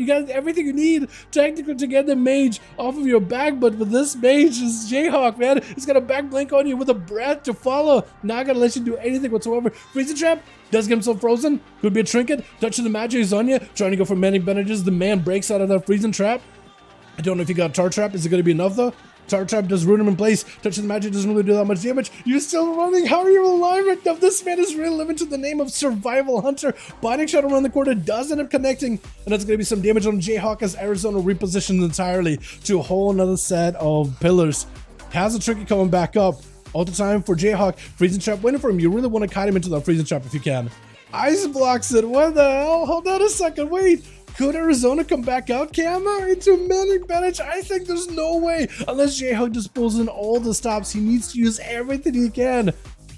got everything you need technically to get the mage off of your back. But with this mage is Jayhawk, man. He's got a back blink on you with a breath to follow. Not gonna let you do anything whatsoever. Freezing trap does get himself frozen. Could be a trinket. Touch of the magic is on you. Trying to go for many bandages. The man breaks out of that freezing trap. I don't know if you got tar trap. Is it going to be enough though? Tar trap does ruin him in place. Touch of the magic doesn't really do that much damage. You're still running. How are you alive right now? This man is really living to the name of Survival Hunter. Binding shot around the corner does end up connecting, and that's going to be some damage on Jayhawk as Arizona repositions entirely to a whole another set of pillars. Has a trinket coming back up. All the time for Jayhawk. Freezing trap waiting for him. You really want to kite him into that freezing trap if you can. Ice blocks it. What the hell? Hold on a second. Wait. Could Arizona come back out, Kama? Into manic bandage? I think there's no way. Unless Jayhawk just pulls in all the stops. He needs to use everything he can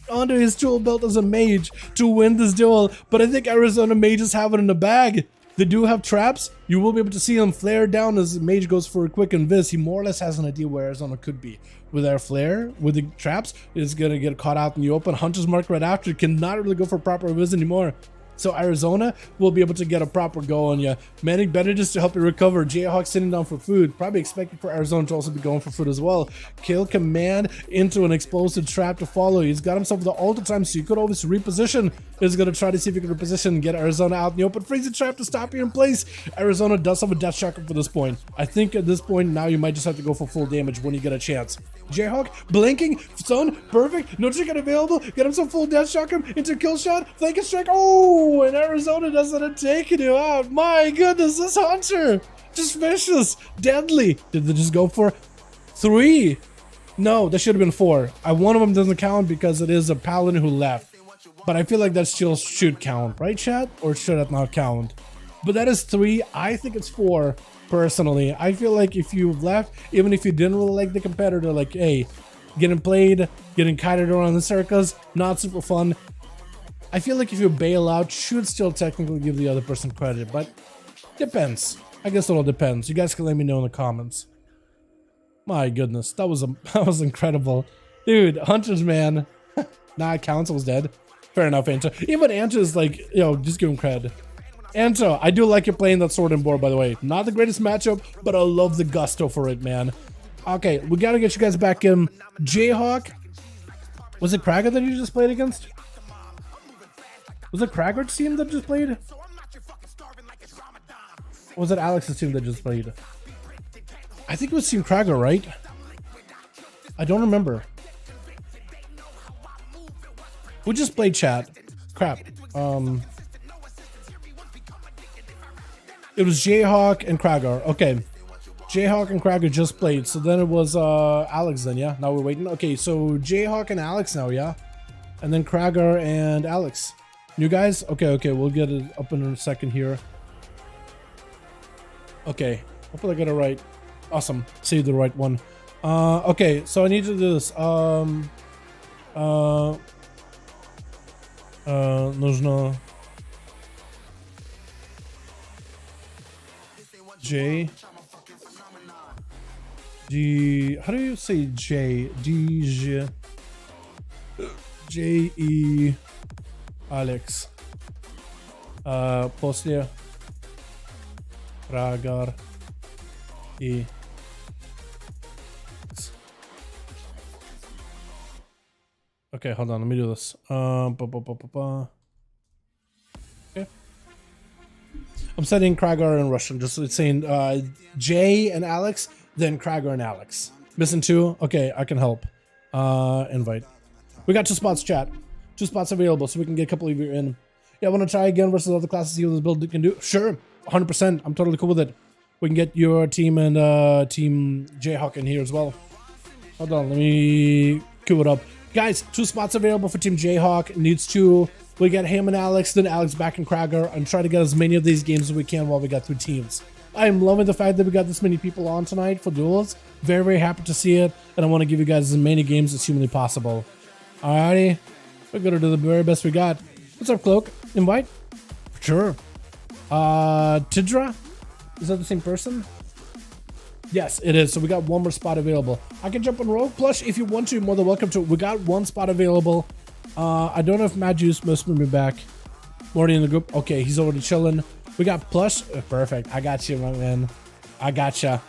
onto his tool belt as a mage to win this duel. But I think Arizona mages have it in the bag. They do have traps. You will be able to see them flare down as the mage goes for a quick invis. He more or less has an idea where Arizona could be. With our flare, with the traps, is going to get caught out in the open. Hunter's mark right after. Cannot really go for proper invis anymore. So Arizona will be able to get a proper go on you. Manic bandages to help you recover. Jayhawk sitting down for food. Probably expected for Arizona to also be going for food as well. Kill command into an explosive trap to follow. He's got himself the ult time, so you could always reposition. He's going to try to see if he can reposition and get Arizona out in the open. Freezing trap to stop you in place. Arizona does have a death shotgun for this point. I think at this point now you might just have to go for full damage when you get a chance. Jayhawk blinking, stun, perfect, no ticket available, get him some full death shotgun into kill shot, flanking strike. Oh, and Arizona doesn't take it out. My goodness, this Hunter just vicious, deadly. Did they just go for 3? No, that should have been 4. One of them doesn't count because it is a paladin who left, but I feel like that still should count, right, chat? Or should it not count? But that is 3. I think it's 4. Personally, I feel like if you left, even if you didn't really like the competitor, like, hey, getting played, getting kited around the circles, not super fun. I feel like if you bail out, should still technically give the other person credit, but depends. I guess it all depends. You guys can let me know in the comments. My goodness, that was incredible, dude. Hunters, man. Nah, Council's dead. Fair enough, Anto. Even Anto is like, just give him credit. Anto, I do like you playing that sword and board, by the way. Not the greatest matchup, but I love the gusto for it, man. Okay, we gotta get you guys back in. Jayhawk. Was it Cragar that you just played against? Was it Cragar's team that just played? Or was it Alex's team that just played? I think it was Team Cragar, right? I don't remember. We just played, chat. Crap. It was Jayhawk and Cragar. Okay. Jayhawk and Cragar just played, so then it was Alex then, yeah? Now we're waiting. Okay, so Jayhawk and Alex now, yeah? And then Cragar and Alex. New guys? Okay, we'll get it up in a second here. Okay, hopefully I got it right. Awesome, saved the right one. Okay, so I need to do this. Нужно J D. How do you say J? D J J E Alex. После Cragar и Okay, hold on. Let me do this. Okay. I'm setting Cragar in Russian. Just it's saying Jay and Alex, then Cragar and Alex. Missing two. Okay, I can help. Invite. We got 2 spots, chat. 2 spots available, so we can get a couple of you in. Yeah, I want to try again versus other classes. See what this build can do. Sure, 100%. I'm totally cool with it. We can get your team and Team Jayhawk in here as well. Hold on, let me queue it up. Guys, 2 spots available for Team Jayhawk. Needs 2. We get him and Alex, then Alex back in Cragar, and try to get as many of these games as we can while we got 3 teams. I am loving the fact that we got this many people on tonight for duels. Very, very happy to see it, and I want to give you guys as many games as humanly possible. Alrighty, we're gonna do the very best we got. What's up, Cloak? Invite? Sure. Tidra? Is that the same person? Yes, it is. So we got 1 more spot available. I can jump on Rogue. Plush, if you want to, you're more than welcome to. We got 1 spot available. I don't know if Mad Juice must be back. Morty in the group. Okay, he's already chilling. We got Plush. Perfect. I got you, my man. I gotcha.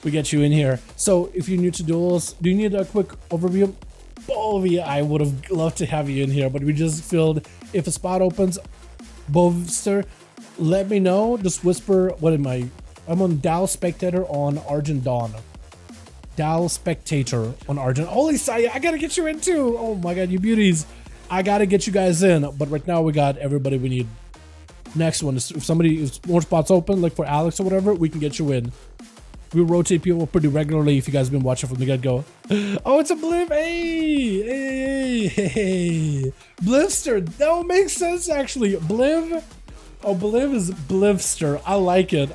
We get you in here. So if you're new to duels, do you need a quick overview? Bovia, I would have loved to have you in here, but we just filled. If a spot opens, Bovster, let me know. Just whisper. What am I? I'm on Dal Spectator on Argent Dawn. Dal Spectator on Argent. Holy Saya, I gotta get you in too. Oh my god, you beauties. I gotta get you guys in. But right now we got everybody we need. Next one is if more spots open, like for Alex or whatever, we can get you in. We rotate people pretty regularly if you guys have been watching from the get-go. Oh, it's a Bliv. Hey. Blister. That makes sense actually. Bliv. Oh, Bliv is Blivster. I like it.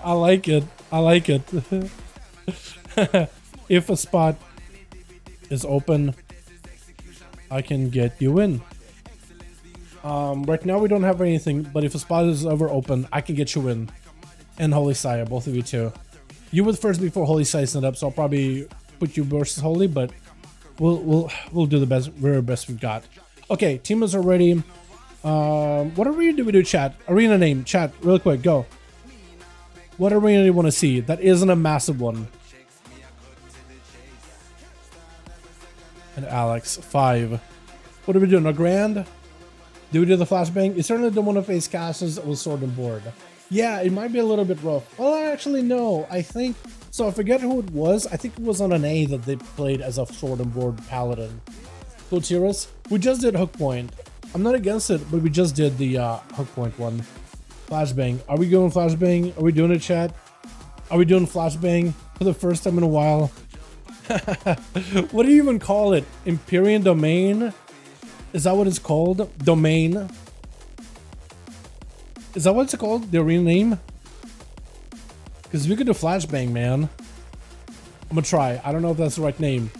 If a spot is open, I can get you in. Right now we don't have anything, but if a spot is ever open, I can get you in. And Holy Saya, both of you too. You would first before Holy Saya set up, so I'll probably put you versus Holy, but we'll do the very best we've got. Okay, teamers are ready. What arena do we do, chat? Arena name, chat, real quick, go. What arena do you want to see? That isn't a massive one. And Alex, 5. What are we doing? A grand? Do we do the flashbang? You certainly don't want to face casters with sword and board. Yeah, it might be a little bit rough. Well, actually, no. I think so. I forget who it was. I think it was on an A that they played as a sword and board paladin. Clotiris. We just did hook point. I'm not against it, but we just did the hook point one. Flashbang. Are we going flashbang? Are we doing it, chat? Are we doing flashbang for the first time in a while? What do you even call it? Empyrean Domain? Is that what it's called? Domain? Is that what it's called? The arena name? Because we could do flashbang, man. I'm gonna try. I don't know if that's the right name.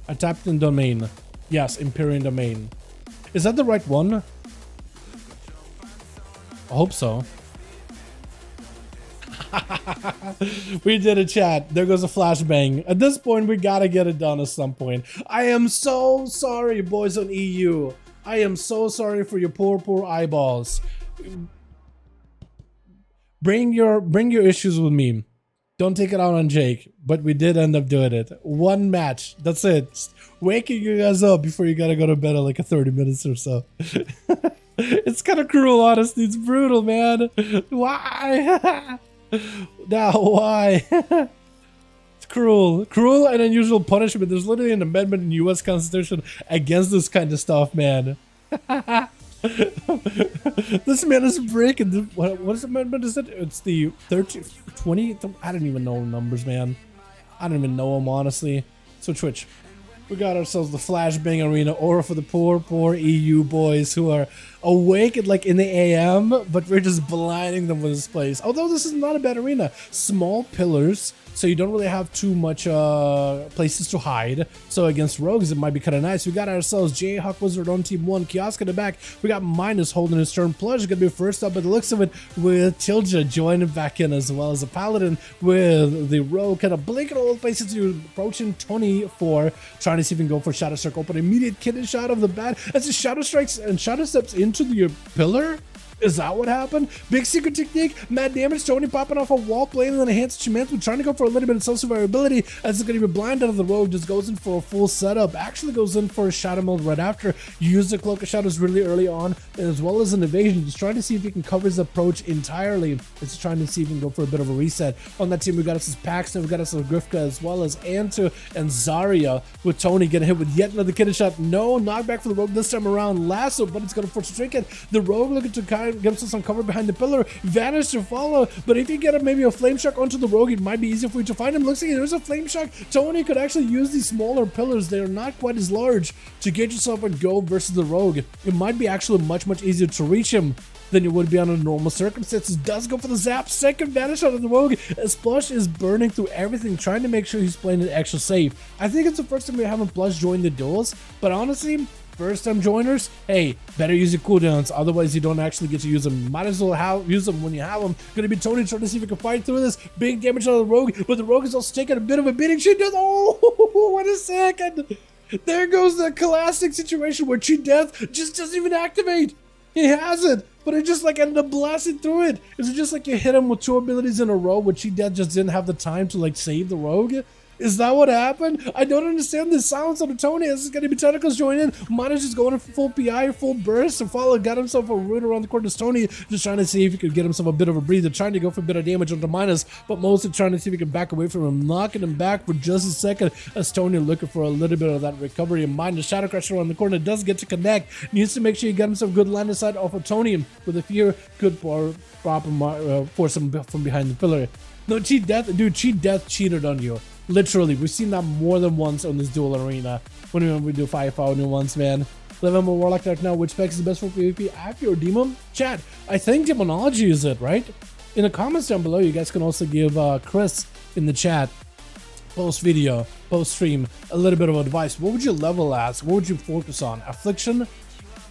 I typed in domain. Yes, Empyrean Domain. Is that the right one? I hope so. We did a chat. There goes a flashbang. At this point, we gotta get it done at some point. I am so sorry, boys on EU. I am so sorry for your poor eyeballs. Bring your issues with me. Don't take it out on Jake, but we did end up doing it. 1 match. That's it. Waking you guys up before you gotta go to bed in like 30 minutes or so. It's kind of cruel, honestly. It's brutal, man. Why? Now, why? It's cruel. Cruel and unusual punishment. There's literally an amendment in the US Constitution against this kind of stuff, man. This man is breaking. What amendment is it? It's the 20. I don't even know numbers, man. I don't even know him, honestly. So Twitch, we got ourselves the Flashbang Arena Aura for the poor EU boys who are awake at like in the AM, but we're just blinding them with this place. Although this is not a bad arena. Small pillars, so you don't really have too much places to hide. So against rogues, it might be kind of nice. We got ourselves Jayhawk Wizard on team 1, Kiosk in the back. We got Minus holding his turn. Plush is going to be first up by the looks of it, with Tilja joining back in, as well as a Paladin with the rogue kind of blinking all the places. You're approaching 24, trying to see if you can go for Shadow Circle, but immediate kitten shot of the bat as the Shadow strikes and Shadow steps into your pillar. Is that what happened? Big secret technique, mad damage, Tony popping off a wall, playing in the hands of Shaman, trying to go for a little bit of self-survivability as it's going to be blind out of the rogue, just goes in for a full setup, actually goes in for a shadow mode right after. You use the Cloak of Shadows really early on, as well as an evasion, just trying to see if he can cover his approach entirely. It's trying to see if he can go for a bit of a reset. On that team, we got us as Paxton, we got us as Grifka, as well as Antu and Zario, with Tony getting hit with yet another kitten shot. No knockback for the rogue this time around. Lasso, but it's going to force a trinket. The rogue looking to kind of get himself some cover behind the pillar, vanish to follow, but if you get maybe a flame shock onto the rogue, it might be easier for you to find him. Looks like there's a flame shock. Tony could actually use these smaller pillars, they are not quite as large, to get yourself a go versus the rogue. It might be actually much easier to reach him than you would be under normal circumstances. Does go for the zap, second vanish out of the rogue as Plush is burning through everything, trying to make sure he's playing it extra safe. I think it's the first time we haven't Plush join the duels, but honestly, first time joiners, hey, better use your cooldowns, otherwise you don't actually get to use them. Might as well use them when you have them. Gonna be Tony trying to see if he can fight through this. Big damage on the rogue, but the rogue is also taking a bit of a beating. She does, oh, wait a second. There goes the classic situation where Chi Death just doesn't even activate. He has it, but it just like ended up blasting through it. Is it just like you hit him with 2 abilities in a row, where Chi Death just didn't have the time to like save the rogue? Is that what happened? I don't understand this silence on the Tony. This is going to be Tentacles join in. Minus just going in for full PI, full burst. And Follow got himself a root around the corner. Tony just trying to see if he could get himself a bit of a breather, trying to go for a bit of damage onto Minus, but mostly trying to see if he can back away from him, knocking him back for just a second as Tony looking for a little bit of that recovery. And Minus Shadow Crusher on the corner does get to connect. Needs to make sure he got himself good line of sight off of Tony with a fear could force him from behind the pillar. No, Chi Death, dude, Chi Death cheated on you. Literally, we've seen that more than once on this duel arena when we do 5v5 1v1s, man. Live on a Warlock right now. Which spec is the best for PvP, Affy or Demon? Chat, I think Demonology is it, right? In the comments down below, you guys can also give Chris in the chat, post video, post stream, a little bit of advice. What would you level as? What would you focus on? Affliction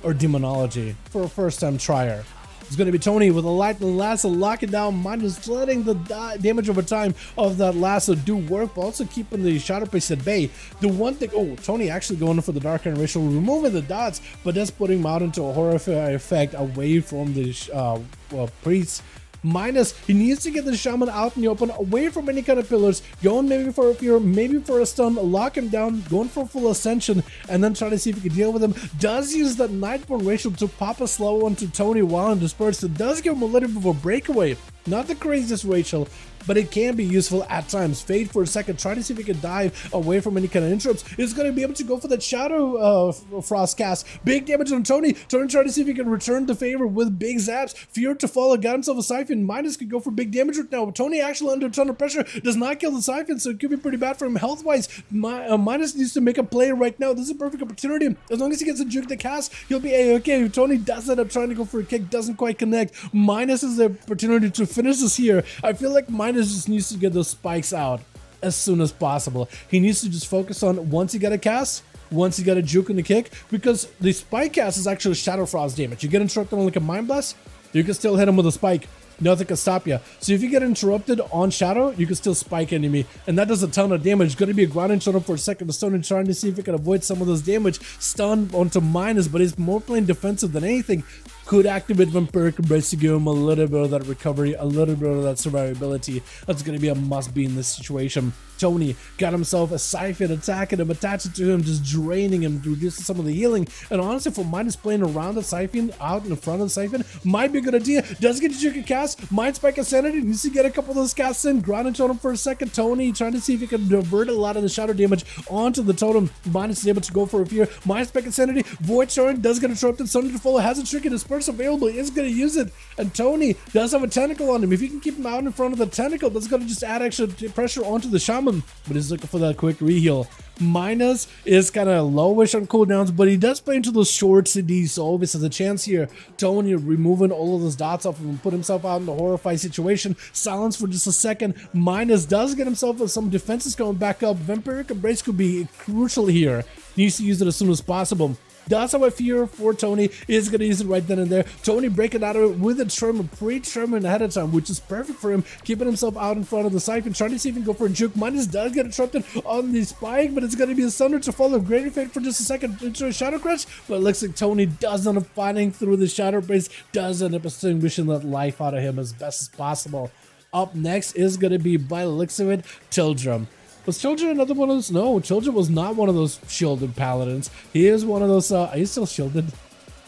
or Demonology for a first time trier? It's going to be Tony with a light and lasso, lock it down. Minus letting the damage over time of that lasso do work, but also keeping the shadow priest at bay. The one thing, oh, Tony actually going for the dark and racial, removing the dots, but that's putting him out into a horrifying effect away from the priest. Minus, he needs to get the Shaman out in the open, away from any kind of pillars, going maybe for a fear, maybe for a stun, lock him down, going for full ascension, and then try to see if he can deal with him. Does use that Nightborn racial to pop a slow onto Tony while in dispersed. It does give him a little bit of a breakaway. Not the craziest Rachel, but it can be useful at times. Fade for a second, try to see if he can dive away from any kind of interrupts. He's going to be able to go for that Shadow Frost cast. Big damage on Tony. Tony trying to see if he can return the favor with big zaps. Fear to follow, got himself a Siphon. Minus could go for big damage right now. Tony actually under a ton of pressure, does not kill the Siphon, so it could be pretty bad for him health-wise. Minus needs to make a play right now. This is a perfect opportunity. As long as he gets a juke to cast, he'll be A-okay. Tony does end up trying to go for a kick, doesn't quite connect. Minus is the opportunity to finish this here. I feel like Minus just needs to get those spikes out as soon as possible. He needs to just focus on once he got a cast, once he got a juke in the kick, because the spike cast is actually Shadow Frost damage. You get interrupted on like a Mind Blast, you can still hit him with a spike. Nothing can stop you. So if you get interrupted on Shadow, you can still spike enemy, and that does a ton of damage. It's going to be a grounding shot up for a second to stun and trying to see if it can avoid some of those damage. Stun onto Minus, but he's more playing defensive than anything. Could activate Vampiric Embrace to give him a little bit of that recovery, a little bit of that survivability. That's going to be a must-be in this situation. Tony got himself a Siphon, attacking him, attaching to him, just draining him, reducing some of the healing. And honestly, for Minus playing around the Siphon, out in front of the Siphon, might be a good idea. Does get to a cast, Mind Spike Insanity, needs to get a couple of those casts in, grounding totem for a second. Tony trying to see if he can divert a lot of the shadow damage onto the totem. Minus is able to go for a fear. Mind Spike Insanity, Void Showing, does get interrupted. Something to follow, has a trick in his purse available, is going to use it. And Tony does have a tentacle on him. If you can keep him out in front of the tentacle, that's going to just add extra pressure onto the Shaman. Shaman, but he's looking for that quick reheal. Minus is kind of lowish on cooldowns, but he does play into those short CDs, so obviously there's a chance here. Tony removing all of those dots off him and put himself out in a horrified situation. Silence for just a second. Minus does get himself some defenses going back up. Vampiric Embrace could be crucial here. Needs to use it as soon as possible. That's how I fear for Tony. Is going to use it right then and there. Tony breaking out of it with a Tremor, pre-Tremor ahead of time, which is perfect for him, keeping himself out in front of the Siphon, trying to see if he can go for a juke. Minus does get interrupted on the Spike, but it's going to be a Sunder to follow. Greater Fate for just a second into a Shadow Crush, but it looks like Tony does end up fighting through the Shadow Brace, does end up extinguishing that life out of him as best as possible. Up next is going to be, by the looks of it, Tildrum. Was Children another one of those? No, Children was not one of those shielded paladins. He is one of those, are you still shielded?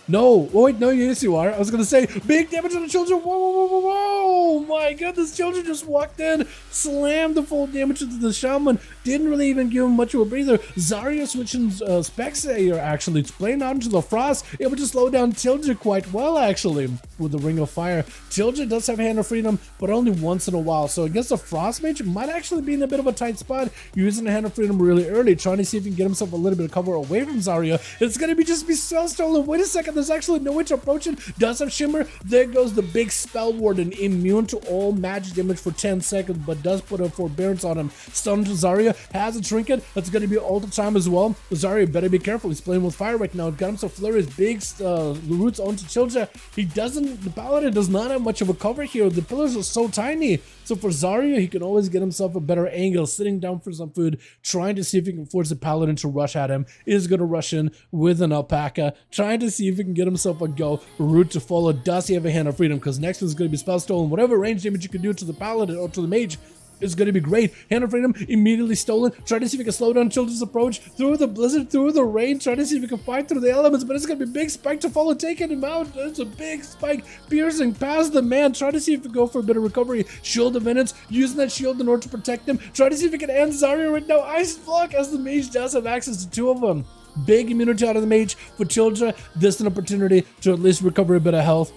No, oh wait, no, yes you are. I was gonna say, big damage on the Children. Whoa, whoa, whoa, whoa, whoa, my goodness, Children just walked in, slammed the full damage into the Shaman, didn't really even give him much of a breather. Zario switching specs here, actually, playing out into the Frost, able to slow down Children quite well, actually, with the Ring of Fire. Children does have Hand of Freedom, but only once in a while, so against the Frost Mage, might actually be in a bit of a tight spot, using the Hand of Freedom really early, trying to see if he can get himself a little bit of cover away from Zario. It's gonna be just be spell stolen. Wait a second, there's actually no way to approach it. Does have Shimmer. There goes the big Spell Warden, immune to all magic damage for 10 seconds, but does put a forbearance on him. Stun to Zario, has a trinket. That's going to be all the time as well. Zario better be careful. He's playing with fire right now. Got himself flurries, big roots onto Children. He doesn't, the Paladin does not have much of a cover here. The pillars are so tiny. So for Zario, he can always get himself a better angle, sitting down for some food, trying to see if he can force the Paladin to rush at him. Is going to rush in with an Alpaca, trying to see if he can get himself a go. Route to follow. Does he have a Hand of Freedom? Because next is going to be Spell Stolen. Whatever range damage you can do to the Paladin or to the Mage is going to be great. Hand of Freedom immediately stolen. Try to see if he can slow down Children's approach through the blizzard, through the rain. Try to see if he can fight through the elements, but it's going to be big Spike to follow, taking him out. It's a big Spike piercing past the man. Try to see if he can go for a bit of recovery. Shield of Vengeance, using that shield in order to protect him. Try to see if he can end Zario right now. Ice Block, as the Mage does have access to two of them. Big immunity out of the Mage for Children. This is an opportunity to at least recover a bit of health.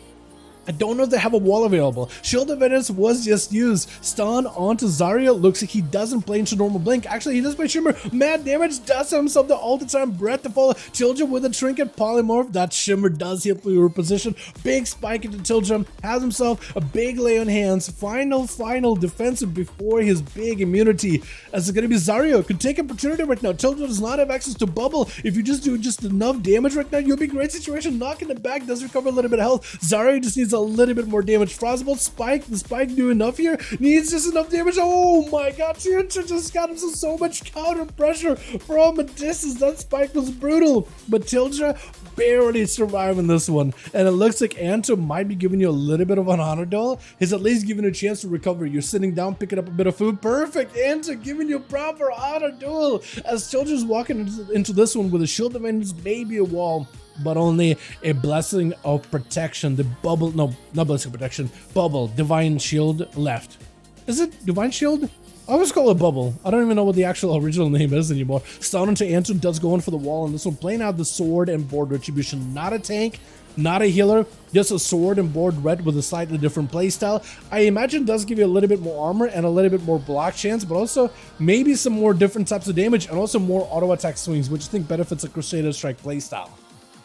I don't know if they have a wall available. Shield of Vengeance was just used. Stun onto Zario. Looks like he doesn't play into normal blink. Actually, he does play Shimmer. Mad damage. Does have himself the all the time breath to follow. Children with a trinket. Polymorph. That Shimmer does hit for your position. Big spike into Children. Has himself a big lay on hands. Final defensive before his big immunity. As it's going to be Zario. Could take opportunity right now. Children does not have access to bubble. If you just do just enough damage right now, you'll be in a great situation. Knocking it back. Does recover a little bit of health. Zario just needs a little bit more damage. Frostbolt Spike, the Spike do enough here? Needs just enough damage. Oh my god, Tildra just got himself so much counter pressure from a distance. That Spike was brutal, but Tildra barely surviving this one, and it looks like Anto might be giving you a little bit of an honor duel. He's at least giving you a chance to recover. You're sitting down, picking up a bit of food. Perfect. Anto giving you proper honor duel as Tildra's walking into this one with a shield of vengeance, maybe a wall, but only a blessing of protection. The bubble, no, not blessing of protection, bubble, divine shield left. Is it divine shield? I always call it bubble. I don't even know what the actual original name is anymore. Stun into Anton does go in for the wall, and this one playing out the sword and board retribution. Not a tank, not a healer, just a sword and board red with a slightly different playstyle. I imagine does give you a little bit more armor and a little bit more block chance, but also maybe some more different types of damage and also more auto attack swings, which I think benefits a Crusader Strike playstyle.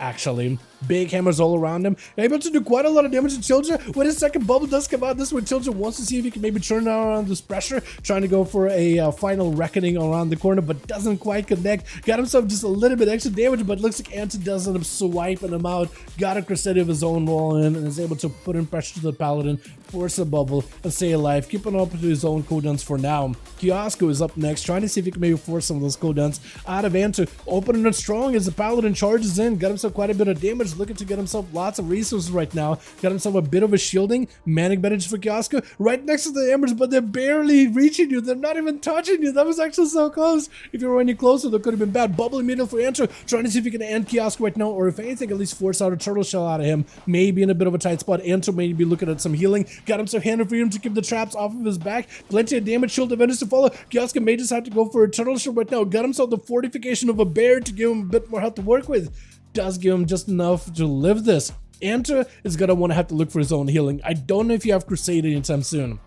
Actually, big hammers all around him, able to do quite a lot of damage to Children. When his second bubble does come out, this is when Children wants to see if he can maybe turn around this pressure, trying to go for a final reckoning around the corner, but doesn't quite connect. Got himself just a little bit extra damage, but looks like Anton does end up swiping him out. Got a Crusader of his own roll in, and is able to put in pressure to the Paladin, force a bubble, and stay alive, keeping up to his own cooldowns for now. Kiosko is up next, trying to see if he can maybe force some of those cooldowns out of Anton. Opening it strong as the Paladin charges in, got himself quite a bit of damage, looking to get himself lots of resources right now. Got himself a bit of a shielding, manic bandage for Kiosko, right next to the embers, but they're barely reaching you. They're not even touching you. That was actually so close. If you were any closer, that could have been bad. Bubble immediately for Anto, trying to see if he can end Kiosko right now, or if anything, at least force out a turtle shell out of him. Maybe in a bit of a tight spot. Anto may be looking at some healing. Got himself Hand of Freedom to keep the traps off of his back. Plenty of damage, shield of Vengeance to follow. Kiosko may just have to go for a turtle shell right now. Got himself the fortification of a bear to give him a bit more health to work with. Does give him just enough to live this. Anta is going to want to have to look for his own healing. I don't know if you have Crusade anytime soon.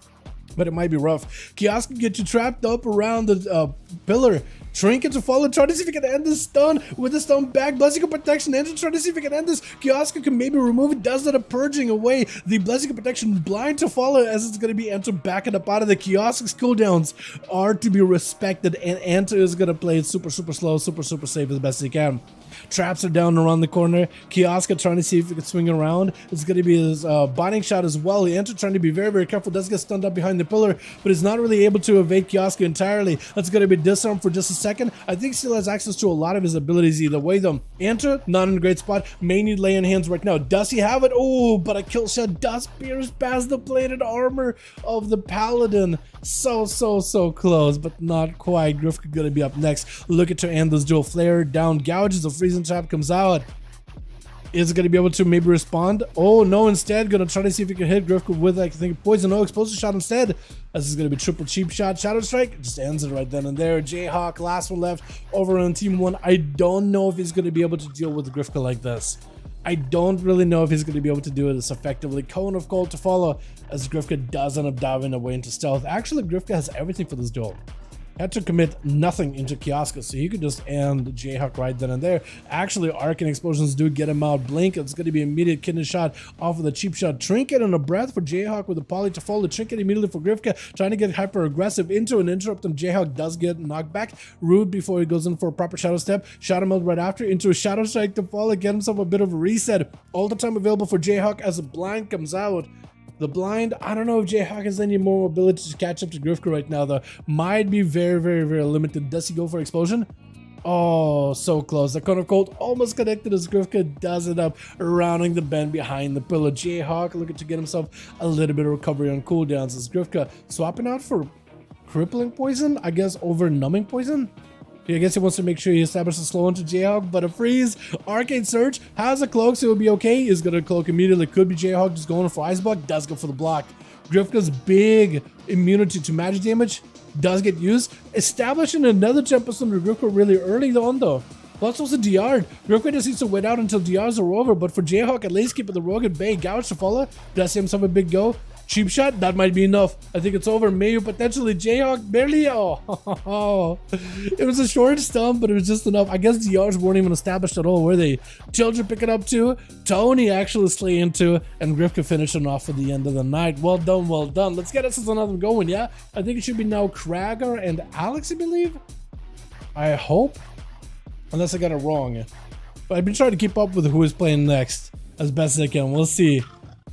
but it might be rough. Kiosk can get you trapped up around the pillar. Trinket to follow, try to see if he can end this stun with the stun back. Blessing of Protection, Enter, try to see if he can end this. Kiosk can maybe remove it, does that a purging away. The Blessing of Protection blind to follow as it's going to be Enter backing up out of the Kiosk's cooldowns are to be respected, and Enter is going to play it super slow, super safe as best he can. Traps are down around the corner. Kiosk trying to see if he can swing around. It's going to be his binding shot as well. Enter trying to be very careful. Does get stunned up behind the pillar, but is not really able to evade Kiosk entirely. That's going to be disarmed for just a second. I think still has access to a lot of his abilities either way though. Enter, not in a great spot. May need lay in hands right now. Does he have it? Oh, but a kill shot does pierce past the plated armor of the Paladin. So close, but not quite. Grifka going to be up next. Looking to end this duel. Flare down, gouges. The freezing trap comes out. Is going to be able to maybe respond? Oh no, instead going to try to see if he can hit Grifka with, like, I think, poison. No, explosive shot instead. This is going to be triple cheap shot. Shadow Strike just ends it right then and there. Jayhawk, last one left over on team 1. I don't know if he's going to be able to deal with Grifka like this. I don't really know if he's going to be able to do this effectively. Cone of Cold to follow as Grifka does end up diving away into stealth. Actually, Grifka has everything for this duel. Had to commit nothing into Kiosk, so he could just end Jayhawk right then and there. Actually, Arcane Explosions do get him out. Blink, it's going to be immediate kidney shot off of the cheap shot. Trinket and a breath for Jayhawk with a poly to follow. Trinket immediately for Grifka, trying to get hyper aggressive into an interrupt, and Jayhawk does get knocked back. Rude before he goes in for a proper shadow step. Shadow melt right after into a shadow strike to follow, get himself a bit of a reset. All the time available for Jayhawk as a blind comes out. The blind, I don't know if Jayhawk has any more ability to catch up to Grifka right now though. Might be very limited. Does he go for explosion? Oh, so close. The Cone of Cold almost connected as Grifka does it up, rounding the bend behind the pillar. Jayhawk looking to get himself a little bit of recovery on cooldowns as Grifka swapping out for crippling poison, I guess, over numbing poison. I guess he wants to make sure he establishes slow into Jayhawk, but a freeze. Arcade Surge has a cloak, so it'll be okay. He's gonna cloak immediately. Could be Jayhawk just going for ice block. Does go for the block. Grifka's big immunity to magic damage does get used. Establishing another 10% of Grifka really early on though. Plus also DR. Grifka just needs to wait out until DRs are over, but for Jayhawk at least keeping the rogue at bay. Gouge to follow. Does see himself a big go. Cheap shot, that might be enough. I think it's over. Mayu potentially. Jayhawk barely. Oh, it was a short stump, but it was just enough. I guess DRs weren't even established at all, were they? Children pick it up too. Tony actually slay into, and Grifka finishing off for the end of the night. Well done, well done. Let's get us another going, yeah? I think it should be now Cragar and Alex, I believe. I hope. Unless I got it wrong. But I've been trying to keep up with who is playing next as best as I can. We'll see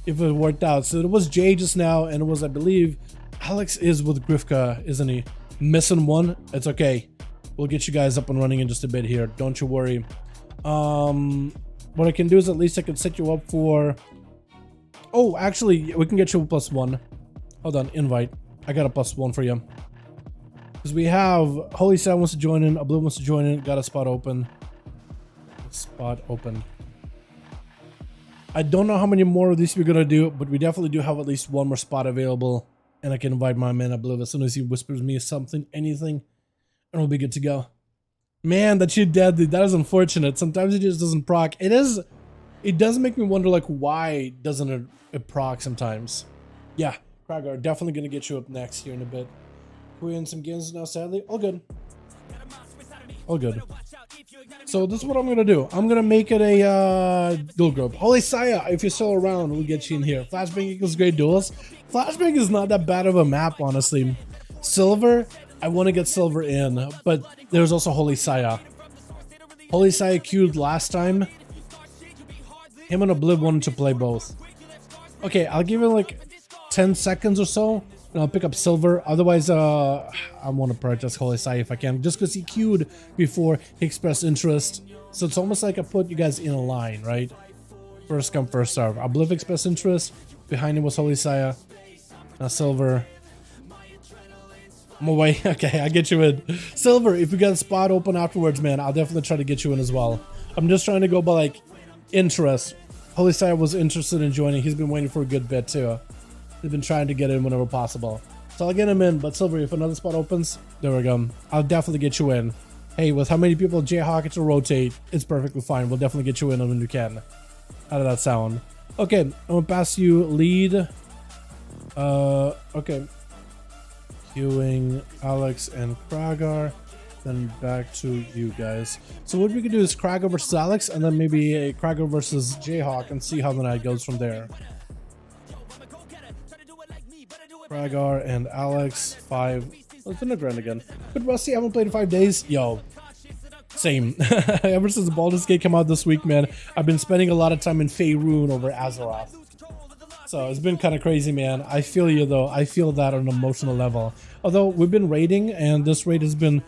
if it worked out. So it was Jay just now, and it was, I believe, Alex is with Grifka, isn't he? Missing one. It's okay. We'll get you guys up and running in just a bit here. Don't you worry. What I can do is at least I can set you up for... Oh, actually, we can get you a +1. Hold on, invite. I got a +1 for you. Because we have Holy Sound wants to join in, Oblivion wants to join in, got a spot open. Spot open. I don't know how many more of these we're gonna do, but we definitely do have at least one more spot available. And I can invite my man Oblivion as soon as he whispers me something, anything, and we'll be good to go. Man, that shit dead, dude. That is unfortunate. Sometimes it just doesn't proc. It does make me wonder, like, why doesn't it proc sometimes? Yeah, Cragar, definitely gonna get you up next here in a bit. We're in some games now, sadly. All good. All good. So this is what I'm gonna do. I'm gonna make it a duel group. Holy Saya, if you're still around, we'll get you in here. Flashbang equals great duels. Flashbang is not that bad of a map, honestly. Silver, I want to get Silver in, but there's also Holy Saya. Holy Saya queued last time. Him and Obliv wanted to play both. Okay, I'll give it like 10 seconds or so, and I'll pick up Silver. Otherwise, I want to purchase Holy Sai if I can, just because he queued before he expressed interest. So it's almost like I put you guys in a line, right? First come, first serve. Obliv expressed interest. Behind him was Holy Saya. Now Silver. I'm away. Okay, I get you in. Silver, if we got a spot open afterwards, man, I'll definitely try to get you in as well. I'm just trying to go by like interest. Holy Sai was interested in joining. He's been waiting for a good bit too. He's been trying to get in whenever possible. So I'll get him in, but Silver, if another spot opens, there we go. I'll definitely get you in. Hey, with how many people Jayhawk to rotate, it's perfectly fine. We'll definitely get you in when you can. How did that sound? Okay, I'm gonna pass you lead. Okay. Ewing, Alex, and Cragar. Then back to you guys. So what we could do is Cragar versus Alex, and then maybe a Cragar versus Jayhawk, and see how the night goes from there. Cragar and Alex, 5. Let's do Grand again. But Rusty, I haven't played in 5 days. Yo, same. Ever since Baldur's Gate came out this week, man, I've been spending a lot of time in Faerun over Azeroth. So it's been kind of crazy, man. I feel you, though. I feel that on an emotional level. Although we've been raiding, and this raid has been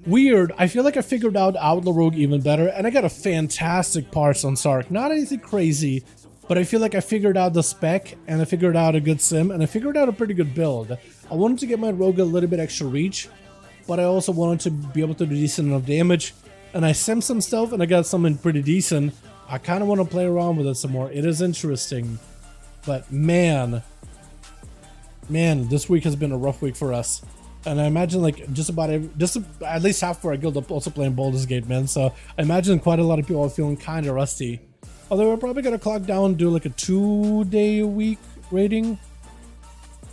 weird. I feel like I figured out Outlaw Rogue even better, and I got a fantastic parts on Sark. Not anything crazy, but I feel like I figured out the spec, and I figured out a good sim, and I figured out a pretty good build. I wanted to get my Rogue a little bit extra reach, but I also wanted to be able to do decent enough damage, and I simmed some stuff, and I got something pretty decent. I kind of want to play around with it some more. It is interesting, but man, this week has been a rough week for us. And I imagine like at least half of our guild are also playing Baldur's Gate, man. So I imagine quite a lot of people are feeling kind of rusty. Although we're probably gonna clock down and do like a 2-day-a-week rating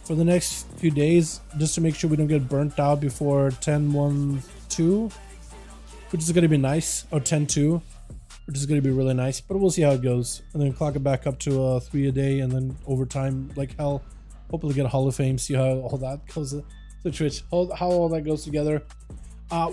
for the next few days, just to make sure we don't get burnt out before 10-1-2, which is gonna be nice, or 10-2, which is gonna be really nice. But we'll see how it goes, and then clock it back up to 3 a day, and then overtime like hell. Hopefully get a Hall of Fame. See how all that goes. The Twitch, how all that goes together.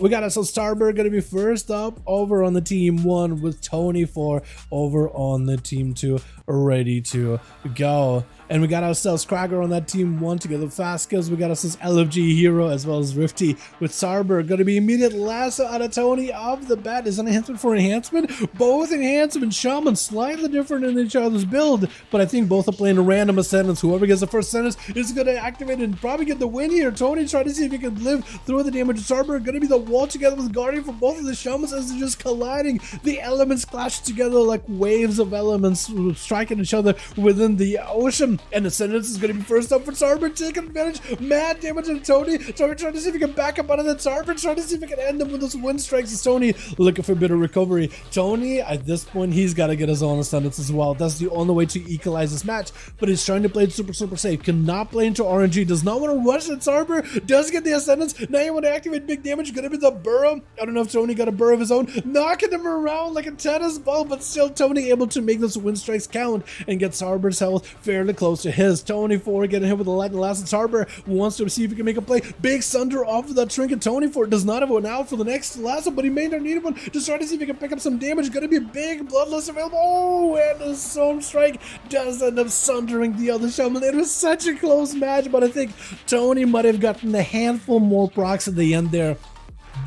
We got ourselves Starbor gonna be first up over on the team 1 with Tony 4 over on the team 2 ready to go. And we got ourselves Cragar on that team 1 together with Fastkills. We got ourselves LFG Hero as well as Rifty with Starbor. Gonna be immediate lasso out of Tony off the bat. Is an enhancement for enhancement. Both enhancement Shaman slightly different in each other's build, but I think both are playing a random ascendance. Whoever gets the first ascendance is gonna activate and probably get the win here. Tony trying to see if he can live through the damage of Starbor. Gonna be the wall together with Guardian for both of the Shamans as they're just colliding. The elements clash together like waves of elements striking each other within the ocean. And Ascendance is going to be first up for Starbor, taking advantage. Mad damage on Tony. Tony trying to see if he can back up out of that Starbor, trying to see if he can end up with those wind strikes. As Tony looking for a bit of recovery. Tony, at this point, he's got to get his own Ascendance as well. That's the only way to equalize this match, but he's trying to play it super safe. Cannot play into RNG. Does not want to rush that Starbor. Does get the Ascendance. Now you want to activate big damage. Going to be the burrow. I don't know if Tony got a burrow of his own. Knocking him around like a tennis ball, but still Tony able to make those wind strikes count and get Starbor's health fairly close to his. Tony 4 getting hit with a lightning last. Starbor wants to see if he can make a play. Big Sunder off of that trinket. Tony 4 does not have one out for the next lasso, but he may not need one. Just trying to see if he can pick up some damage. Gonna be a big bloodlust available. Oh, and the Storm Strike does end up sundering the other Shaman. It was such a close match, but I think Tony might have gotten a handful more procs at the end there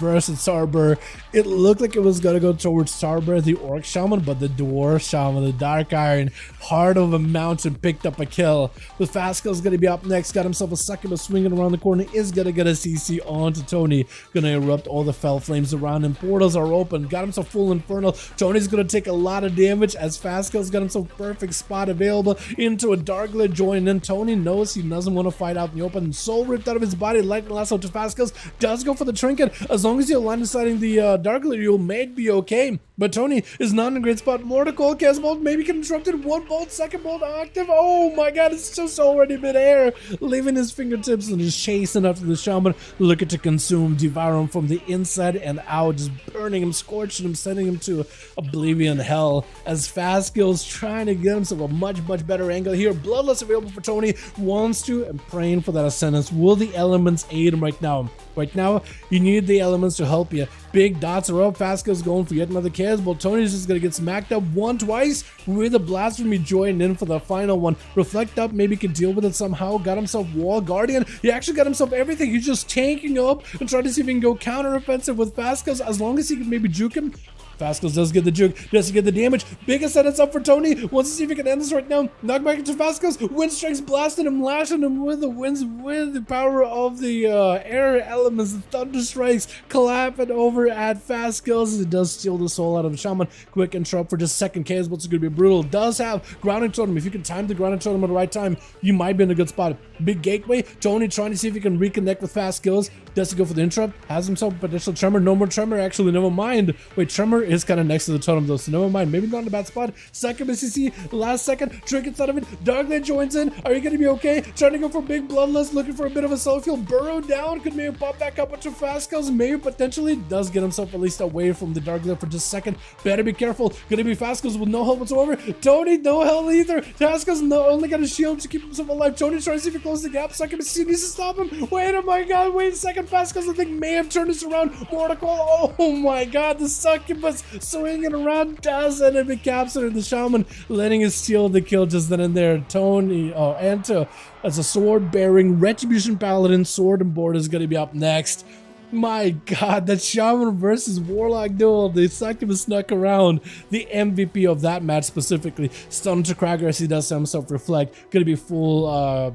versus Starbor. It looked like it was gonna go towards Starbor, the Orc Shaman, but the Dwarf Shaman, the Dark Iron, heart of a mountain, picked up a kill. The Fastkills gonna be up next, got himself a succubus swinging around the corner, is gonna get a CC onto Tony, gonna erupt all the fell flames around him. Portals are open, got himself full Infernal. Tony's gonna take a lot of damage as Fastkills got himself perfect spot available into a Darklet join in. Tony knows he doesn't want to fight out in the open. Soul ripped out of his body, lightning lasso to Fastkills, does go for the trinket. As long as you're line deciding the Darklet, you may be okay. But Tony is not in a great spot. Mortal Cold Cast Bolt maybe can disrupt it. One bolt, second bolt active. Oh my god, it's just already midair, leaving his fingertips and just chasing after the Shaman, looking to consume, devour him from the inside and out, just burning him, scorching him, sending him to oblivion hell. As Fastkills trying to get himself a much better angle here. Bloodlust available for Tony, wants to, and praying for that Ascendance. Will the elements aid him right now? Right now, you need the elements to help you. Big dots are up. Fastkills going for yet another Casbolt. Tony's just gonna get smacked up twice with a Blasphemy joining in for the final one. Reflect up, maybe can deal with it somehow. Got himself Wall Guardian. He actually got himself everything. He's just tanking up and trying to see if he can go counter-offensive with Fastkills, as long as he can maybe juke him. Fastkills does get the juke, does get the damage. Big Ascendance up for Tony. Wants to see if he can end this right now. Knock back into Fastkills. Wind strikes blasting him, lashing him with the winds, with the power of the air elements. The thunder strikes clapping over at Fastkills as it does steal the soul out of the Shaman. Quick interrupt for just a second. Casebolt is going to be brutal. Does have grounding totem. If you can time the grounding totem at the right time, you might be in a good spot. Big gateway. Tony trying to see if he can reconnect with Fastkills. Does he go for the interrupt? Has himself potential tremor. No more tremor. Actually, never mind. Wait, tremor is kind of next to the totem though, so never mind. Maybe not in a bad spot. Second BCC, last second. Trinkets out of it. Darklight joins in. Are you going to be okay? Trying to go for big bloodlust, looking for a bit of a solo kill. Burrow down. Could maybe pop back up with Fastkills. Maybe potentially does get himself at least away from the Darklight for just a second. Better be careful. Gonna be Fastkills with no help whatsoever. Tony, no help either. Fastkills only got a shield to keep himself alive. Tony trying to see if he closes the gap. Second BCC needs to stop him. Wait, oh my god. Wait a second. Fastkills I think may have turned this around. Mortical. Oh my god. The succubus swinging around does end up being captured. The Shaman letting his steal the kill just then and there. Tony, Anto as a sword-bearing Retribution Paladin, sword and board is going to be up next. My god, that Shaman versus Warlock duel, the succubus snuck around. The MVP of that match specifically. Stun to Cragar as he does himself reflect. Going to be full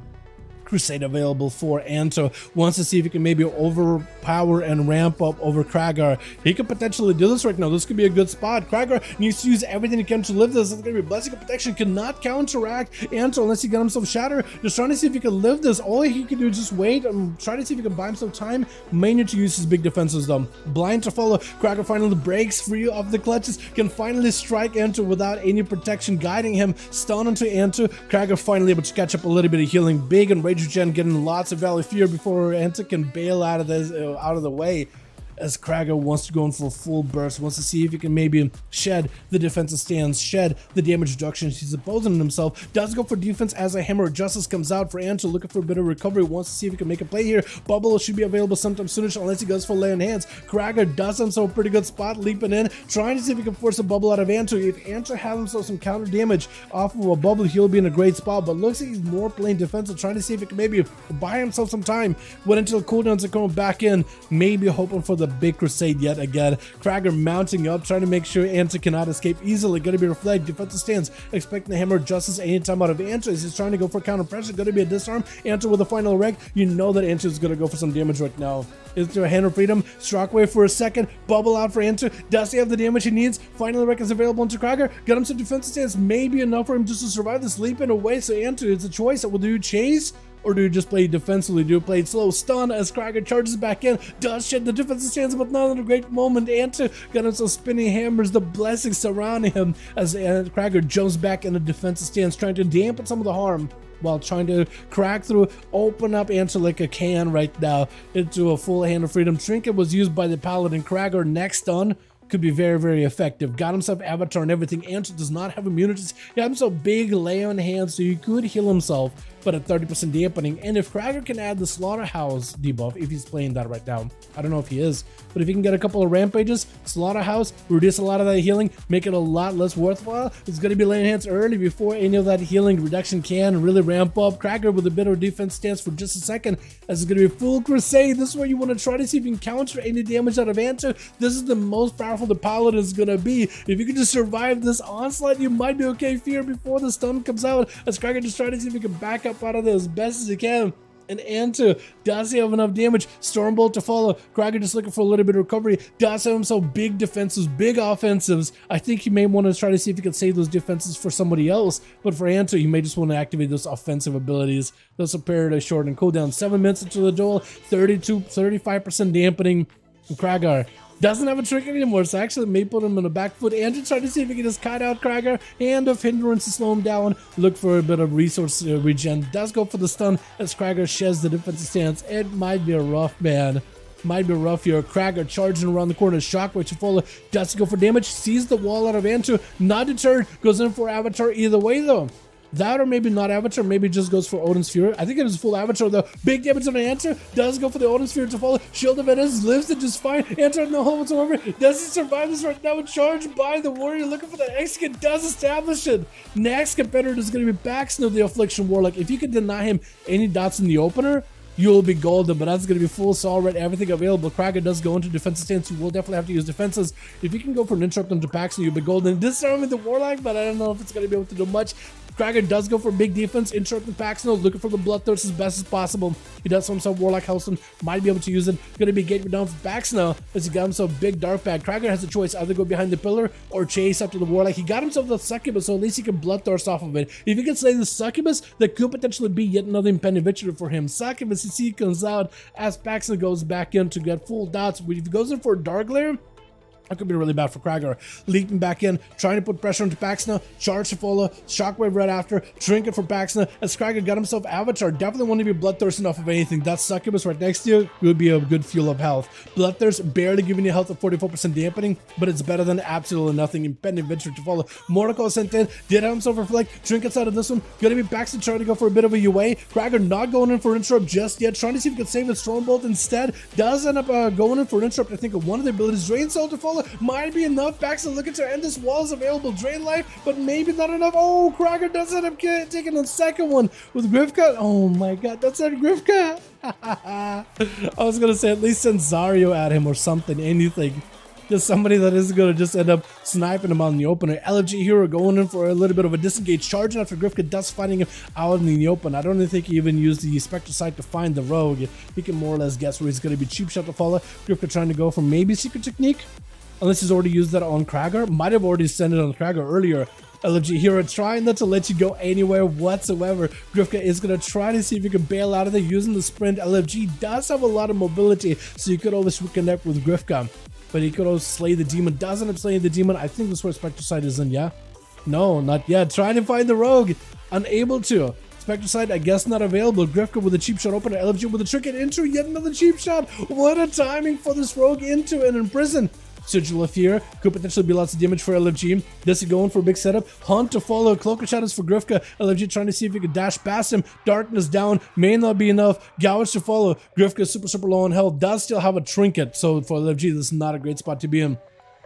Crusade available for Anto. Wants to see if he can maybe overpower and ramp up over Cragar. He could potentially do this right now. This could be a good spot. Cragar needs to use everything he can to live this. It's going to be Blessing of Protection. Cannot counteract Anto unless he got himself Shatter. Just trying to see if he can live this. All he can do is just wait and try to see if he can buy himself time. May need to use his big defenses though. Blind to follow. Cragar finally breaks free of the clutches. Can finally strike Anto without any protection guiding him. Stun onto Anto. Cragar finally able to catch up a little bit of healing. Big and Rage Gen getting lots of Valley Fear before Anto can bail out of this out of the way. As Cragar wants to go in for a full burst, wants to see if he can maybe shed the defensive stance, shed the damage reduction he's opposing himself. Does go for defense as a Hammer of Justice comes out for Anto, looking for a bit of recovery, wants to see if he can make a play here. Bubble should be available sometime soonish unless he goes for lay on hands. Cragar does himself a pretty good spot, leaping in, trying to see if he can force a bubble out of Anto. If Anto has himself some counter damage off of a bubble, he'll be in a great spot, but looks like he's more playing defensive, trying to see if he can maybe buy himself some time when until cooldowns are coming back in, maybe hoping for the big Crusade yet again. Cragar mounting up, trying to make sure Anto cannot escape easily. Going to be reflect, defensive stance, expecting the Hammer of Justice anytime out of Anto as he's trying to go for counter pressure. Going to be a disarm. Anto with a final wreck. You know that Anto is going to go for some damage right now. Into a Hand of Freedom, Shockwave for a second, bubble out for Anto. Does he have the damage he needs? Final wreck is available into Cragar. Got him some defensive stance, maybe enough for him just to survive this leaping away. So Anto, it's a choice. Will do chase? Or do you just play defensively? Do you play it slow? Stun as Cragar charges back in. Does shed the defensive stance, but not in a great moment. Anto got him some spinning hammers. The blessings surrounding him as Cragar jumps back in a defensive stance, trying to dampen some of the harm while trying to crack through, open up Anto like a can right now into a full Hand of Freedom. Trinket was used by the Paladin. Cragar next stun could be very, very effective. Got himself Avatar and everything. Anto does not have immunities. He got himself big lay on hands, so he could heal himself, but at 30% dampening. And if Cragar can add the Slaughterhouse debuff, if he's playing that right now, I don't know if he is, but if he can get a couple of rampages, Slaughterhouse, reduce a lot of that healing, make it a lot less worthwhile, it's going to be laying hands early before any of that healing reduction can really ramp up. Cragar with a bit of defense stance for just a second, as it's going to be full Crusade. This is where you want to try to see if you can counter any damage out of Anto. This is the most powerful the Paladin is going to be. If you can just survive this onslaught, you might be okay. Fear before the stun comes out, as Cragar just trying to see if he can back up out of this as best as he can. And Anto, does he have enough damage? Stormbolt to follow. Cragar just looking for a little bit of recovery. Does have himself big defenses, big offensives. I think he may want to try to see if he can save those defenses for somebody else. But for Anto, you may just want to activate those offensive abilities. Those are Paradise Short and cooldown. 7 minutes into the duel, 35% dampening. Cragar doesn't have a trick anymore, so actually may put him on the back foot. Andrew tried to see if he can just kite out Cragar. Hand of Hindrance to slow him down. Look for a bit of resource regen. Does go for the stun as Cragar sheds the defensive stance. It might be a rough, man. Might be rough here. Cragar charging around the corner. Shockwave to follow. Does go for damage. Sees the wall out of Anto. Not deterred. Goes in for Avatar either way though. That or maybe not Avatar, maybe just goes for Odin's Fury. I think it is full Avatar though. Big damage on an Anto. Does go for the Odin's Fury to follow. Shield of Edis lives it just fine. Anto no hold whatsoever. Does he survive this right now? Charged by the Warrior looking for the X-Kit. Does establish it. Next competitor is going to be Baxno the Affliction Warlock. If you can deny him any dots in the opener, you'll be golden, but that's going to be full Sol Red, everything available. Cragar does go into defensive stance. You will definitely have to use defenses. If you can go for an interrupt into Baxno, you'll be golden. Disarming the Warlock, but I don't know if it's going to be able to do much. Cragar does go for big defense, interrupting Paxno, looking for the Bloodthirst as best as possible. He does for himself Warlock Helston, might be able to use it. Going to be gateway down for Paxno as he got himself big Dark Bag. Cragar has a choice, either go behind the pillar or chase up to the Warlock. He got himself the Succubus, so at least he can Bloodthirst off of it. If he can slay the Succubus, that could potentially be yet another impending victory for him. Succubus CC comes out as Paxton goes back in to get full dots. If he goes in for a Dark Glare, that could be really bad for Cragar. Leaping back in, trying to put pressure onto Paxna, charge to follow, shockwave right after, trinket for Paxna, as Cragar got himself Avatar. Definitely want to be bloodthirsty enough of anything. That succubus right next to you would be a good fuel of health. Bloodthirst barely giving you health of 44% dampening, but it's better than absolutely nothing. Impending Venture to follow. Mordecai sent in, did have himself reflect, trinkets out of this one, gonna be Paxton trying to go for a bit of a UA. Cragar not going in for an interrupt just yet, trying to see if he could save his Strongbolt instead. Does end up going in for an interrupt. I think one of the abilities, Drain Soul to follow, might be enough. Paxton looking to end this. Wall is available. Drain life, but maybe not enough. Oh, Cragar does end up taking the second one with Grifka. Oh my god, that's a Grifka. I was gonna say at least send Zario at him or something, anything. Just somebody that isn't gonna just end up sniping him out in the opener. LFG Hero going in for a little bit of a disengage, charging after Grifka, dust finding him out in the open. I don't even think he even used the Spectre Sight to find the rogue. He can more or less guess where he's gonna be. Cheap shot to follow. Grifka trying to go for maybe Secret Technique. Unless he's already used that on Cragar. Might have already sent it on Cragar earlier. LFG Hero trying not to let you go anywhere whatsoever. Grifka is going to try to see if you can bail out of there using the sprint. LFG does have a lot of mobility, so you could always reconnect with Grifka. But he could also slay the demon. Does end up slaying the demon. I think this is where Spectre Sight is in, yeah? No, not yet. Trying to find the rogue. Unable to. Spectre Sight, I guess not available. Grifka with a cheap shot opener. LFG with a trinket into yet another cheap shot. What a timing for this rogue into and imprison. Sigil of Fear could potentially be lots of damage for LFG. This is going for a big setup. Hunt to follow. Cloak of Shadows for Grifka. LFG trying to see if he could dash past him. Darkness down. May not be enough. Gouge to follow. Grifka super low on health. Does still have a trinket. So for LFG, this is not a great spot to be in.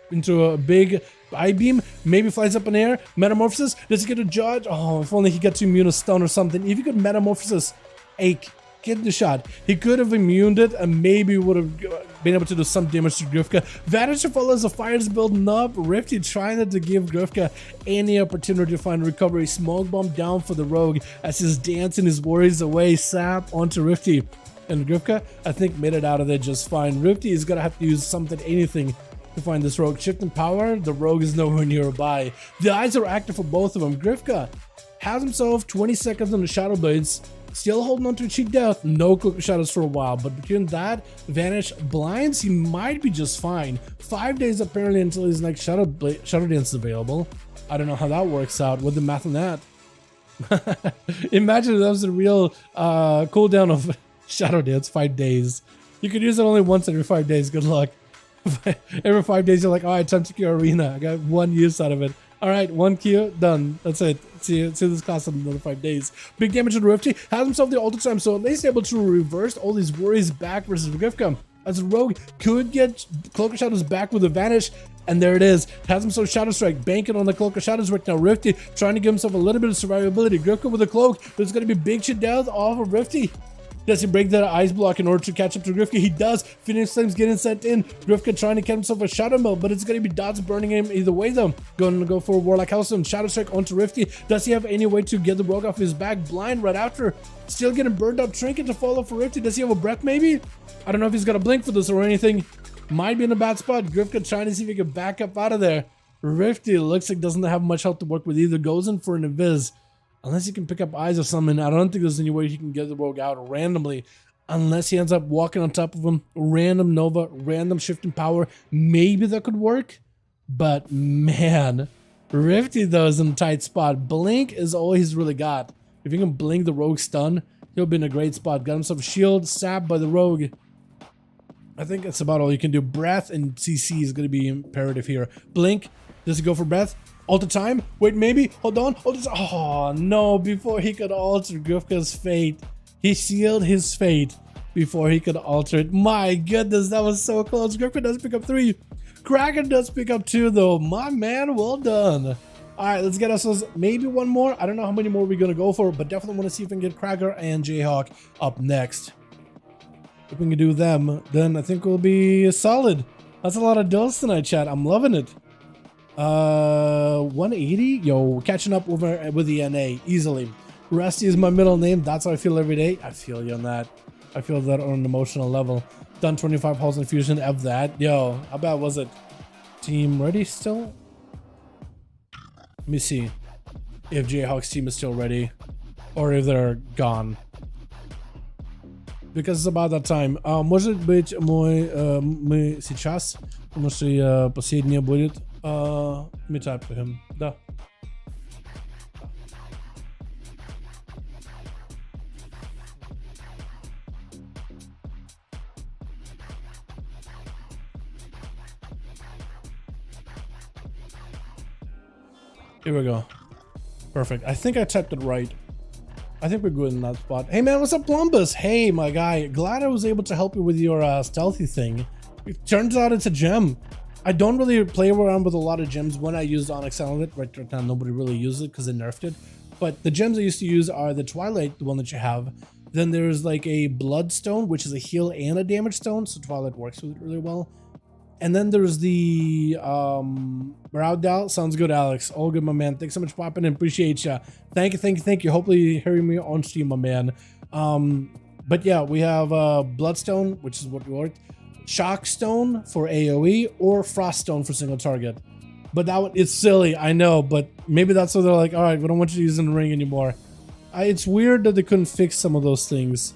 Into a big I-beam. Maybe flies up in air. Metamorphosis. Does he get a judge? Oh, if only he gets to immune a stun or something. If he could Metamorphosis Ache. Get the shot. He could have immuned it and maybe would have been able to do some damage to Grifka. Vanish to follow as the fire is building up. Rifty trying to give Grifka any opportunity to find recovery. Smoke bomb down for the rogue as he's dancing his worries away. Sap onto Rifty. And Grifka, I think, made it out of there just fine. Rifty is going to have to use something, anything to find this rogue. Shift in power. The rogue is nowhere nearby. The eyes are active for both of them. Grifka has himself 20 seconds on the Shadow Blades. Still holding on to a cheat death. No Cloak of Shadows for a while, but between that, Vanish, Blinds, he might be just fine. 5 days apparently until his next Shadow Dance is available. I don't know how that works out. What the math on that? Imagine if that was a real cooldown of Shadow Dance, 5 days. You could use it only once every 5 days. Good luck. Every 5 days, you're like, all right, time to Q Arena. I got one use out of it. All right, 1 Q, done. That's it. See this class in another 5 days. Big damage on Rifty. Has himself the ultra time, so at least able to reverse all these worries back versus Grifka. As a rogue could get Cloak of Shadows back with a Vanish, and there it is. Has himself Shadow Strike, banking on the Cloak of Shadows right now. Rifty trying to give himself a little bit of survivability. Grifka with a cloak. There's going to be big shit down off of Rifty. Does he break that ice block in order to catch up to Grifka? He does. Phoenix Flames getting sent in. Grifka trying to get himself a Shadow Melt, but it's going to be dots burning him either way though. Going to go for a Warlock Hellstone. Shadow Strike onto Rifty. Does he have any way to get the rogue off his back? Blind right after. Still getting burned up. Trinket to follow for Rifty. Does he have a breath maybe? I don't know if he's got a blink for this or anything. Might be in a bad spot. Grifka trying to see if he can back up out of there. Rifty looks like doesn't have much health to work with either. Goes in for an Invis. Unless he can pick up eyes or something, I don't think there's any way he can get the rogue out randomly. Unless he ends up walking on top of him. Random Nova, random shift in power. Maybe that could work. But man, Rifty though is in a tight spot. Blink is all he's really got. If he can blink the rogue stun, he'll be in a great spot. Got himself a shield, sapped by the rogue. I think that's about all you can do. Breath and CC is going to be imperative here. Blink. Does he go for breath? Alter time? Wait, maybe? Hold on. Oh, no. Before he could alter Grifka's fate. He sealed his fate before he could alter it. My goodness, that was so close. Grifka does pick up 3. Cragar does pick up 2, though. My man, well done. All right, let's get ourselves maybe one more. I don't know how many more we're going to go for, but definitely want to see if we can get Cragar and Jayhawk up next. If we can do them, then I think we'll be solid. That's a lot of duels tonight, chat. I'm loving it. 180? Yo, catching up with the NA easily. Rusty is my middle name. That's how I feel every day. I feel you on that. I feel that on an emotional level. Done 25 pulse infusion of that. Yo, how bad was it? Team ready still? Let me see if Jayhawk's team is still ready or if they're gone. because it's about that time. Может быть, мы сейчас, потому что последнее будет meetup for him. Да. Here we go. Perfect. I think I typed it right. I think we're good in that spot. Hey man, what's up, Plumbus? Hey, my guy. Glad I was able to help you with your stealthy thing. It turns out it's a gem. I don't really play around with a lot of gems when I used Onyx Element. Right now, nobody really uses it because they nerfed it. But the gems I used to use are the Twilight, the one that you have. Then there's like a Bloodstone, which is a heal and a damage stone. So Twilight works with it really well. And then there's the Maraudal. Sounds good, Alex. All good, my man. Thanks so much for popping in. Appreciate you. Thank you. Hopefully you're hearing me on stream, my man. But yeah, we have Bloodstone, which is what we worked. Shockstone for AoE or Froststone for single target. But that one, it's silly, I know, but maybe that's what they're like, all right, we don't want you to use in the ring anymore. It's weird that they couldn't fix some of those things.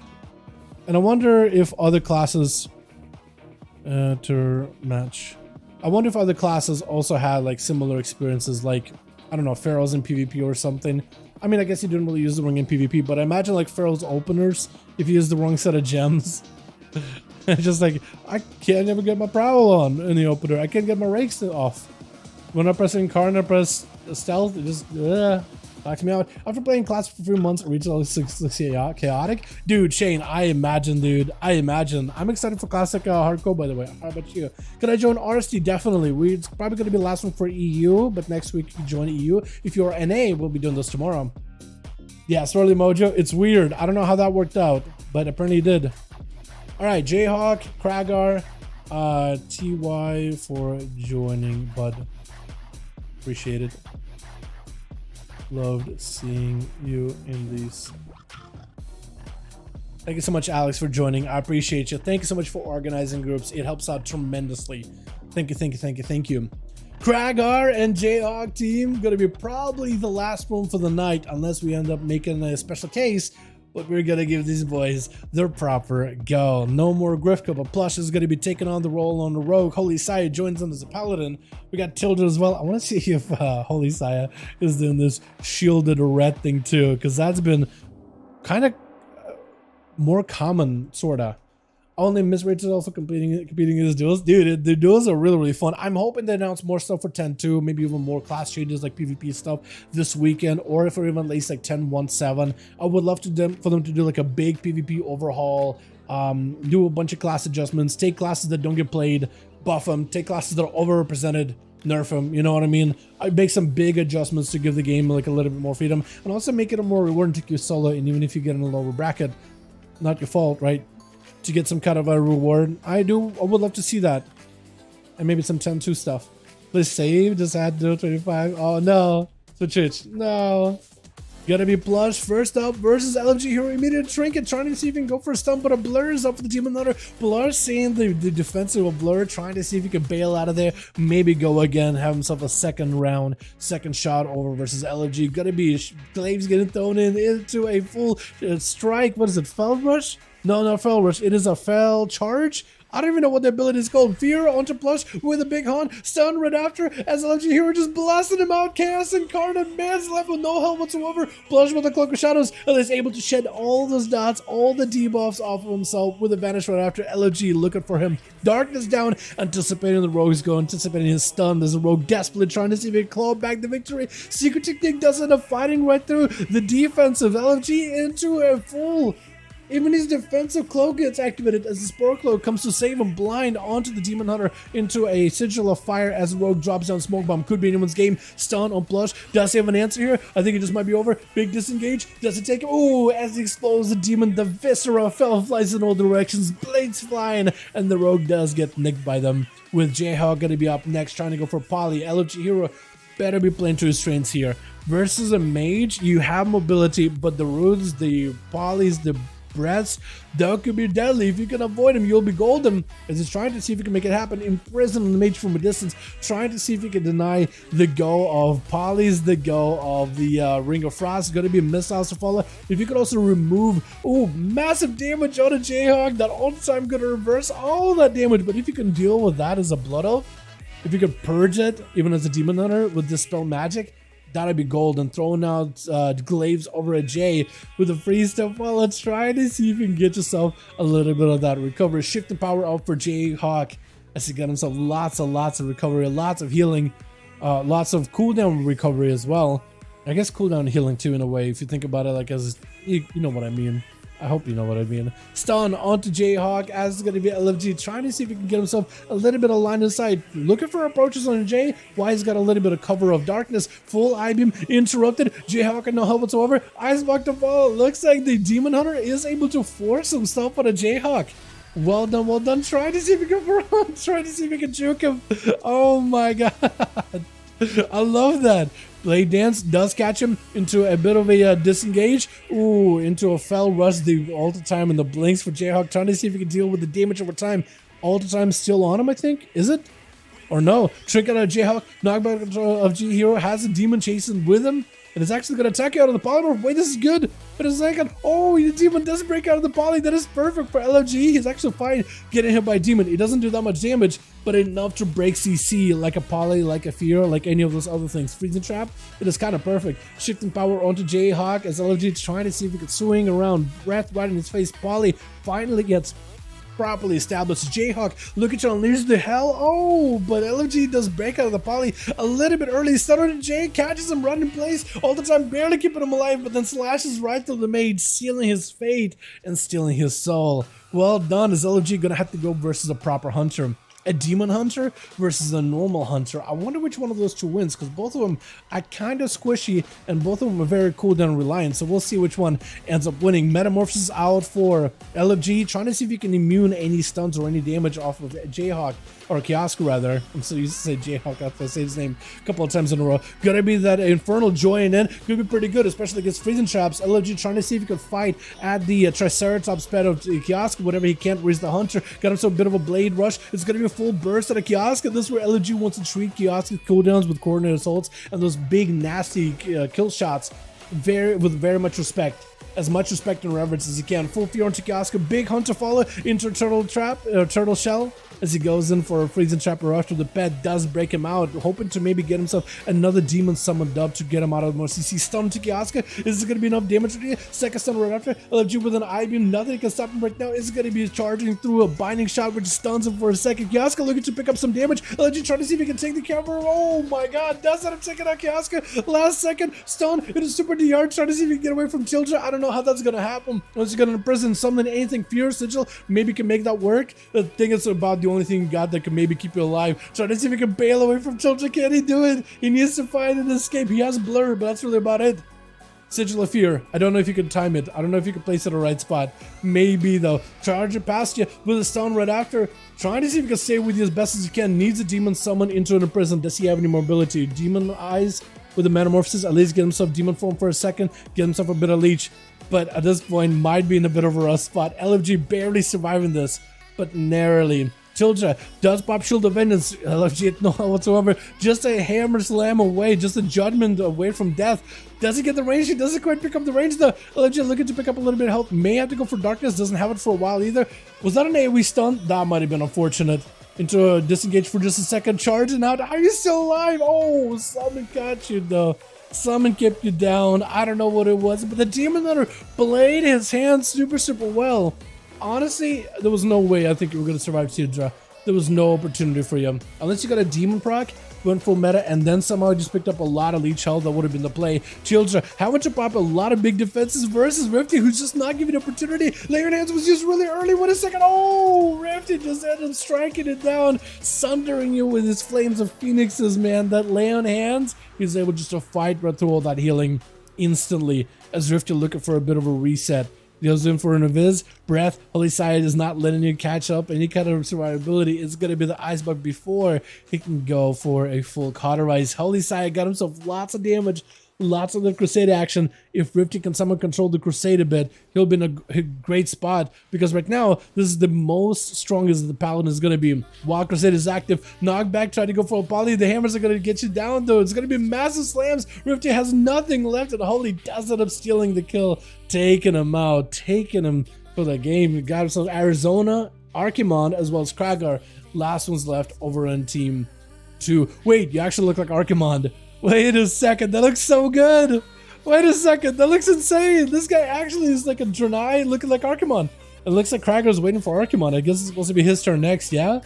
And I wonder if other classes to match. I wonder if other classes also had like similar experiences, like, I don't know, Pharaohs in PvP or something. I mean, I guess you didn't really use the ring in PvP, but I imagine like Pharaoh's openers, if you use the wrong set of gems. It's just like, I can't ever get my prowl on in the opener. I can't get my rakes off. When I press Incarnate, I press Stealth, it just knocks me out. After playing class for 3 months, regional looks chaotic. Dude, Shane, I imagine, dude. I imagine. I'm excited for Classic Hardcore, by the way. How about you? Can I join RST? Definitely. It's probably going to be the last one for EU, but next week you join EU. If you're NA, we'll be doing this tomorrow. Yeah, Swirly Mojo. It's weird. I don't know how that worked out, but apparently it did. All right, Jayhawk, Cragar, TY for joining, bud. Appreciate it. Loved seeing you in these. Thank you so much, Alex, for joining. I appreciate you. Thank you so much for organizing groups. It helps out tremendously. Thank you. Cragar and Jayhawk team gonna be probably the last one for the night, unless we end up making a special case. But we're gonna give these boys their proper go. No more Grifka, but Plush is gonna be taking on the role on the Rogue. Holy Saya joins in as a Paladin. We got Tilda as well. I want to see if Holy Saya is doing this shielded red thing too, because that's been kind of more common, sorta. Only Miss Rachel also competing his duels. Dude, the duels are really fun. I'm hoping they announce more stuff for 10.2, maybe even more class changes like PvP stuff this weekend, or if or even at least like 10.1.7. I would love for them to do like a big PvP overhaul, do a bunch of class adjustments, take classes that don't get played, buff them, take classes that are overrepresented, nerf them, you know what I mean? I make some big adjustments to give the game like a little bit more freedom, and also make it a more rewarding to queue solo, and even if you get in a lower bracket, not your fault, right? To get some kind of a reward. I would love to see that. And maybe some 10.2 stuff. Please save, just add to 25. Oh no. Switch it. No. Gotta be Plush first up versus LFG Hero. Immediate Trinket trying to see if he can go for a stun, but a Blur is up for the Demon Hunter. Plush seeing the defensive of Blur, trying to see if he can bail out of there. Maybe go again, have himself a second round, second shot over versus LFG. Gotta be Glaives getting thrown into a full strike. What is it? Fell Rush? No, not Fell Rush. It is a Fell Charge. I don't even know what the ability is called. Fear onto Plush with a big horn. Stun right after as LFG Hero just blasted him out. Chaos Incarnate. Man's left with no health whatsoever. Plush with the Cloak of Shadows and is able to shed all those dots, all the debuffs off of himself with a vanish right after. LFG looking for him. Darkness down, anticipating the Rogue's go, anticipating his stun. There's a Rogue desperately trying to see if he can claw back the victory. Secret Technique does end up fighting right through the defensive LFG into a full. Even his defensive cloak gets activated as the Spore Cloak comes to save him blind onto the Demon Hunter into a Sigil of Fire as the Rogue drops down Smoke Bomb. Could be anyone's game. Stun on Plush. Does he have an answer here? I think it just might be over. Big disengage. Does it take him? Ooh, as he explodes the Demon, the Viscera flies in all directions. Blades flying, and the Rogue does get nicked by them. With Jayhawk going to be up next, trying to go for Poly. LFG Hero better be playing to his strengths here. Versus a Mage, you have mobility, but the Roots, the Polys, the breaths. That could be deadly. If you can avoid him, you'll be golden. As he's trying to see if he can make it happen, imprison the mage from a distance, trying to see if he can deny the go of Polys, the go of the Ring of Frost. Going to be missiles to follow. If you could also remove, massive damage on a Jayhawk, that all the time going to reverse all that damage. But if you can deal with that as a Blood Oath, if you could purge it, even as a Demon Hunter with Dispel Magic, that'd be gold. And throwing out glaives over a Jay with a freeze to follow, trying to see if you can get yourself a little bit of that recovery. Shifting power out for Jayhawk as he got himself lots of recovery, lots of healing, lots of cooldown recovery as well. I guess cooldown healing too, in a way, if you think about it, like as you know what I mean. I hope you know what I mean. Stun onto Jayhawk as it's going to be LFG, trying to see if he can get himself a little bit of line of sight. Looking for approaches on Jay. Why he's got a little bit of cover of darkness. Full I-beam interrupted. Jayhawk and no help whatsoever. Icebox to fall. Looks like the Demon Hunter is able to force himself on a Jayhawk. Well done, well done. Trying to see if he can run. Trying to see if he can juke him. Oh my god. I love that. Blade Dance does catch him into a bit of a disengage. Ooh, into a fell rush the Alter Time and the blinks for Jayhawk, trying to see if he can deal with the damage over time. Alter Time still on him, I think. Is it? Or no? Trick out of Jayhawk. Knockback of G-Hero has a demon chasing with him. And it's actually going to attack you out of the polymorph. Wait, this is good. But a second. Oh, the demon does break out of the poly. That is perfect for LFG. He's actually fine getting hit by demon. He doesn't do that much damage, but enough to break CC like a poly, like a fear, like any of those other things. Freezing trap. It is kind of perfect. Shifting power onto Jayhawk as LFG is trying to see if he can swing around. Breath right in his face. Poly finally gets properly established. Jayhawk looking to unleash the hell. Oh, but LFG does break out of the poly a little bit early. Started Jay, catches him running in place all the time, barely keeping him alive, but then slashes right through the mage, sealing his fate and stealing his soul. Well done. Is LFG gonna have to go versus a proper hunter? A demon hunter versus a normal hunter. I wonder which one of those two wins, because both of them are kind of squishy and both of them are very cooldown reliant. So we'll see which one ends up winning. Metamorphosis out for LFG, trying to see if you can immune any stuns or any damage off of Jayhawk, or Kiosk rather. I'm so used to say Jayhawk after I say his name a couple of times in a row. Gonna be that Infernal Join in. Could be pretty good, especially against freezing traps. LFG trying to see if he could fight at the Triceratops pet of Kiosk, whatever he can't reach the hunter. Got himself a bit of a blade rush. It's gonna be a full burst at a Kiosk, and this is where LFG wants to treat Kiosk's cooldowns with coordinated assaults and those big nasty kill shots with very much respect. As much respect and reverence as you can. Full fear onto Kiosk, big hunter follow into turtle shell as he goes in for a freezing trap rush. The pet does break him out, hoping to maybe get himself another demon summoned up to get him out of more CC. Stun to Kiosk. Is it going to be enough damage? Second stun right after. LFG with an I-beam. Nothing can stop him right now. Is it going to be charging through a binding shot which stuns him for a second. Kiosk looking to pick up some damage. LFG trying to see if he can take the cover. Oh my god, does end up taking out Kiosk. Last second stun. It is super DR, trying to see if he can get away from Tilja. I don't know how that's going to happen. Once you're going to imprison something, anything fierce, Sigil, maybe can make that work. I think it's about the only thing you got that can maybe keep you alive. Trying to see if he can bail away from Tilja. Can he do it? He needs to find an escape. He has blur, but that's really about it. Sigil of Fear. I don't know if you can time it. I don't know if you can place it in the right spot. Maybe though. Charge it past you with a stun right after. Trying to see if he can stay with you as best as he can. Needs a demon summon into an prison. Does he have any mobility? Demon eyes with the metamorphosis. At least get himself demon form for a second. Get himself a bit of leech. But at this point, might be in a bit of a rough spot. LFG barely surviving this, but narrowly. Tilja does pop Shield of Vengeance. LFG no help whatsoever. Just a hammer slam away. Just a judgment away from death. Does he get the range? He doesn't quite pick up the range though. LFG looking to pick up a little bit of health. May have to go for darkness. Doesn't have it for a while either. Was that an AoE stun? That might have been unfortunate. Into a disengage for just a second. Charging out. Are you still alive? Oh, Summon got you though. Summon kept you down. I don't know what it was, but the Demon Hunter played his hand super well. Honestly, there was no way I think you were going to survive Sidra. There was no opportunity for you. Unless you got a demon proc, went full meta, and then somehow just picked up a lot of leech health, that would have been the play. Childra having to pop a lot of big defenses versus Rifty, who's just not giving opportunity. Layered Hands was used really early. Wait a second. Oh, Rifty just ended up striking it down, sundering you with his flames of phoenixes, man. That lay on hands, he was able just to fight right through all that healing instantly as Rifty looking for a bit of a reset. Goes in for an Aviz, breath, Holy Side is not letting you catch up any kind of survivability. It's going to be the Ice Bug before he can go for a full cauterize. Holy Side got himself lots of damage, Lots of the Crusade action. If Rifty can somehow control the Crusade a bit, he'll be in a great spot, because right now, this is the most strongest the Paladin is going to be. While Crusade is active, knockback, try to go for a poly. The hammers are going to get you down, though. It's going to be massive slams. Rifty has nothing left, and Holy does end up stealing the kill, taking him out, taking him for the game. He got himself Arizona, Archimon, as well as Cragar. Last one's left over on team 2. Wait, you actually look like Archimon. Wait a second, that looks so good. Wait a second, that looks insane. This guy actually is like a Draenei looking like Archimon. It looks like Cragar's waiting for Archimon. I guess it's supposed to be his turn next, yeah?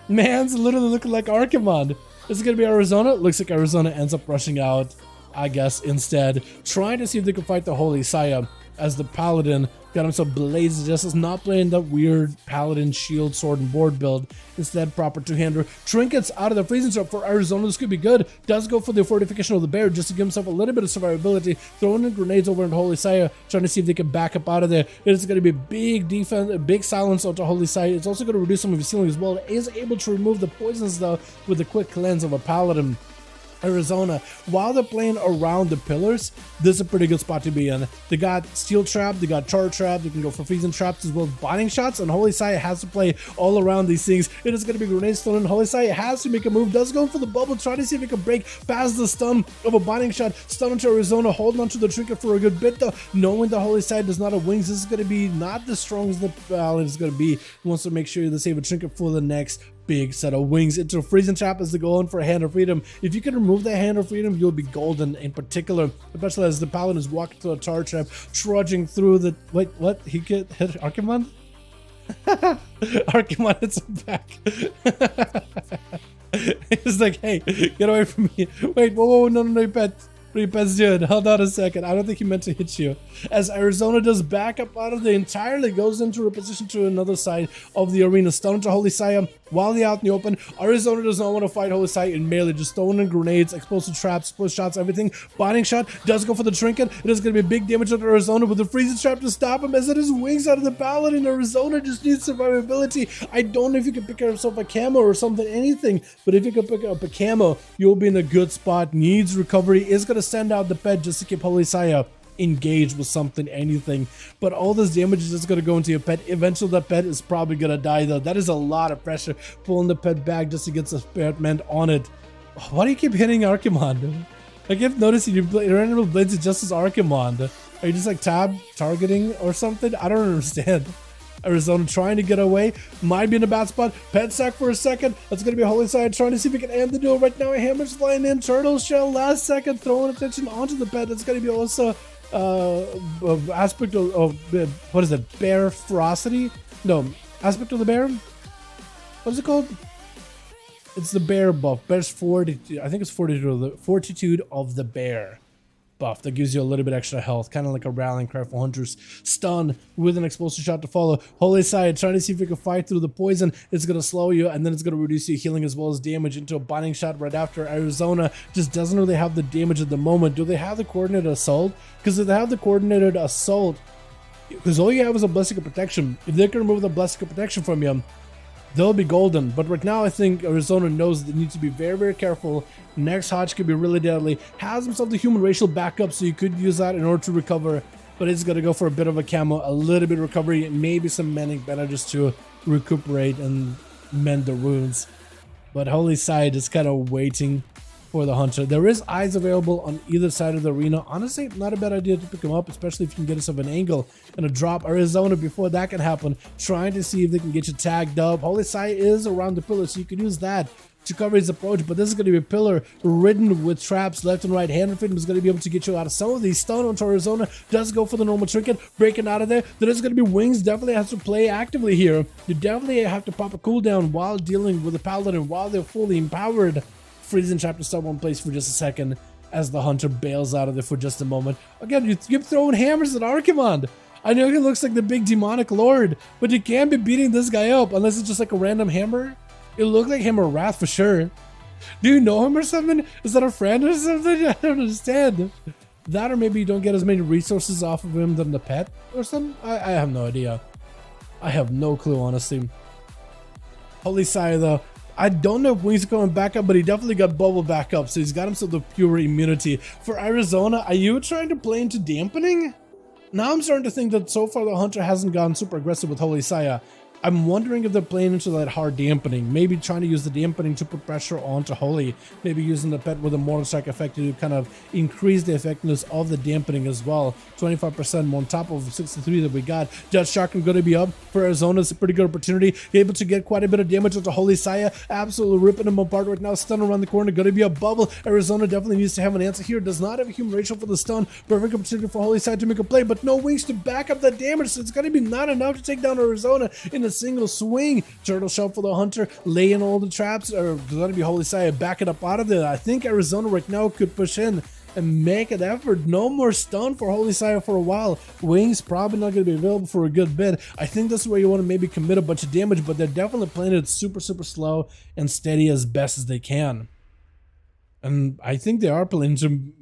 Man's literally looking like Archimon. Is it going to be Arizona? Looks like Arizona ends up rushing out, I guess, instead. Trying to see if they can fight the Holy Saya, as the Paladin got himself Blaze Justice, not playing that weird Paladin shield, sword, and board build. Instead, proper two-hander. Trinkets out of the freezing trap for Arizona. This could be good. Does go for the fortification of the bear just to give himself a little bit of survivability. Throwing in grenades over into Holy Saya, trying to see if they can back up out of there. It's going to be big defense, a big silence onto Holy Saya. It's also going to reduce some of his healing as well. It is able to remove the poisons, though, with the quick cleanse of a Paladin. Arizona, while they're playing around the pillars, this is a pretty good spot to be in. They got steel trap, they got charge trap, they can go for freezing traps as well as binding shots, and Holy Saya has to play all around these things. It is going to be grenade stun, and Holy Saya has to make a move, does go for the bubble, try to see if he can break past the stun of a binding shot. Stun into Arizona, holding onto the trinket for a good bit, though, knowing the Holy Saya does not have wings. This is going to be not the strongest the Paladin is going to be. He wants to make sure they save a trinket for the next big set of wings. Into a freezing trap as they go on for a hand of freedom. If you can remove that hand of freedom, you'll be golden, in particular, especially as the Paladin is walking through a charge trap, trudging through the... Wait, what? He get hit Archimon? Archimon hits him back. He's like, hey, get away from me. Wait, whoa, no, you pet. Pet's dude, hold on a second. I don't think he meant to hit you. As Arizona does back up out of the entirely, goes into a position to another side of the arena. Stun into Holy Saya while they're out in the open. Arizona does not want to fight Holy Saya in melee, just throwing in grenades, explosive traps, split shots, everything. Binding shot does go for the trinket. It is going to be big damage on Arizona with the freezing trap to stop him, as it is wings out of the Paladin. Arizona just needs survivability. I don't know if you can pick yourself a camo or something, anything, but if you can pick up a camo, you'll be in a good spot. Needs recovery, is going to send out the pet just to keep Holy Saya engaged with something, anything, but all this damage is just going to go into your pet. Eventually that pet is probably going to die, though. That is a lot of pressure, pulling the pet back just to get the Spiritman on it. Why do you keep hitting Archimon? I keep noticing your random blades is just as Archimon. Are you just like targeting or something? I don't understand. Arizona trying to get away, might be in a bad spot. Pet sack for a second. That's going to be Holy Side trying to see if we can end the duel right now. Hammer's flying in, turtle shell last second, throwing attention onto the pet. That's going to be also aspect of what is it, bear ferocity? No, aspect of the bear. What is it called? It's the bear buff. Bear's 40. I think it's 42 of the bear buff that gives you a little bit extra health, kind of like a rallying cry for hunters. Stun with an explosive shot to follow. Holy Side trying to see if we can fight through the poison. It's going to slow you, and then it's going to reduce your healing as well as damage into a binding shot right after. Arizona just doesn't really have the damage at the moment. Do they have the coordinated assault? Because if they have the coordinated assault, because all you have is a blessing of protection, if they can remove the blessing of protection from you, they'll be golden. But right now I think Arizona knows they need to be very, very careful. Next Hodge could be really deadly. Has himself the human racial backup, so you could use that in order to recover, but it's gonna go for a bit of a camo, a little bit of recovery, and maybe some manic bandages to recuperate and mend the wounds. But Holy Side is kind of waiting for the hunter. There is eyes available on either side of the arena. Honestly, not a bad idea to pick them up, especially if you can get yourself an angle and a drop. Arizona, before that can happen, trying to see if they can get you tagged up. Holy Side is around the pillar, so you can use that to cover his approach, but this is going to be a pillar ridden with traps left and right. Hand of Freedom is going to be able to get you out of some of these. Stun onto Arizona, does go for the normal trinket, breaking out of there. There is going to be wings, definitely has to play actively here. You definitely have to pop a cooldown while dealing with the Paladin while they're fully empowered. Freezing trap to stop one place for just a second as the hunter bails out of there for just a moment. Again, you keep throwing hammers at Archimon. I know he looks like the big demonic lord, but you can't be beating this guy up unless it's just like a random hammer. It looked like Hammer Wrath for sure. Do you know him or something? Is that a friend or something? I don't understand. That, or maybe you don't get as many resources off of him than the pet or something? I have no idea. I have no clue, honestly. Holy Sire, though, I don't know if Wings are coming back up, but he definitely got bubble back up, so he's got himself the pure immunity. For Arizona, are you trying to play into dampening? Now I'm starting to think that so far the Hunter hasn't gone super aggressive with Holy Saya. I'm wondering if they're playing into that hard dampening, maybe trying to use the dampening to put pressure onto Holy, maybe using the pet with a mortar strike effect to kind of increase the effectiveness of the dampening as well. 25% on top of 63 that we got. Judge Shotgun going to be up for Arizona. It's a pretty good opportunity, able to get quite a bit of damage onto Holy Saya, absolutely ripping him apart right now. Stun around the corner, going to be a bubble. Arizona definitely needs to have an answer here. Does not have a human ratio for the stun. Perfect opportunity for Holy Saya to make a play, but no Wings to back up that damage, so it's going to be not enough to take down Arizona in a single swing. Turtle shell for the Hunter, laying all the traps, or going to be Holy Saya back it up out of there. I think Arizona right now could push in and make an effort. No more stun for Holy Saya for a while. Wings probably not going to be available for a good bit. I think that's where you want to maybe commit a bunch of damage, but they're definitely playing it super slow and steady as best as they can. And I think they are playing some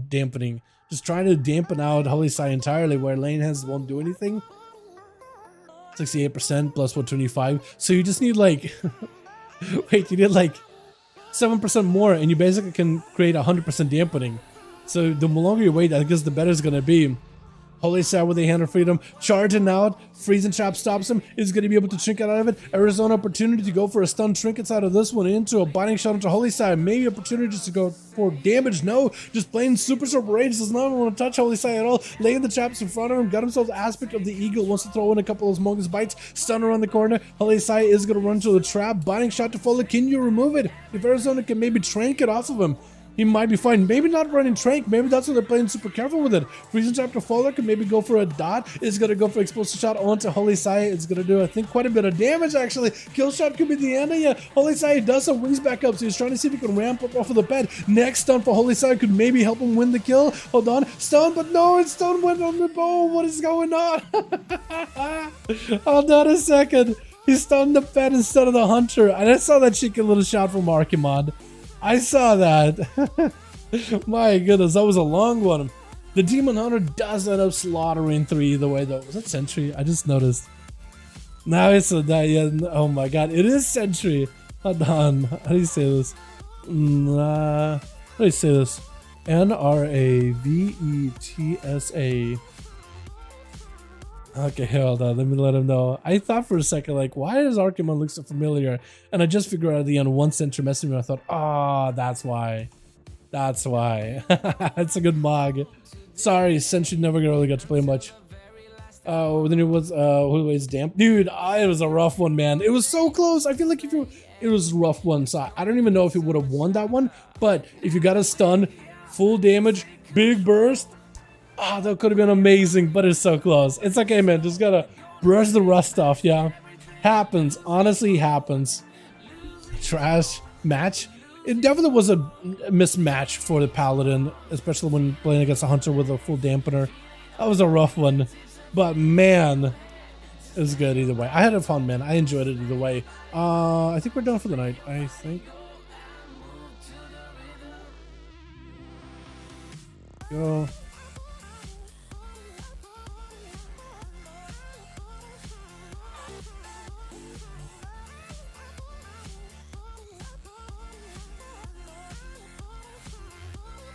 dampening, just trying to dampen out Holy Saya entirely, where lane hands won't do anything. 68% plus 125. So you just need like, wait, you need like 7% more, and you basically can create 100% dampening. So the longer you wait, I guess the better it's gonna be. Holy Saya with a hand of freedom, charging out, freezing trap stops him, is going to be able to trinket out of it. Arizona opportunity to go for a stun, trinkets out of this one into a binding shot into Holy Saya. Maybe opportunity just to go for damage. No, just playing super rage, does not want to touch Holy Saya at all. Laying the traps in front of him, got himself the aspect of the eagle, wants to throw in a couple of those Mongoose bites, stun around the corner. Holy Saya is going to run to the trap, binding shot to follow. Can you remove it? If Arizona can maybe trank it off of him, he might be fine. Maybe not running trank. Maybe that's why they're playing super careful with it. Freezing trap to Faller could maybe go for a dot. It's going to go for explosive shot onto Holy Saya. It's going to do, I think, quite a bit of damage, actually. Kill shot could be the end of it. Holy Saya does have Wings back up, so he's trying to see if he can ramp up off of the bed. Next stun for Holy Saya could maybe help him win the kill. Hold on. Stun, but no, it's stun went on the bow. What is going on? Hold on a second. He stunned the pet instead of the Hunter. And I saw that cheeky little shot from Archimod. I saw that. My goodness, that was a long one. The Demon Hunter does end up slaughtering 3 either way, though. Was that Sentry? I just noticed. Now it's a yeah, oh my god, it is Sentry. Hold on. How do you say this? How do you say this? NRAVETSA. Okay, hold on. Let me let him know. I thought for a second, like, why does Archimon look so familiar? And I just figured out at the end, one Sentry messaged me. I thought, oh, that's why. That's why. That's a good mog. Sorry, Sentry never really got to play much. Then it was who was damp, dude. It was a rough one, man. It was so close. I feel like it was a rough one. So I don't even know if he would have won that one. But if you got a stun, full damage, big burst, that could have been amazing. But it's so close. It's okay, man. Just gotta brush the rust off. Yeah, happens. Honestly, happens. Trash match. It definitely was a mismatch for the Paladin, especially when playing against a Hunter with a full dampener. That was a rough one, but man, it was good either way. I had a fun, man. I enjoyed it either way. I think we're done for the night. I think. Go.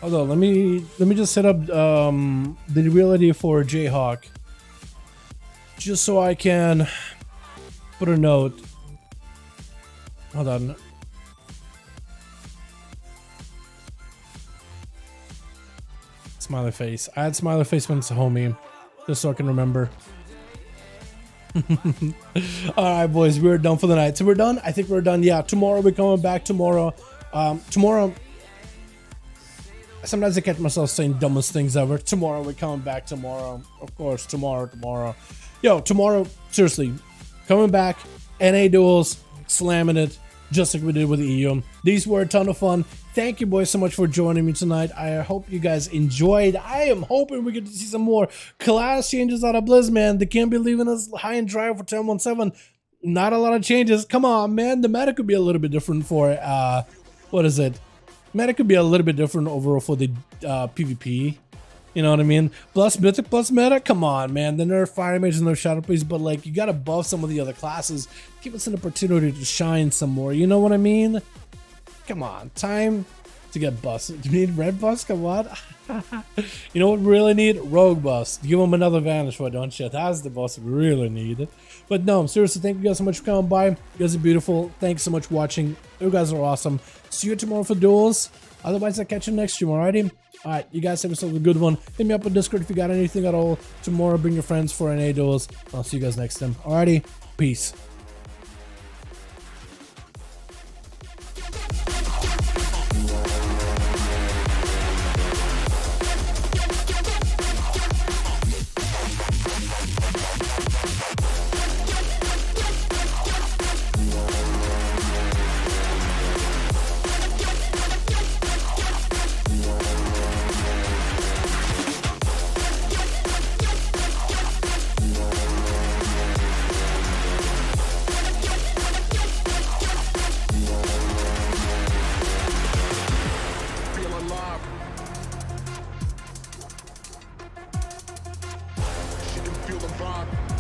Hold on, let me just set up the reality for Jayhawk, just so I can put a note. Hold on. Smiley face. I had smiley face when it's a homie, just so I can remember. Alright, boys, we're done for the night. So we're done? I think we're done. Yeah, tomorrow we're coming back tomorrow. Tomorrow, sometimes I catch myself saying dumbest things ever. Tomorrow we're coming back tomorrow. Of course, tomorrow. Yo, tomorrow, seriously, coming back, NA duels, slamming it, just like we did with the EU. These were a ton of fun. Thank you, boys, so much for joining me tonight. I hope you guys enjoyed. I am hoping we get to see some more class changes out of Blizz, man. They can't be leaving us high and dry for 10-1-7. Not a lot of changes. Come on, man. The meta could be a little bit different for, what is it? Meta could be a little bit different overall for the PvP. You know what I mean? Plus mythic, plus meta. Come on, man. The nerf fire mage and nerf shadow priest, but like you gotta buff some of the other classes. Give us an opportunity to shine some more. You know what I mean? Come on, time to get busted. Do you need red buffs? Come on. You know what we really need? Rogue buffs. Give them another vanish for, don't you? That's the boss we really need. But no, seriously, thank you guys so much for coming by. You guys are beautiful. Thanks so much for watching. You guys are awesome. See you tomorrow for duels. Otherwise, I'll catch you next stream, alrighty? Alright, you guys have yourself a good one. Hit me up on Discord if you got anything at all. Tomorrow, bring your friends for NA duels. I'll see you guys next time. Alrighty, peace. Feel the vibe.